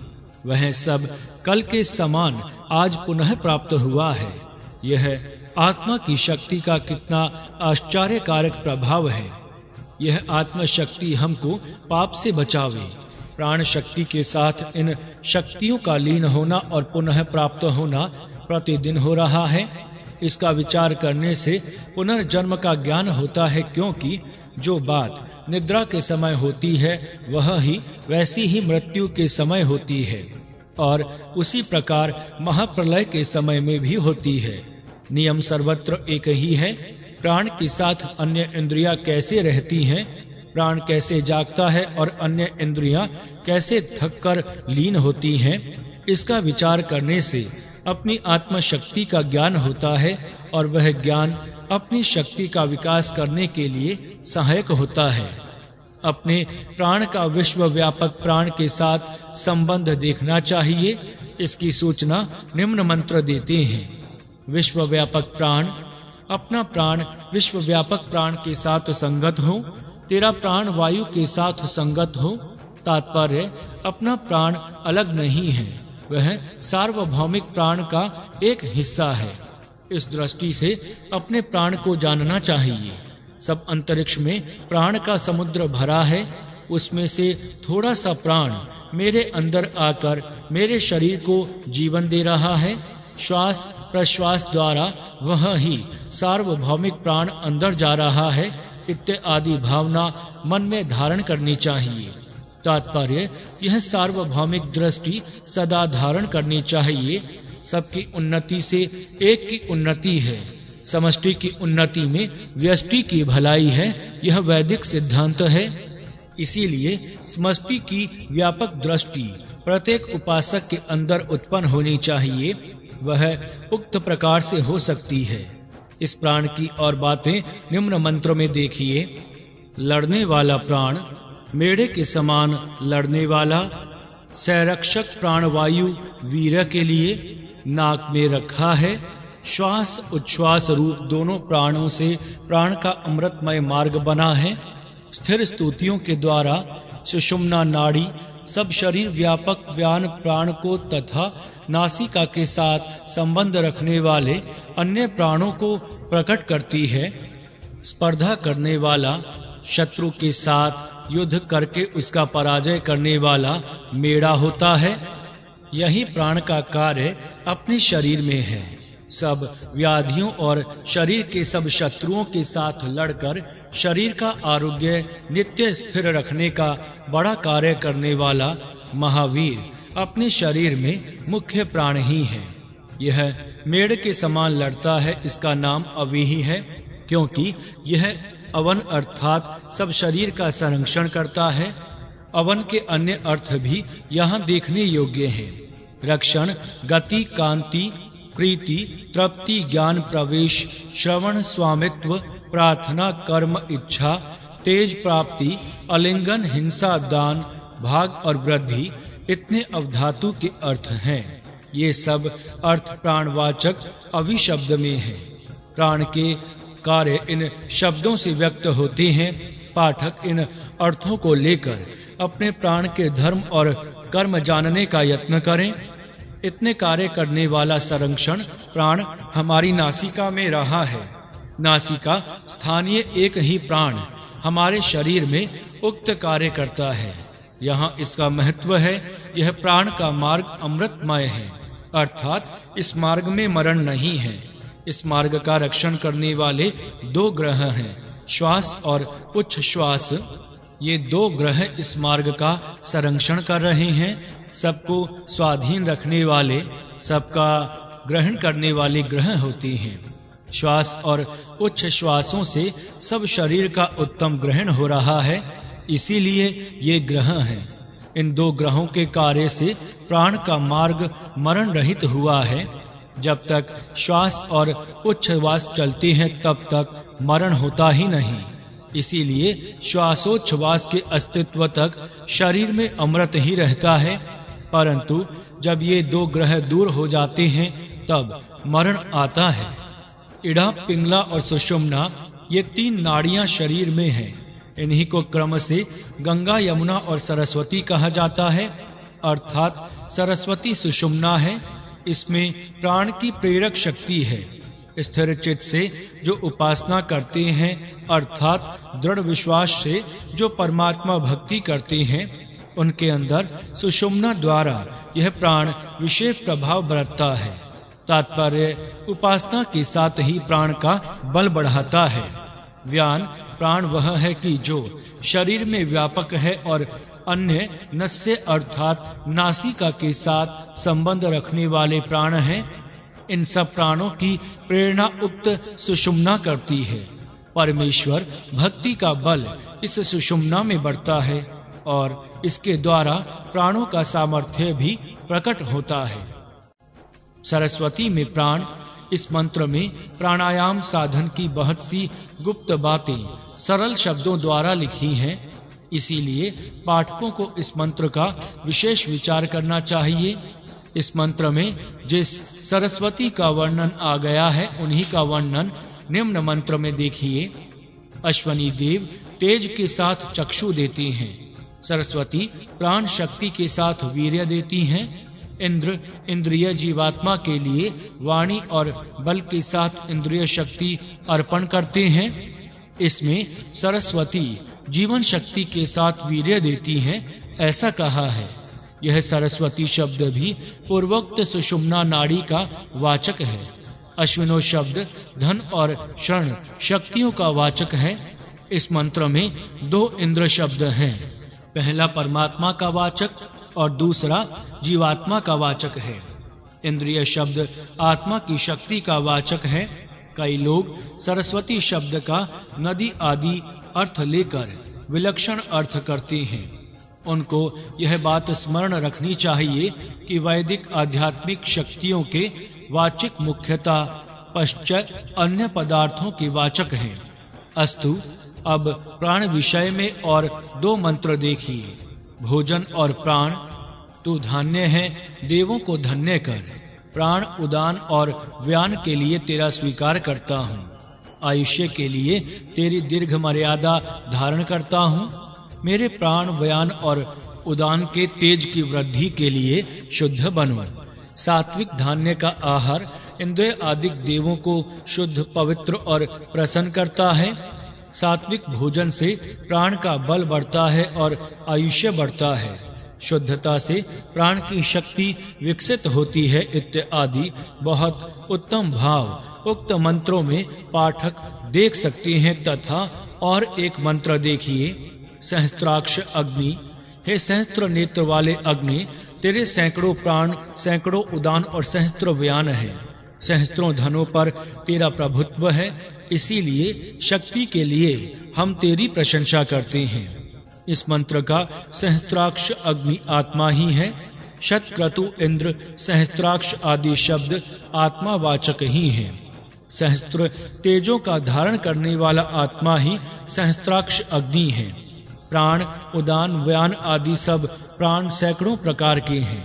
वह सब कल के समान आज पुनः प्राप्त हुआ है। यह आत्मा की शक्ति का कितना आश्चर्यकारक प्रभाव है। यह आत्म शक्ति हमको पाप से बचावे। प्राण शक्ति के साथ इन शक्तियों का लीन होना और पुनः प्राप्त होना प्रतिदिन हो रहा है। इसका विचार करने से पुनर्जन्म का ज्ञान होता है, क्योंकि जो बात निद्रा के समय होती है वह ही वैसी ही मृत्यु के समय होती है और उसी प्रकार महाप्रलय के समय में भी होती है। नियम सर्वत्र एक ही है। प्राण के साथ अन्य इंद्रियां कैसे रहती हैं, प्राण कैसे जागता है और अन्य इंद्रियां कैसे थककर लीन होती हैं, इसका विचार करने से अपनी आत्म शक्ति का ज्ञान होता है और वह ज्ञान अपनी शक्ति का विकास करने के लिए सहायक होता है। अपने प्राण का विश्व व्यापक प्राण के साथ संबंध देखना चाहिए। इसकी सूचना निम्न मंत्र देते हैं। विश्व व्यापक प्राण, अपना प्राण विश्व व्यापक प्राण के साथ संगत हो, तेरा प्राण वायु के साथ संगत हो। तात्पर्य, अपना प्राण अलग नहीं है, वह सार्वभौमिक प्राण का एक हिस्सा है। इस दृष्टि से अपने प्राण को जानना चाहिए। सब अंतरिक्ष में प्राण का समुद्र भरा है, उसमें से थोड़ा सा प्राण मेरे अंदर आकर मेरे शरीर को जीवन दे रहा है। श्वास प्रश्वास द्वारा वह ही सार्वभौमिक प्राण अंदर जा रहा है, इत्यादि भावना मन में धारण करनी चाहिए। तात्पर्य, यह सार्वभौमिक दृष्टि सदा धारण करनी चाहिए। सबकी उन्नति से एक की उन्नति है, समष्टि की उन्नति में व्यष्टि की भलाई है, यह वैदिक सिद्धांत है। इसीलिए समष्टि की व्यापक दृष्टि प्रत्येक उपासक के अंदर उत्पन्न होनी चाहिए। वह उक्त प्रकार से हो सकती है। इस प्राण की और बातें निम्न मंत्रों में देखिए। लड़ने वाला प्राण, मेढ़े के समान लड़ने वाला, संरक्षक प्राणवायु वीर के लिए नाक में रखा है। श्वास उच्छ्वास रूप दोनों प्राणों से प्राण का अमृतमय मार्ग बना है। स्थिर स्तुतियों के द्वारा सुषुम्ना नाड़ी सब शरीर व्यापक व्यान प्राण को तथा नासिका के साथ संबंध रखने वाले अन्य प्राणों को प्रकट करती है। स्पर्धा करने वाला, शत्रु के साथ युद्ध करके उसका पराजय करने वाला मेढ़ा होता है। यही प्राण का कार्य अपने शरीर में है। सब व्याधियों और शरीर के सब शत्रुओं के साथ लड़कर शरीर का आरोग्य नित्य स्थिर रखने का बड़ा कार्य करने वाला महावीर अपने शरीर में मुख्य प्राण ही है। यह मेढ़ के समान लड़ता है, इसका अवीही अवीही है, क्योंकि यह अवन अर्थात सब शरीर का संरक्षण करता है। अवन के अन्य अर्थ भी यहाँ देखने योग्य हैं। रक्षण, गति, कांति, प्रीति, तृप्ति, ज्ञान, प्रवेश, श्रवण, स्वामित्व, प्रार्थना, कर्म, इच्छा, तेज प्राप्ति, आलिंगन, हिंसा, दान, भाग और वृद्धि, इतने अवधातु के अर्थ हैं। ये सब अर्थ प्राणवाचक अभिशब्द में है। प्राण के कार्य इन शब्दों से व्यक्त होते हैं। पाठक इन अर्थों को लेकर अपने प्राण के धर्म और कर्म जानने का यत्न करें। इतने कार्य करने वाला संरक्षण प्राण हमारी नासिका में रहा है। नासिका स्थानीय एक ही प्राण हमारे शरीर में उक्त कार्य करता है। यहाँ इसका महत्व है। यह प्राण का मार्ग अमृतमय है, अर्थात इस मार्ग में मरण नहीं है। इस मार्ग का रक्षण करने वाले दो ग्रह हैं, श्वास और उच्च श्वास। ये दो ग्रह इस मार्ग का संरक्षण कर रहे हैं। सबको स्वाधीन रखने वाले, सबका ग्रहण करने वाले ग्रह होते हैं। श्वास और उच्च श्वासों से सब शरीर का उत्तम ग्रहण हो रहा है, इसीलिए ये ग्रह हैं। इन दो ग्रहों के कार्य से प्राण का मार्ग मरण रहित हुआ है। जब तक श्वास और उच्छ्वास चलते हैं तब तक मरण होता ही नहीं। इसीलिए श्वासोच्छ्वास के अस्तित्व तक शरीर में अमृत ही रहता है। परंतु जब ये दो ग्रह दूर हो जाते हैं तब मरण आता है। इड़ा, पिंगला और सुषुम्ना ये तीन नाड़ियां शरीर में हैं। इन्हीं को क्रम से गंगा, यमुना और सरस्वती कहा जाता है। अर्थात सरस्वती सुषुम्ना है। इसमें प्राण की प्रेरक शक्ति है। स्थिर चित्त से जो उपासना करते हैं, अर्थात दृढ़ विश्वास से जो परमात्मा भक्ति करते हैं, उनके अंदर सुषुम्ना द्वारा यह प्राण विशेष प्रभाव बरतता है। तात्पर्य, उपासना के साथ ही प्राण का बल बढ़ाता है। व्यान प्राण वह है कि जो शरीर में व्यापक है और अन्य नस्य अर्थात नासिका के साथ संबंध रखने वाले प्राण हैं। इन सब प्राणों की प्रेरणा उक्त सुषुम्ना करती है। परमेश्वर भक्ति का बल इस सुषुम्ना में बढ़ता है और इसके द्वारा प्राणों का सामर्थ्य भी प्रकट होता है। सरस्वती में प्राण इस मंत्र में प्राणायाम साधन की बहुत सी गुप्त बातें सरल शब्दों द्वारा लिखी हैं। इसीलिए पाठकों को इस मंत्र का विशेष विचार करना चाहिए। इस मंत्र में जिस सरस्वती का वर्णन आ गया है, उन्हीं का वर्णन निम्न मंत्र में देखिए। अश्वनी देव तेज के साथ चक्षु देती हैं, सरस्वती प्राण शक्ति के साथ वीर्य देती हैं, इंद्र इंद्रिय जीवात्मा के लिए वाणी और बल के साथ इंद्रिय शक्ति अर्पण करते हैं। इसमें सरस्वती जीवन शक्ति के साथ वीर्य देती हैं, ऐसा कहा है। यह सरस्वती शब्द भी पूर्वोक्त सुषुम्ना नाड़ी का वाचक है। अश्विनो शब्द धन और शरण शक्तियों का वाचक है। इस मंत्र में 2 इंद्र शब्द हैं। पहला परमात्मा का वाचक और दूसरा जीवात्मा का वाचक है। इंद्रिय शब्द आत्मा की शक्ति का वाचक है। कई लोग सरस्वती शब्द का नदी आदि अर्थ लेकर विलक्षण अर्थ करते हैं। उनको यह बात स्मरण रखनी चाहिए कि वैदिक आध्यात्मिक शक्तियों के वाचिक मुख्यतः पश्चात अन्य पदार्थों के वाचक हैं। अस्तु, अब प्राण विषय में और 2 मंत्र देखिए। भोजन और प्राण, तू धान्य है, देवों को धन्य कर। प्राण उदान और व्यान के लिए तेरा स्वीकार करता हूँ। आयुष्य के लिए तेरी दीर्घ मर्यादा धारण करता हूँ। मेरे प्राण व्यान और उदान के तेज की वृद्धि के लिए शुद्ध बनो। सात्विक धान्य का आहार इंद्रिय आदि देवों को शुद्ध, पवित्र और प्रसन्न करता है। सात्विक भोजन से प्राण का बल बढ़ता है और आयुष्य बढ़ता है। शुद्धता से प्राण की शक्ति विकसित होती है इत्यादि बहुत उत्तम भाव उक्त मंत्रों में पाठक देख सकते हैं। तथा और एक मंत्र देखिए। सहस्त्राक्ष अग्नि, हे सहस्त्र नेत्र वाले अग्नि, तेरे सैकड़ों प्राण, सैकड़ों उदान और सहस्त्र व्यान है। सहस्त्रों धनों पर तेरा प्रभुत्व है, इसीलिए शक्ति के लिए हम तेरी प्रशंसा करते हैं। इस मंत्र का सहस्त्राक्ष अग्नि आत्मा ही है। शतक्रतु, इंद्र, सहस्त्राक्ष आदि शब्द आत्मा वाचक ही हैं। सहस्त्र तेजों का धारण करने वाला आत्मा ही सहस्त्राक्ष अग्नि है। प्राण, उदान, व्यान आदि सब प्राण सैकड़ों प्रकार के हैं।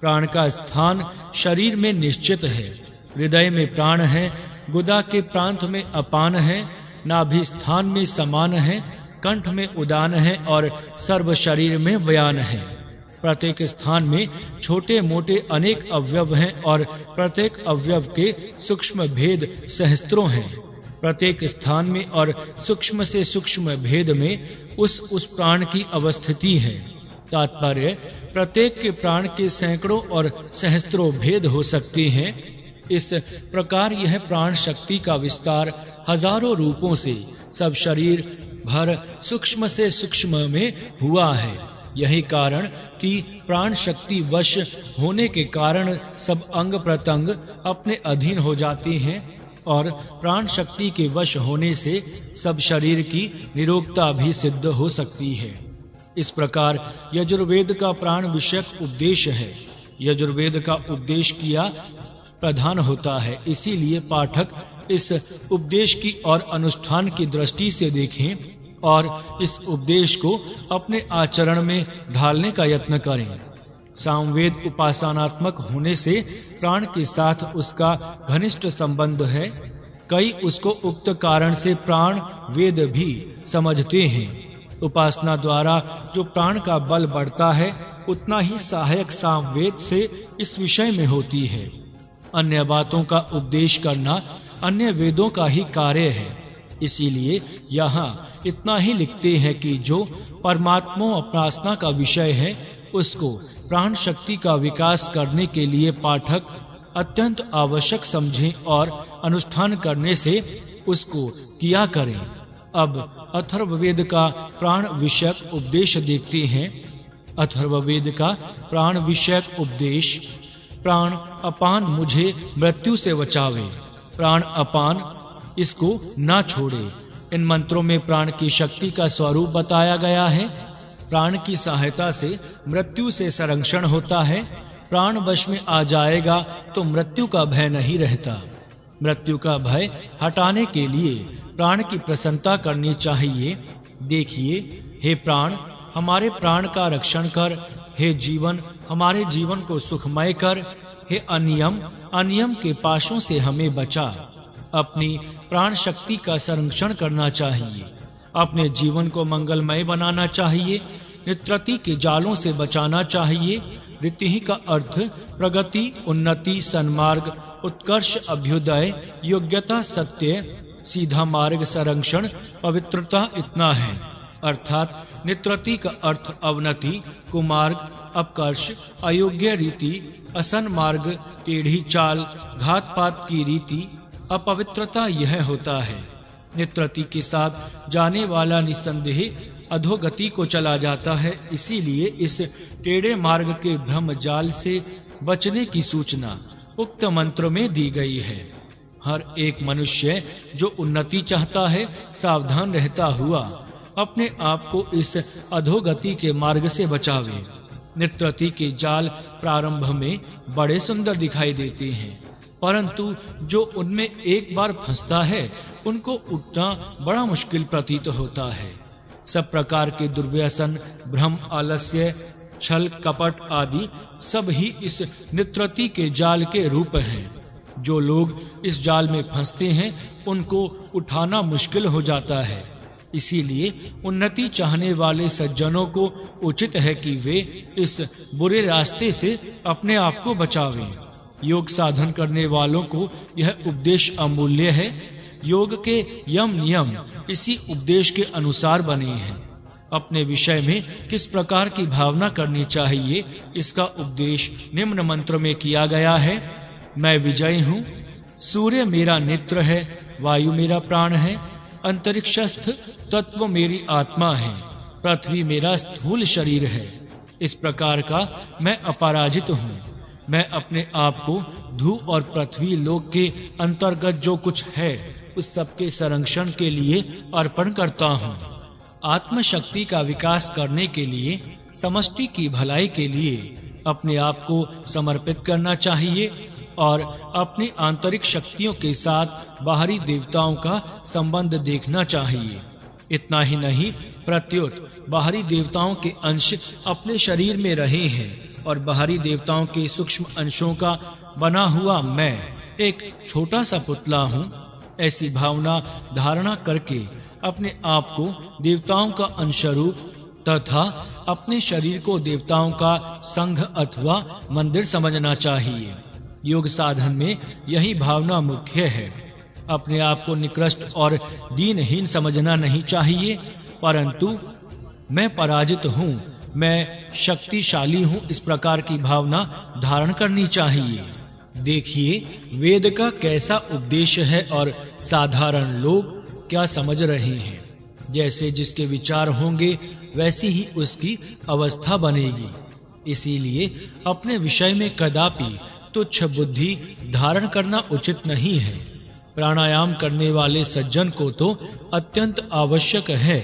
प्राण का स्थान शरीर में निश्चित है। हृदय में प्राण है, गुदा के प्रांत में अपान है, नाभि स्थान में समान है, कंठ में उदान है और सर्व शरीर में व्यान है। प्रत्येक स्थान में छोटे मोटे अनेक अवयव हैं और प्रत्येक अवयव के सूक्ष्म भेद सहस्त्रों हैं। प्रत्येक स्थान में और सूक्ष्म से सूक्ष्म भेद में उस प्राण की अवस्थिति है। तात्पर्य, प्रत्येक के प्राण के सैकड़ों और सहस्त्रों भेद हो सकते हैं। इस प्रकार यह प्राण शक्ति का विस्तार हजारों रूपों से सब शरीर भर सूक्ष्म से सूक्ष्म में हुआ है। यही कारण कि प्राण शक्ति वश होने के कारण सब अंग प्रत्यंग अपने अधीन हो जाते हैं और प्राण शक्ति के वश होने से सब शरीर की निरोगता भी सिद्ध हो सकती है। इस प्रकार यजुर्वेद का प्राण विषयक उपदेश है। यजुर्वेद का उपदेश किया प्रधान होता है, इसीलिए पाठक इस उपदेश की और अनुष्ठान की दृष्टि से देखें और इस उपदेश को अपने आचरण में ढालने का यत्न करें। सामवेद उपासनात्मक होने से प्राण के साथ उसका घनिष्ठ संबंध है। कई उसको उक्त कारण से प्राण वेद भी समझते हैं। उपासना द्वारा जो प्राण का बल बढ़ता है, उतना ही सहायक सामवेद से इस विषय में होती है। अन्य बातों का उपदेश करना अन्य वेदों का ही कार्य है। इसीलिए यहाँ इतना ही लिखते हैं कि जो परमात्मा उपासना का विषय है, उसको प्राण शक्ति का विकास करने के लिए पाठक अत्यंत आवश्यक समझें और अनुष्ठान करने से उसको किया करें। अब अथर्ववेद का प्राण विषयक उपदेश देखते हैं। अथर्ववेद का प्राण विषयक उपदेश। प्राण अपान मुझे मृत्यु से बचावे, प्राण अपान इसको ना छोड़े। इन मंत्रों में प्राण की शक्ति का स्वरूप बताया गया है। प्राण की सहायता से मृत्यु से संरक्षण होता है। प्राण वश में आ जाएगा तो मृत्यु का भय नहीं रहता। मृत्यु का भय हटाने के लिए प्राण की प्रसन्नता करनी चाहिए। देखिए, हे प्राण, हमारे प्राण का रक्षण कर। हे जीवन, हमारे जीवन को सुखमय कर। हे अनियम के पाशों से हमें बचा। अपनी प्राण शक्ति का संरक्षण करना चाहिए। अपने जीवन को मंगलमय बनाना चाहिए। नित्रति के जालों से बचाना चाहिए। रीति का अर्थ प्रगति, उन्नति, सन्मार्ग, उत्कर्ष, अभ्युदय, योग्यता, सत्य, सीधा मार्ग, संरक्षण, पवित्रता इतना है। अर्थात नित्रति का अर्थ अवनति, कुमार्ग, अपकर्ष, अयोग्य रीति, असन मार्ग, टेढ़ी चाल, घात पात की रीति, अपवित्रता यह होता है। नित्रति के साथ जाने वाला निस्संदेह अधोगति को चला जाता है। इसीलिए इस टेढ़े मार्ग के भ्रम जाल से बचने की सूचना उक्त मंत्र में दी गई है। हर एक मनुष्य जो उन्नति चाहता है, सावधान रहता हुआ अपने आप को इस अधोगति के मार्ग से बचावे। नित्रति के जाल प्रारंभ में बड़े सुंदर दिखाई देते हैं, परंतु जो उनमें एक बार फंसता है, उनको उठना बड़ा मुश्किल प्रतीत होता है। सब प्रकार के दुर्व्यसन, भ्रम, आलस्य, छल, कपट आदि सब ही इस नित्रति के जाल के रूप हैं। जो लोग इस जाल में फंसते हैं, उनको उठाना मुश्किल हो जाता है। इसीलिए उन्नति चाहने वाले सज्जनों को उचित है कि वे इस बुरे रास्ते से अपने आप को बचावें। योग साधन करने वालों को यह उपदेश अमूल्य है। योग के यम नियम इसी उपदेश के अनुसार बने हैं। अपने विषय में किस प्रकार की भावना करनी चाहिए, इसका उपदेश निम्न मंत्र में किया गया है। मैं विजयी हूँ। सूर्य मेरा नेत्र है, वायु मेरा प्राण है, अंतरिक्षस्थ तत्व मेरी आत्मा है, पृथ्वी मेरा स्थूल शरीर है। इस प्रकार का मैं अपराजित हूँ। मैं अपने आप को धू और पृथ्वी लोक के अंतर्गत जो कुछ है, उस सबके संरक्षण के लिए अर्पण करता हूँ। आत्मशक्ति का विकास करने के लिए, समष्टि की भलाई के लिए अपने आप को समर्पित करना चाहिए और अपनी आंतरिक शक्तियों के साथ बाहरी देवताओं का संबंध देखना चाहिए। इतना ही नहीं, प्रत्युत बाहरी देवताओं के अंश अपने शरीर में रहे हैं और बाहरी देवताओं के सूक्ष्म अंशों का बना हुआ मैं एक छोटा सा पुतला हूँ। ऐसी भावना धारणा करके अपने आप को देवताओं का अंशरूप तथा अपने शरीर को देवताओं का संघ अथवा मंदिर समझना चाहिए। योग साधन में यही भावना मुख्य है। अपने आप को निकृष्ट और दीनहीन समझना नहीं चाहिए, परंतु मैं पराजित हूँ, मैं शक्तिशाली हूँ, इस प्रकार की भावना धारण करनी चाहिए। देखिए, वेद का कैसा उपदेश है और साधारण लोग क्या समझ रहे हैं। जैसे जिसके विचार होंगे, वैसी ही उसकी अवस्था बनेगी। इसीलिए अपने विषय में कदापि तुच्छ बुद्धि धारण करना उचित नहीं है। प्राणायाम करने वाले सज्जन को तो अत्यंत आवश्यक है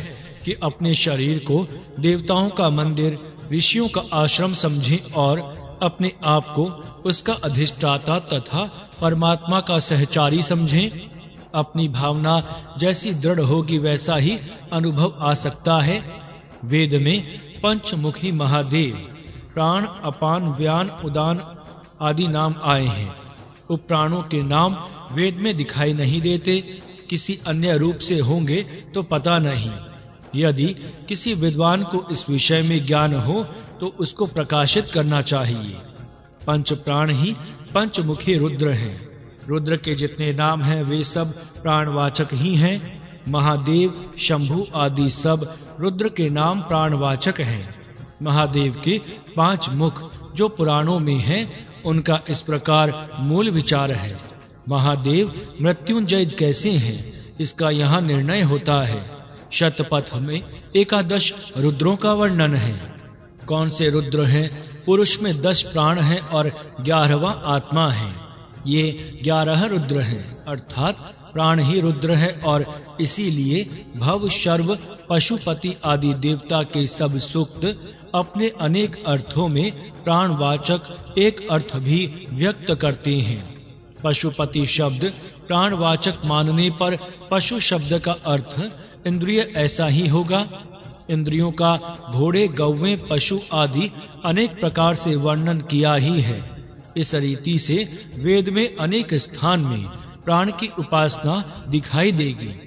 कि अपने शरीर को देवताओं का मंदिर, ऋषियों का आश्रम समझें और अपने आप को उसका अधिष्ठाता तथा परमात्मा का सहचारी समझें। अपनी भावना जैसी दृढ़ होगी, वैसा ही अनुभव आ सकता है। वेद में पंचमुखी महादेव, प्राण, अपान, व्यान, उदान आदि नाम आए हैं। उपप्राणों के नाम वेद में दिखाई नहीं देते। किसी अन्य रूप से होंगे तो पता नहीं। यदि किसी विद्वान को इस विषय में ज्ञान हो तो उसको प्रकाशित करना चाहिए। पंच प्राण ही पंचमुखी रुद्र हैं। रुद्र के जितने नाम हैं, वे सब प्राणवाचक ही हैं। महादेव, शंभु आदि सब रुद्र के नाम प्राणवाचक हैं। महादेव के 5 मुख जो पुराणों में हैं, उनका इस प्रकार मूल विचार है। महादेव मृत्युंजय कैसे हैं, इसका यहाँ निर्णय होता है। शतपथ में 11 रुद्रों का वर्णन है। कौन से रुद्र हैं? पुरुष में 10 प्राण हैं और 11वां आत्मा है। ये 11 रुद्र हैं, अर्थात प्राण ही रुद्र है और इसीलिए भव, शर्व, पशुपति आदि देवता के सब सूक्त अपने अनेक अर्थों में प्राणवाचक एक अर्थ भी व्यक्त करते हैं। पशुपति शब्द प्राणवाचक मानने पर पशु शब्द का अर्थ इंद्रिय ऐसा ही होगा। इंद्रियों का घोड़े, गौवें, पशु आदि अनेक प्रकार से वर्णन किया ही है। इस रीति से वेद में अनेक स्थान में प्राण की उपासना दिखाई देगी।